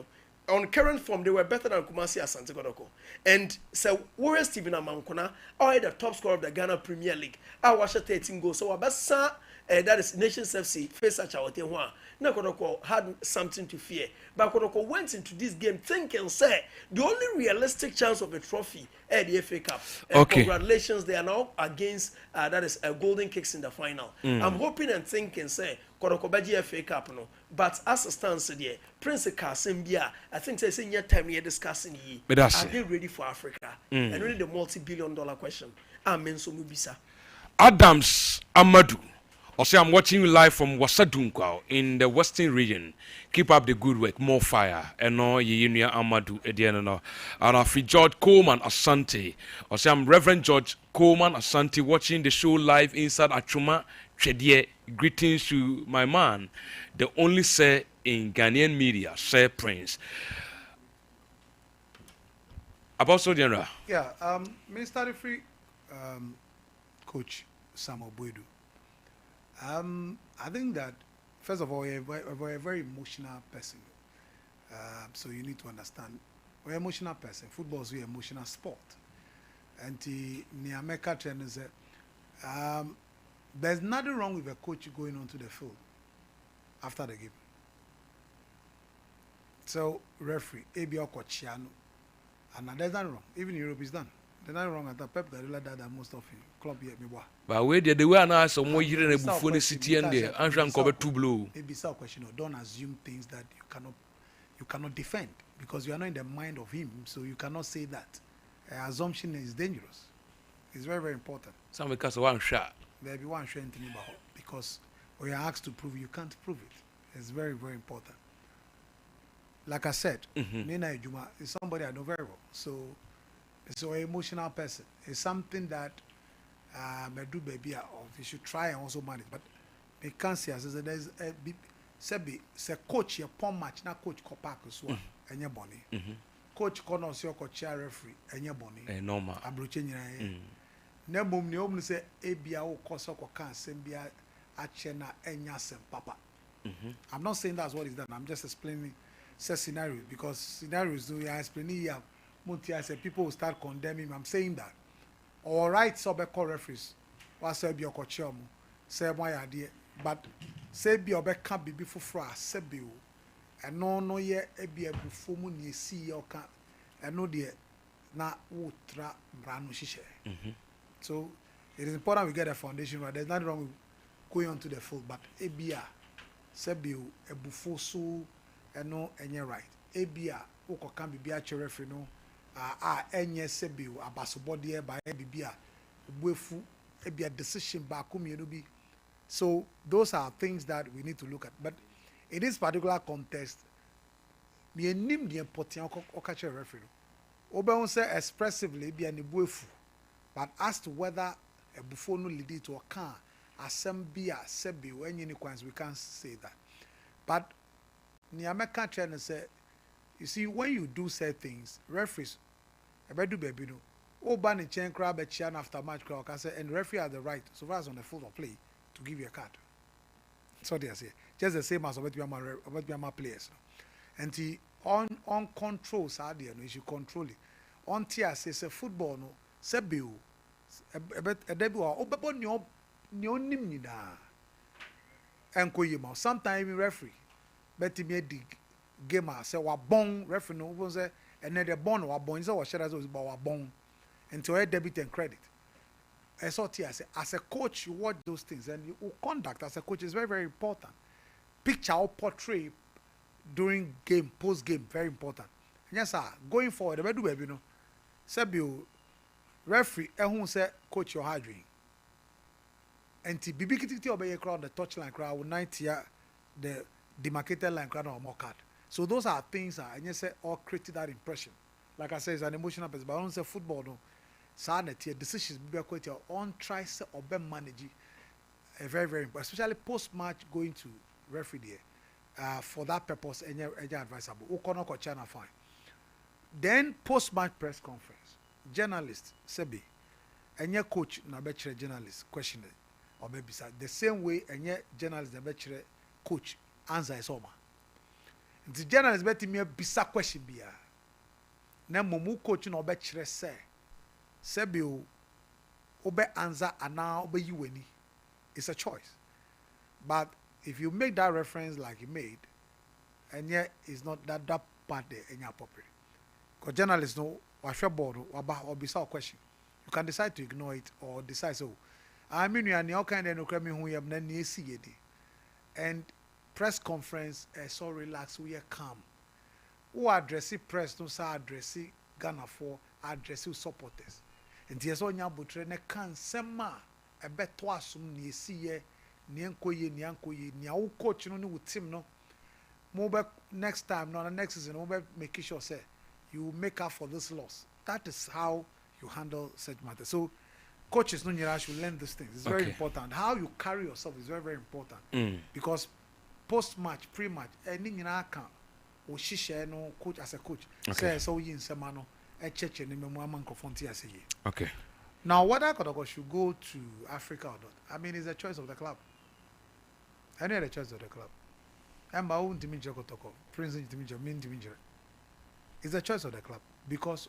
on current form, they were better than Kumasi Asante Kotoko. And so, Warrior Stephen Amankona, are the top scorer of the Ghana Premier League. I watched 13 goals. So, Abasa, that is Nations FC, face such a Otewa. Now, Kotoko had something to fear. But Kotoko went into this game thinking, say, the only realistic chance of a trophy at the FA Cup. And okay. Congratulations, they are now against, that is Golden Kicks in the final. I'm hoping and thinking, say, Kotoko Baji FA Cup, but as a stance there, Prince Kasimbia, I think they say in your time we are discussing ye. Are they ready for Africa? And really the multi-billion-dollar question. Amen. So Mubisa. Adams Amadou. Also, I'm watching you live from Wasadunkwa in the Western region. Keep up the good work, more fire. And no, Yinia Amadou Ediano. And I George Coleman Asante. Also, I'm Reverend George Coleman Asante watching the show live inside Achuma Chedie. Greetings to my man, the only say in Ghanaian media, Sir Prince. Apostle General. Yeah, Minister Free Coach Samuel Boydu. I think that, first of all, you're a very emotional person. So you need to understand, we're an emotional person. Football is an emotional sport. And the Niameka trainer said, there's nothing wrong with a coach going onto the field after the game. So, referee, ABL Cochiano, and there's nothing wrong. Even in Europe is done. There's nothing wrong at the Pep Guardiola that most of the club here. But where did they were now some more year in a buffon city and there, and cover two blue. Maybe some question, don't assume things that you cannot defend because you are not in the mind of him, so you cannot say that. Assumption is dangerous. It's very, very important. Some because of one shot. There be one shot because when you're asked to prove, you can't prove it. It's very, very important. Like I said, Nina Ejuma is somebody I know very well. So it's an emotional person. It's something that Medu baby you should try and also manage. But they can't say as there's a Sebi say coach your pom match na coach Kopak as well and your bonnie. Coach Connors your coach referee and your bonnie. Normal. Abroching Nebum ni omu say ebia wo koso ko kan sembia ache na enya sem papa. I'm not saying that's what is done. I'm just explaining scenarios because scenarios do you explaining here Muntia say people will start condemning. I'm saying that. All right, so be call referees. What say be coach mu say my idea but say be obe can be before fra say be o. And no ye ebia before mu ni see your can and no de na wo tra brano shishe. So it is important we get a foundation right. There's nothing wrong with going on to the field, but ABA, Sebio, a bufoso, and no, and you're right. ABA, Oko can be a referee, no, any Sebio, a basobody by ABA, Bufu, a decision back home, you be. So those are things that we need to look at. But in this particular context, me name the important or catch a referee. Obeon say expressively be an bufu. But as to whether a before no lead to a car, assembly, sebi, when any coins, we can't say that. But Niameka trainer say, you see, when you do say things, referees, I bet do baby no. Oh, ban chain crab a chan after match crowd can say, and referee has the right, so far as on the field of play, to give you a card. So they say, just the same as about my players. And the on controls are there, no, you should control it. On tier says a football no, sebiu, a debut or obabon your nimnida. And koyima, sometimes referee, bet me dig gamer, say wa bong, referee no, was a another bond or bong, so what shadows about wa bong, and to a debit and credit. I saw here, as a coach, you watch those things and you conduct as a coach is very, very important. Picture or portray during game, post game, very important. Yes, sir. Going forward, the do baby, you know. Sebio referee, who say coach your hard drink. And the bibikiti obey a crowd, the touchline crowd, 90 the demarcated line crowd or more card. So those are things and you say all create that impression. Like I say, it's an emotional person, but I don't say football no. Sanity decisions be quite on try or be manage very, very important, especially post match going to referee there. For that purpose, any advisable. Ukono China fine. Then post match press conference, journalist Sebi, any coach na bechere journalist question or maybe the same way any journalist na bechere coach answer is over. The journalist beti me bisa question biya. Na momu coach na bechere say. Sebio obe answer and now obe you any. It's a choice. But if you make that reference like you made, and yet it's not that part there any appropriate. Because journalists know what your board or be a question. You can decide to ignore it or decide so. I mean you are new kind of no who you have none see and press conference so relaxed we are calm. Who address press no say address Ghana for address supporters. And there's on your butre ne can sema a bet twice ni see ye niankoye ni au coach no with team no mobile next time no next season mobile make sure say you make up for this loss. That is how you handle such matters. So coaches no should learn these things. It's very important. How you carry yourself is very, very important. Because post match, pre match, any can or she share no coach as a coach. Say so in semano. Okay. Now, whether Kodoko should go to Africa or not, I mean, it's a choice of the club. Any other choice of the club. Ember won't diminish Kotoko, Prince diminish. It's a choice of the club because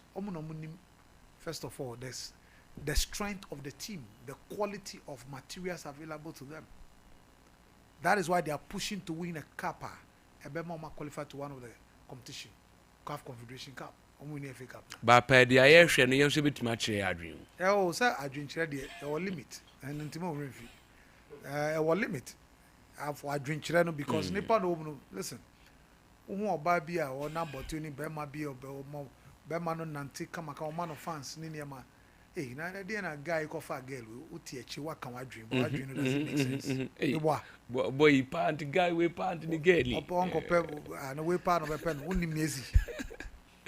first of all, there's the strength of the team, the quality of materials available to them. That is why they are pushing to win a cup. Ebema qualified to one of the competition, CAF Confederation Cup. But per the Irish and you should be too much a dream. Oh, sir, I drink ready our limit and intimo review. Our limit for drink children because Nippon no listen. Umo Babia or number 20 Bema be or Bemano Nanti come a man of fans Niniama. Hey, now a guy called a girl who teach you what can I dream? What dream doesn't make sense. Boy, pant the guy we pant in the gate. Uncle Pebble and away part of a pen, only Missy.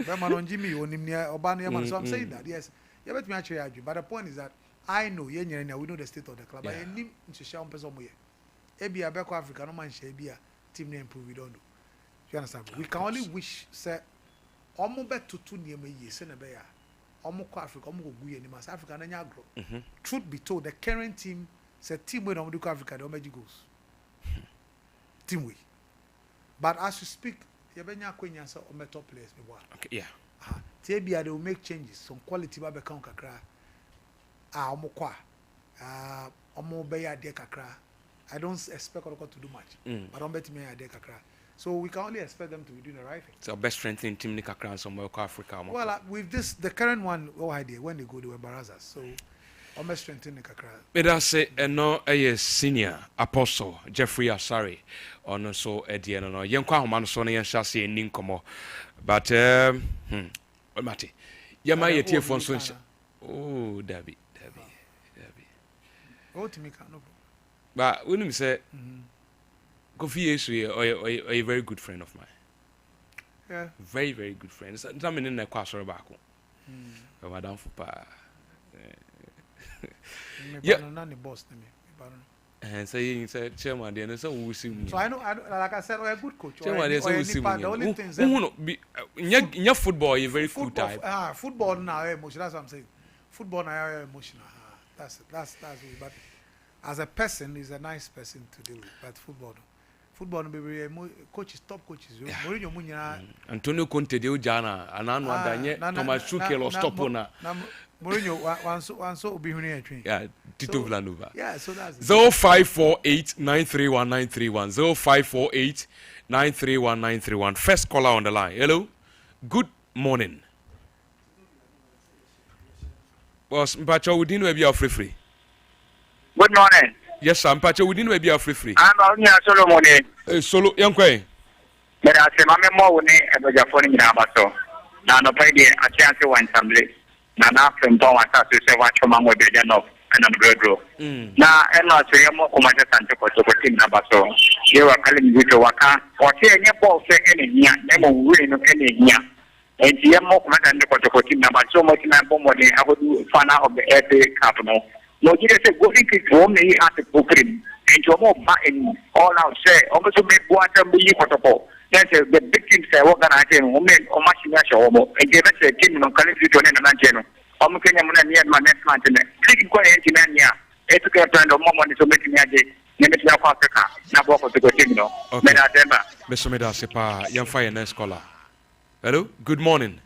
Bema on Jimmy or Nimia or Banya. So I'm saying that, yes, you bet me actually argue. But the point is that I know we know the state of the club. I need to share on somewhere. Ebi Abeko Africa, no man share beer, team name prove we don't do. You understand? We can only wish, say, Omo bet to 2 near me, Senebeya. Omo Africa, Omo Guy, and Mass Africa, and Yagro. Truth be told, the current team said team when Omo Africa, the Omeji goes. Team we. But as you speak, Yabenya Quenya so on top players. Okay, yeah. Tebia they will make changes. Some quality babe count kakra. Omo kwa. Omo beya de kakra. I don't expect Oroko to do much. But don't bet me de kakra. So we can only expect them to be doing the right thing. So best strengthening team ni kakra somewhere Africa. Well, with this the current one, idea when they go they were Barazas. So almost strengthening kakra. But I say no a senior apostle Jeffrey Asari on so Ediano no yenkwa homan so na yenhya se enin komo but mate yama ye tiefo so nhya oh dabi oh timika no but when you say Kofi Yesu a very good friend of mine. Yeah, very, very good friend. Something in the kwasoro baako. Madam Fupa. Yeah. Boss to me. And say chairman, then so we see. So I know, like I said, a good coach. Chairman, then so we see. The only thing is football, you're very cool type. Football now emotional. That's what I'm saying. Football now emotional. That's it. But as a person, he's a nice person to deal with. But football, baby, coaches, top coaches. Mourinho, Antonio Conte, the Ojana, and Anwandanye, Thomas Tuchel or Stopona. Mourinho, one so be here. Yeah, Tito Villanueva. Yeah, so that's 0548-931-931. 0548-931-931. First caller on the line. Hello. Good morning. Was Mpacho, we didn't be free. Good morning. Yes, sir. Mpacho, we didn't be free. I'm on your solo money. Solo, young quay. But I say, my more money about your phone in Abaso. Now, no pay a chance to one someday. Now, from Thomas to say what your mom will be done off and I'm good. Now, and not say more commander Santo to team Abaso. You are calling you to Waka or say any ball say any year, never winning any year. And the more commander to team number so much in my bomb money, I would find out of the FA Cup. No, you say go think it's home, he has to book him. And your more in all out say, almost to make one time be equal. That's the big team say, what can I say, women or machine show, and give us a team on calling you to an channel. I'm going to near my next month. Click quiet engineer here. It's a friend of more money to make me again. Name it South Africa. Now go for the good thing, no. Mr. Medasepa, young fire next caller. Hello, good morning.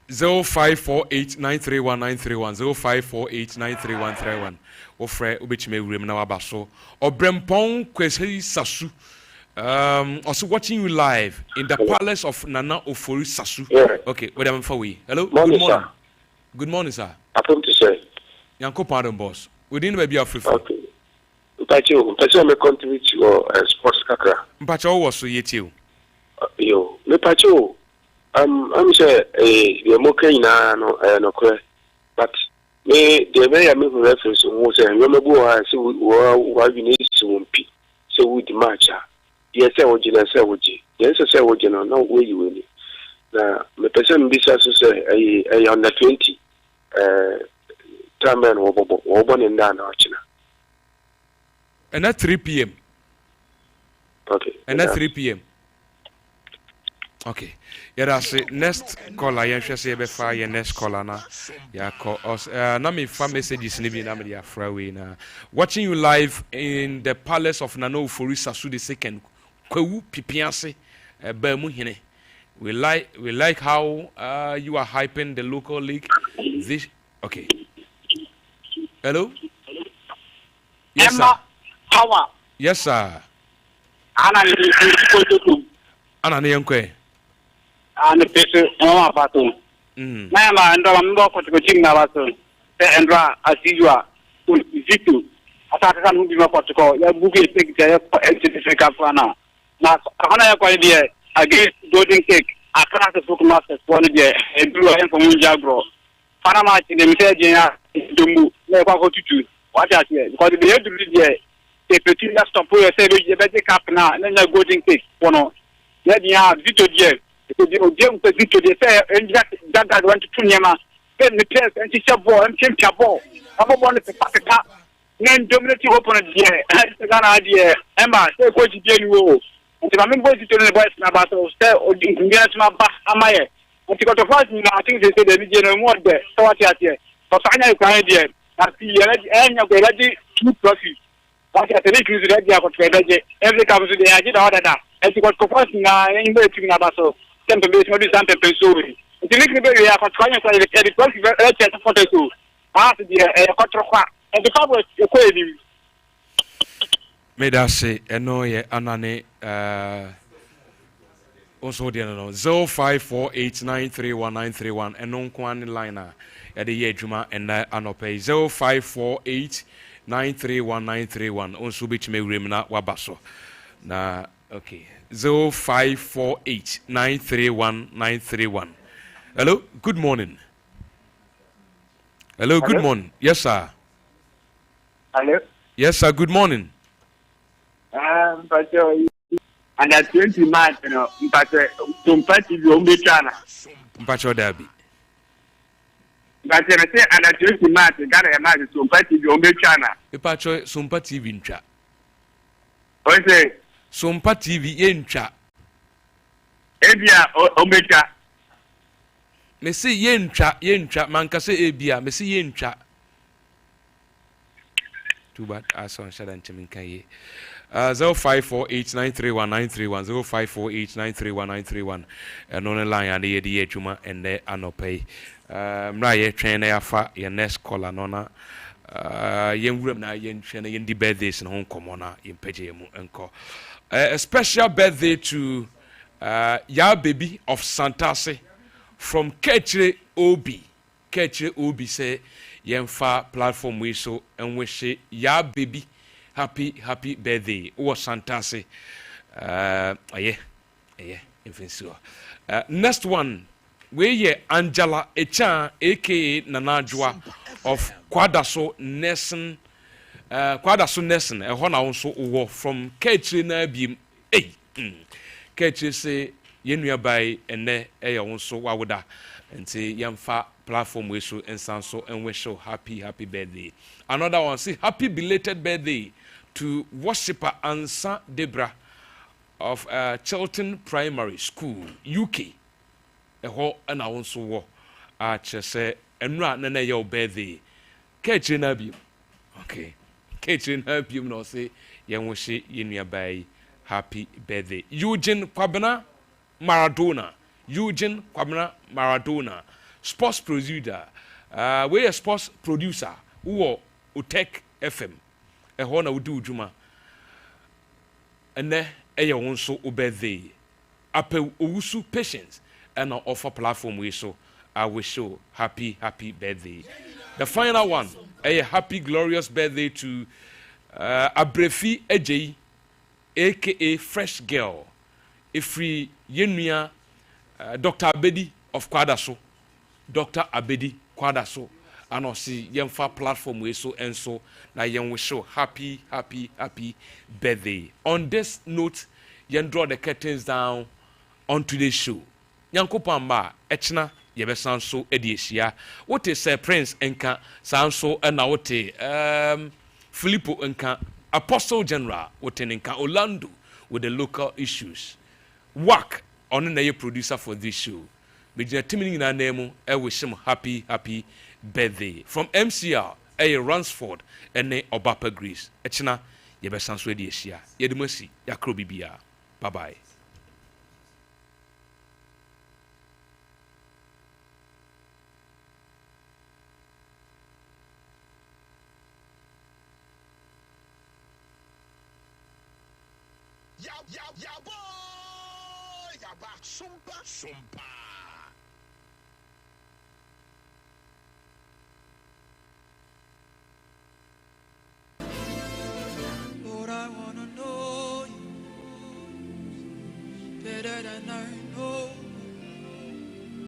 0548-931-931 0548-931-31 ofre obechime wurem na wabaso obrempon kwesi sasu also watching you live in the palace of Nana Ofori Sasu. Okay, where am I for we? Hello, good morning. Sir. Good morning, sir. I come to say Yanko pardon boss. We didn't maybe a free. Okay. Mpacho me contribute to your sports kakra. Mpacho was so yet you. Yo, me pacho I'm say the moke no kwe but me the way I make reference who say you me go say we need Sompa so we the match. Yes say original say oji. Yes say original no way you win. Na me person bisa so say under 20 Tamen wo born in that na china. And at 3 p.m. Okay. And at 3 p.m. Okay. Yeah, that's it. Next caller, you should say before your next caller na. Yeah, call us. Na me fan messages ni bi na me dia fraway na. Watching you live in the palace of Nana Ofori Sasu the second. Kwewu pipianse ba mu hene. We like how you are hyping the local league. This okay. Hello? Yes, sir. Power. Yes, sir. Ana ne yankwe. Ana pese mama bato. Na ma ndo mbo ko team na bato. Te endra asijwa zitu. Ata kan hundi ma ko ya buge tekja ya certificate fana. Na kana ya kwa die against golden cake. Akana se foot masters one die endru en for munja bro. Fana ma ti dem se je ya dumbu na kwa ko tutu. What are you? Because the head die a petit stop pour essayer de mettre cap na na golden cake pono ya dia vito die ko di o pe vito die say daga want to nyama ben me press and teacher ball and champion ball abo ball ne papa na dominate open die gana die Ember say coach die ni wo nti ma me boy vito ne boys na ba so say o di ngia ma ba amaye nti ko to first na I think they say the die no more there so what ya tie so sanya ko an die na ti ya enya ko ya di two profit. What I think is ready to every comes to the idea order that. And it was proposed now in the team Nabaso, temple base, maybe something pensuri. The little bit we are trying to get the first for the two. After the contract and the cover equating. May I say, Enoye Anane also the 0548931931 and non quan liner at the Yejuma and Anope 0548931931 also bitch me remna wabaso na okay 0548931931. Hello, good morning. Hello, good morning. Yes, sir. Hello. Yes, sir. Good morning. But under 20 March, but Sompa TV on the channel. Mpacho Derby. But I say and I choose the match. Got a match Sompa TV on the channel. Mepacho Sompa TV ntwa. What say? Sompa TV ye ntwa. Ebia omecha. Me say ye ntwa manka say ebia me say ye ntwa. Too bad aso nshada nchemi nkan ye. 0548931931 0548931931 no ne line ade ye di adwuma ende anopay mra ye twen na yafa ye next caller no na ye nwuram na ye ntwen na ye ndi birthdays no nkomo na ye mpage mu enko a special birthday to ya baby of Santase from Kechre Obi say yemfa platform we so and wish ya baby happy birthday o Santase infinso next one we ye Angela Echan aka Nanajwa of Kwadaso Nelson e na won wo from Kechre na biem Kechre say yenua bai ene e ye won so wawoda nti yemfa platform we so ensanso and wish you happy birthday. Another one say happy belated birthday to worshiper Ansa Debra of Chilton Primary School UK. Eho na wonso wo a chese enra na your birthday. Kechi na bi. Okay. Kechi na bi no say yen wo hye yenua bai happy birthday. Eugene Kwabena Maradona. Sports producer. We a sports producer who Utek FM. Eho na udu juma. Ene eye won so birthday. Ape owusu patience and offer platform we so I wish you happy birthday. The final one, a happy glorious birthday to Abrefi Ejei aka Fresh Girl. Ifri yenua Dr. Abedi of Kwadaso. Dr. Abedi Kwadaso. And also yemfa platform we so and so na yen we show happy birthday. On this note, yen draw the curtains down on today's show. Yankopon ma echna yebe sanso ediesia. What is Prince enka sanso na what Filippo enka Apostle General what enka Orlando with the local issues. Work on na producer for this show. Bijina timini na name I wish him happy birthday from MCR Ransford and Obapa Greece. Echna yebe sanso ediesia. Yedimasi yakro bibia. Bye bye. Ya boy, ya ba Sompa. Lord, I wanna know you better than I